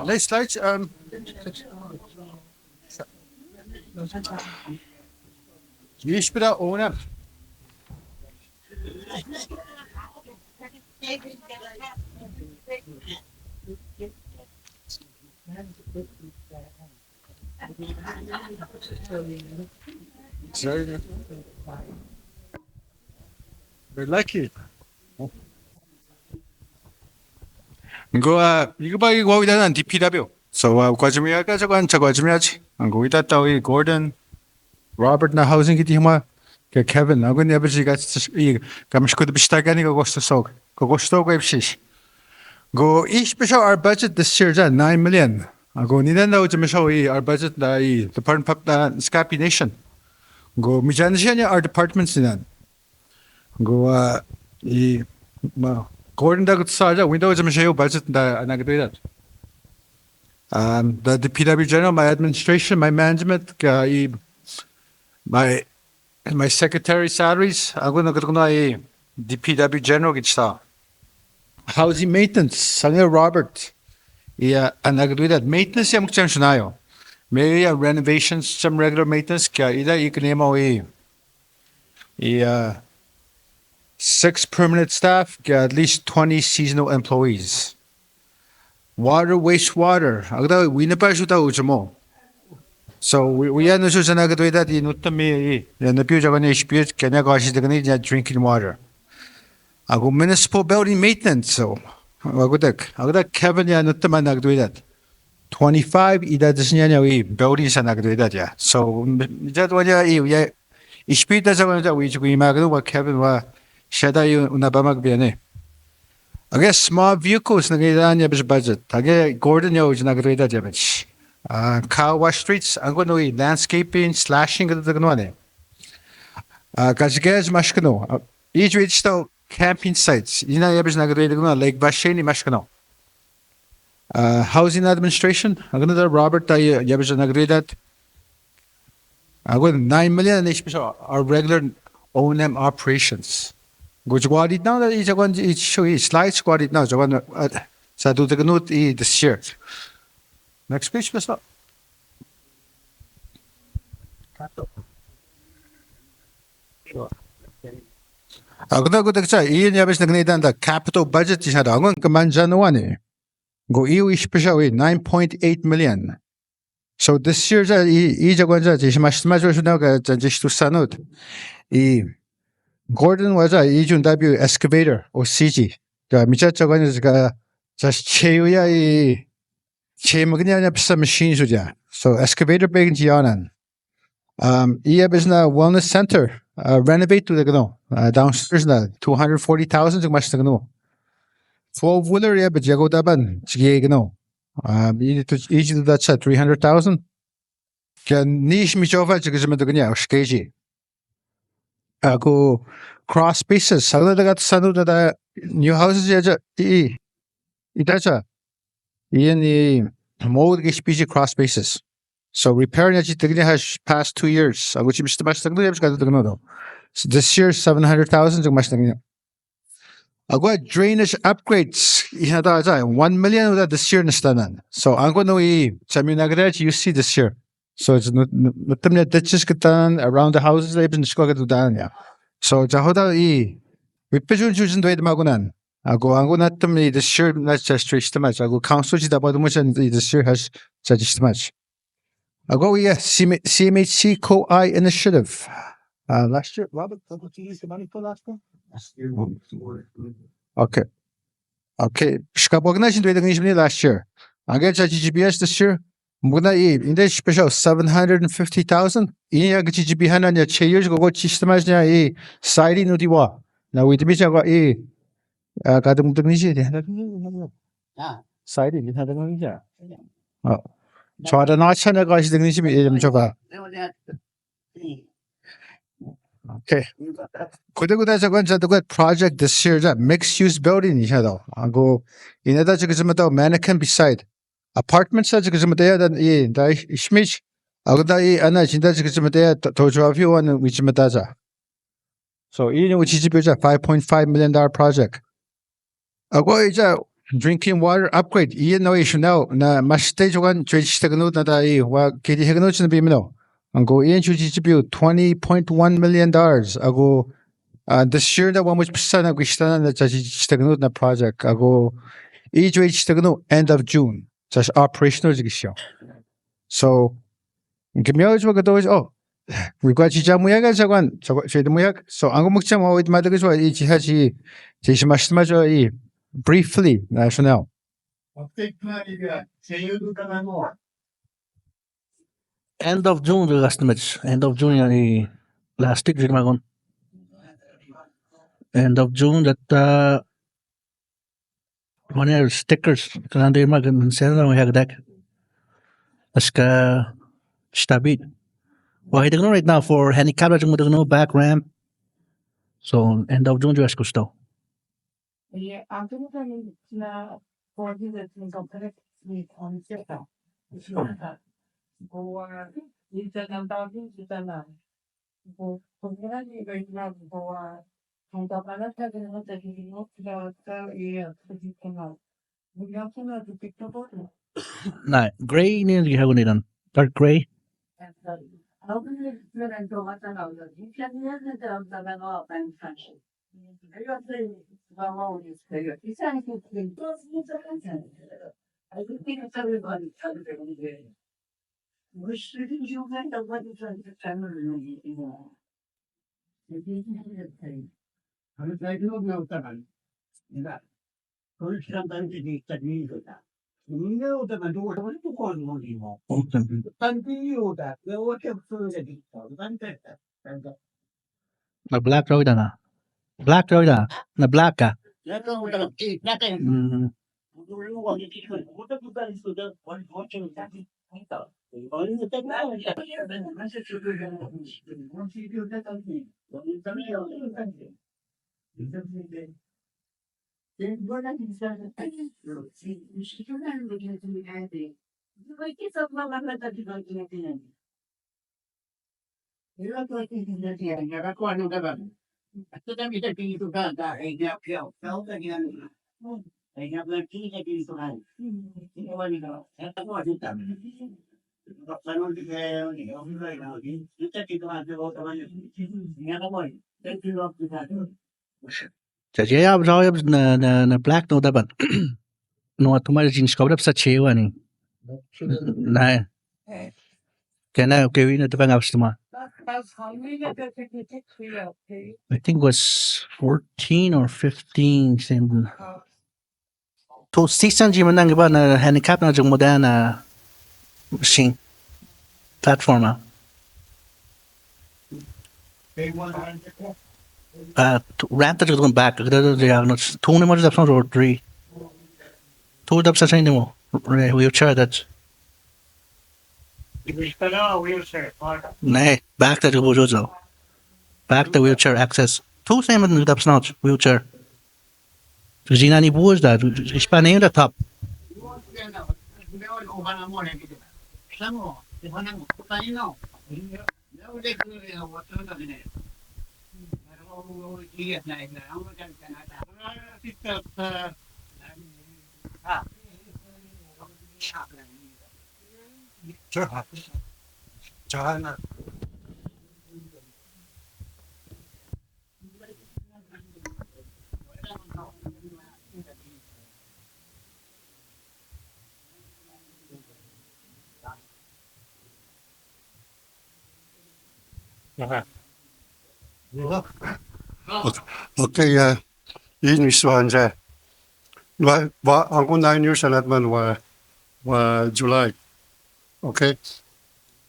Let's start. Yishbira owner. Sorry. We're lucky. Go 이거 봐 이거 거기다 DPW. So 과주미야가 저거 과주미야지. 거기다 또 Gordon, Robert na housing kiti hima ke Kevin agun ya bijiga i kamish kud bishtagani go gosto sok. Go gosto go ibshish. Go ish bisho our budget this year ja 9 million. Go nidan na ujme show our budget da department pap da Naskapi nation. Go mijanjanya our departments nidan. Go Gordon da gutsaja window ujme show budget da nagdo that. The PW general, my administration, my management, my secretary salaries, I'm going to the PW general gitsa. Housing maintenance, Sanya Robert. Yeah, and I do that. Maintenance, I'm going to maybe renovations, some regular maintenance. Either you can name 6 permanent staff, at least 20 seasonal employees. Water, wastewater. Agda winapajuta ujmo. So we are not sure that in Utami, and the Pujagan HPH can negotiate the drinking water. I go municipal building maintenance. So Agda Kevin and Utaman do that. 25 ida Disney buildings and do that. Yeah. So that one, yeah, HPH doesn't we imagine what Kevin was Shada Unabamag Biane. I guess small vehicles na gaya budget. Again, Gordon yo na gaya damage. Car wash streets. Ang kono landscaping, slashing gaya gano ne. Kasi guys mashkano. Each which to camping sites. Ina yabis na gaya gano Lake Bashani mashkano. Housing administration. Ang kono da Robert tayo yabis na gaya that. Ang kono 9 million na our regular O&M operations. Go squad now that is one each show slide squad now. So one sa do the note this year. Next page, please. Agda go taksa iyan yabis nagnidan the capital budget is hada angon kamanjan one. Go iyo special 9.8 million. So this year ja I jagwanja is mashmajo now ka just to sanot. Gordon was a Ijun W excavator or CG. The Michachagan is just Cheuya Chemagnia some machines. So excavator big Gianan. Iabisna Wellness Center renovate to the Gno downstairs na 240,000 much the Gno. 4-wheeler yeah, but Jagodaban Gno. Each of that's at 300,000. Can niche Michova Jagazamagania or Skagi. Go cross spaces. Sagda got sanu da new houses ya itacha. In mortgage PG cross spaces. So repairing it has past 2 years. Which is so this year 700,000. I got drainage upgrades. 1 million this year nastanan. So I'm going to you see this year. So it's not ditches around the houses they've been squawking down. Yeah. So Jahoda 윗배준 주진 되드마구난. 아고 안고나뜸 이 this year not just too much. 아고 강수지다 보드무션 이 this year has just too much. 아고 we CMHC Co-I initiative. Last year, Robert, did you use the money for last one? Okay. Okay. Shkabognash into the last year. I get GGBS this year. Muna in this special 750,000. In a GGB Hananya 2 years ago, Chistamaznia e Sidi Nudiwa. Now we Dimichawa e Gadum Tunisia. Sidi, you had a Tunisia. Oh. So the night China guys the Nishim. Okay. Kudaguda's a good project this year that mixed use building each other. I go in other Chikisamata mannequin beside apartments such as Chikisamata than E. Schmich. Agudai and I Chinda Chikisamata Tojo of you and Wichimataza. So in which is a $5.5 million project. I go is a drinking water upgrade. Ian no issue now. Na mash stage one Twitch Taganut Nata what Katie Haganoch and Bimino. And go in to distribute $20.1 million. Ago this year the one which percent of Gishtan that Chagnu na project. Ago each reach Tagnu end of June. Just operational Gisho. So give me always what those oh we've got Chijamuyaga Jagan, Chedamuyak. So Angomukcham with Madagaswa each has he Jishmashmajo briefly national. End of June the estimates. End of June yani last week Jigmagon. End of June that one year stickers kan they magan send we have that. Aska stabit. Well, I don't know right now for handicap I don't know back ramp. So end of June just gusto. Yeah, I'm going to na for the complex with on Seta. Go into the docking to the land. Go for the very love go on the balance of the not the year to be canal. We have to pick the bottle. Nah, gray ni you have done. Dark gray. How can you explain and go at another? You can hear the dog that I know and function. I got the well, you say it's anything I think it's everybody. Wish didn't you get the what is on the family? I was like, no, no, that. First, sometimes you need to need that. You know that I do what to call anymore. Continue that. The water further detail. Na black road na. Black road na. Na black ka. Jaya jawab na black no dapat. No tumar jeans kau dapat sa chewa ni. Na. Kena okay na tapang apps tuma. I think it was 14 or 15 same. To season jiman nang iba na handicap na jung modern na machine platform ah. Ramp ta jung back. Kada jaya no two ni mo jap sa road 3. Two jap sa ni mo. Wheelchair that. Nee, back to the wheelchair. Back the wheelchair access. Two same with the snatch wheelchair. Dus die niet boos dat. Ik ben in de top. China. Okay, yun iswan siya. Ako 9 years na naman July. Okay.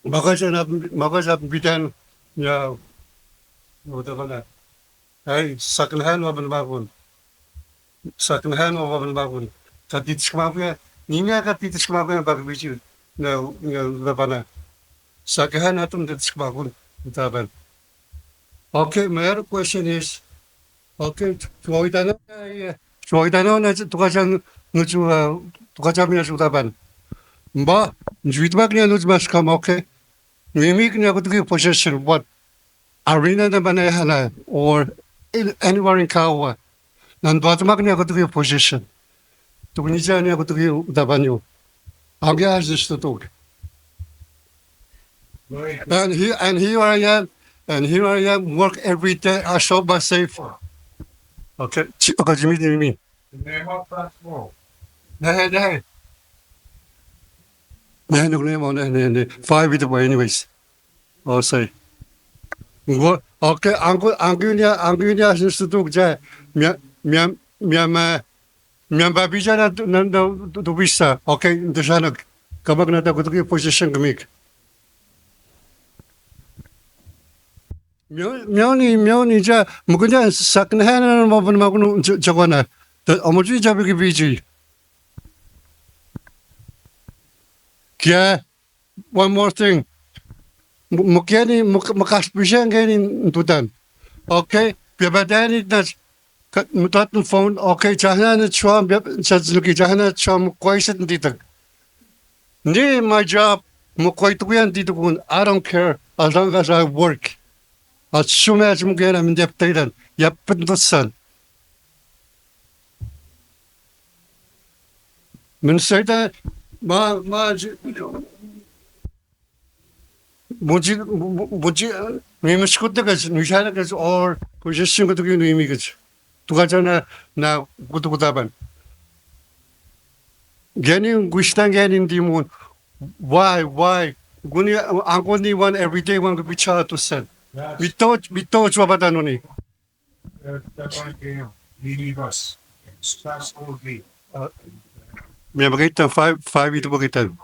Maka siya bitan niya. Wala ka na. Ay, saknahan wa banbakon. Saknahan wa banbakon. Katitis kamapuya. Niya katitis kamapuya bakbichu. Na labana. Saknahan atum katitis kamakun. Taban. Okay, my other question is, okay, Chuoitano na tukachan nuchu tukachamia sutaban. Ba, juitbak niya nutmas come okay. Mimik niya kutuki possession what arena na banayana or anywhere in Kawa. Nanduatmak niya kutuki possession. Tukunija niya kutuki utabanyo. Agya has this to talk. And here I am, work every day. I show my safe. Okay, okay, Jimmy. No, no. 5 feet away, anyways. I'll say. What? Okay, Angunia is to do that. Miam Babija to visa. Okay, the Shanok. Kabak na to give position to make. Mioni ja mukunya saknahan mo ban magno jawana. The omoji jabiki biji. Kya one more thing. Mukiani makaspishang gani tutan. Okay, biabadani nas mutatun phone. Okay, jahana chwam chazluki jahana chwam kwaiset nditak. Ni my job mukwaituyan ditukun. I don't care as long as I work. As soon as I'm getting in depth, yep, but the sun. Minnesota, Muji, we must go to the or position to give images. To Gajana now, go to Gutaban. Getting Guistan getting the moon. Why? Only one every day one could be charged to send. We thought you about Anoni. We have a 5 to get them.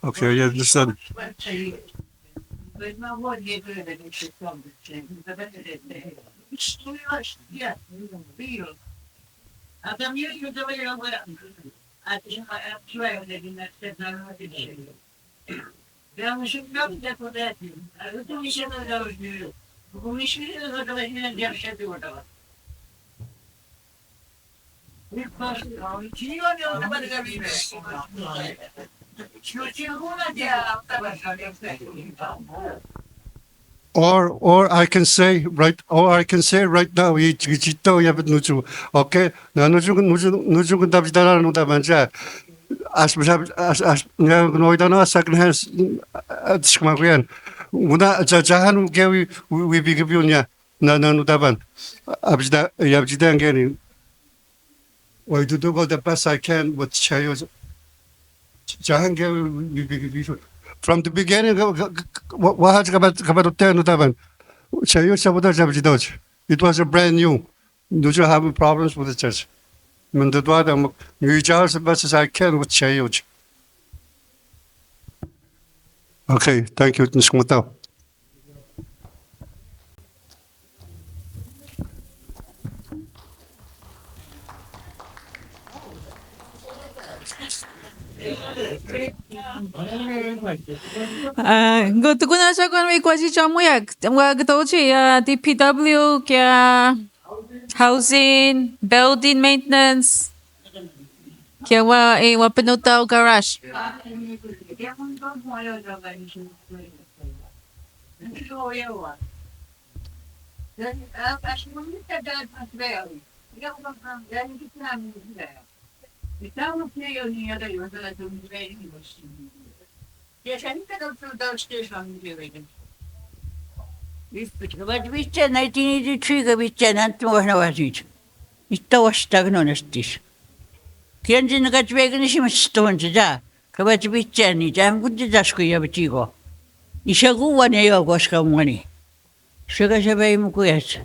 Okay, yeah, understand. Or I can say right now okay na nuju dabidara no dabanja as noidana second hands atskmagrian una jahan gewi we bigibunya na no daban abjida yabjida ngeni why to do the best I can with chayos jahan gewi we bigibu from the beginning what has about 10 daban it was a brand new. Do you have problems with the church? You as best as I can with Chayuch. Okay, thank you, Nishmata. Gotu kuna sa kung may kwasi chamuyag. Mga gatochi, DPW, kaya housing, building maintenance, kaya wa pinutaw garage. But we said 1983, we said, and to one of us. It was stagnant. Kianjin nakachwegen si maston ja. Kawachibichani jam kunja jasku yabichigo. Ishagu wane yo goska mwani. Shaka shabai mukuyas.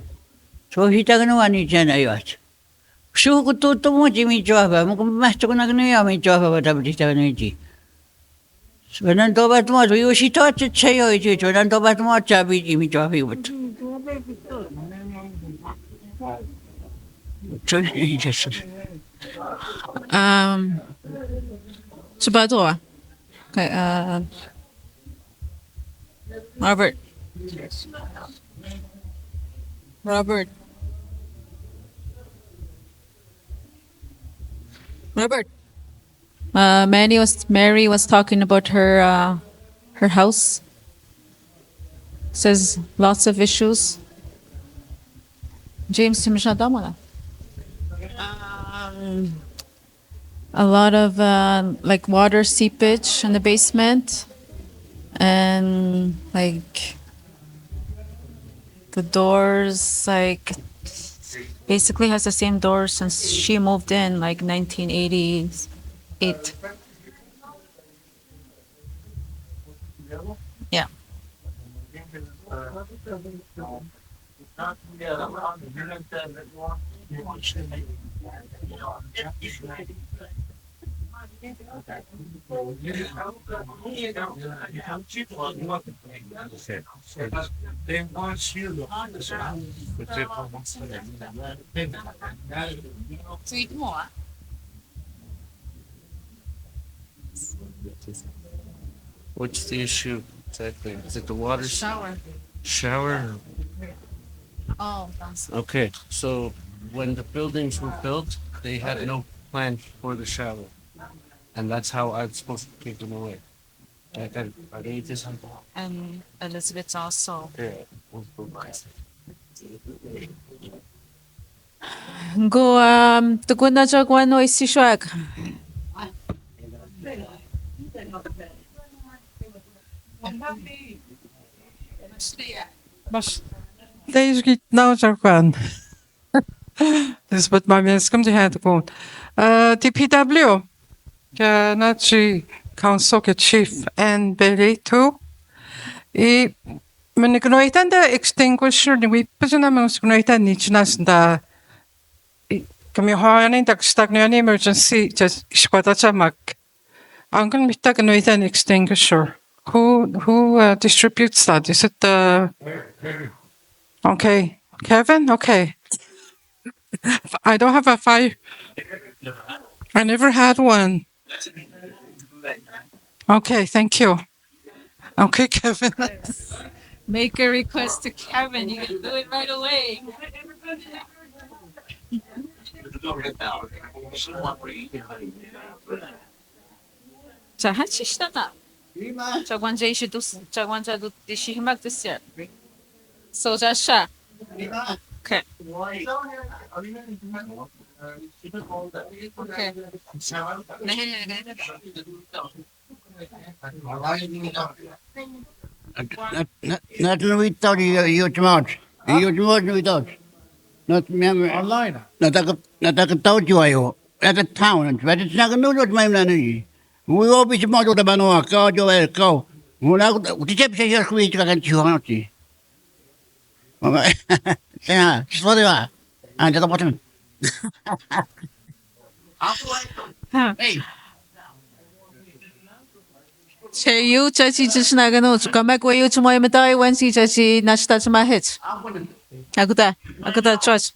So hitagano wani jana yot. Shuku tutu mo jimi joba. Mukumasto kunagno yami joba watabitagano ji. When Dobat was, you she taught to say, oh, it's when Dobat was, Jabby, Jimmy Jobby. Sabador. Okay, Robert. Robert. Robert. Mary was talking about her house. Says lots of issues. James Timshadamala. A lot of like water seepage in the basement, and like the doors like basically has the same doors since she moved in like 1988. Yeah. Sweet more. What's the issue exactly? Is it the water? Shower. Shower? Oh, that's Okay, so when the buildings were built, they had no plan for the shower. And that's how I'm supposed to take them away. Are they just? and Elizabeth's also. Yeah. Go tugon na jagwan no isishwag. Bas, deze giet nou zo gaan. Dus wat maar mensen komt hier te komen. DPW. Ja, nachi council ke chief and Billy too. Men ignoitan da extinguisher ni we pazana men ignoitan ni chinas da kami hoanin da stagnan emergency just Kawawachikamach. Angan mitta ignoitan extinguisher. Who distributes that? Is it okay, Kevin? Okay. I don't have a fire. I never had one. Okay, thank you. Okay, Kevin. Make a request to Kevin. You can do it right away. Chahachishta. Chagwanja ishidus. Chagwanja du dishimak this year. So jasha. Okay. Okay. Not we thought you much. You we thought. Not me. Online. Not I told you I at the town. But it's not going to do my money. We all be smart with the Banoa, call you a cow. When I would say your sweet and you want to. Yeah, just what they are. And the bottom. Hey. Che you chachi chisnagano kamak way you tomorrow metai Wednesday chachi nashta to my hits. Akuta trust.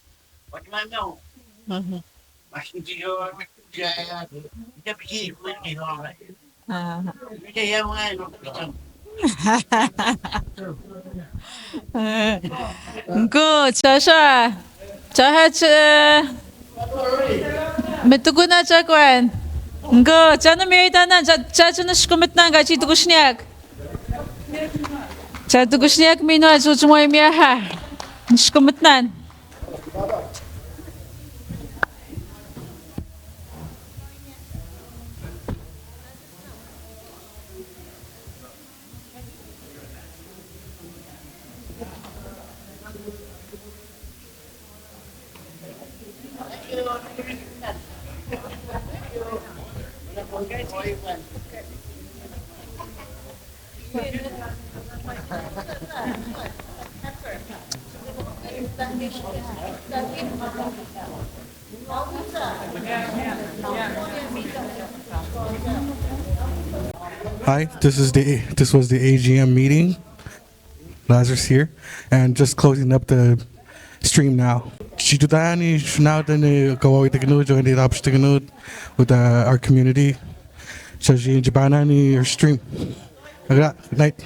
Good, Sasha. Chahach Mituguna Chakwan. Go, Chana Miritana, Chachana Skumitnanga, Chitugushniak. Chatugushniak Mino, Chuchmoimiaha. Skumitnan. Hi, this was the AGM meeting. Lazarus here, and just closing up the stream now. Chitutani now then Kawawachiakamach joined the Option with our community. Shaji Jabanani or stream. Good night.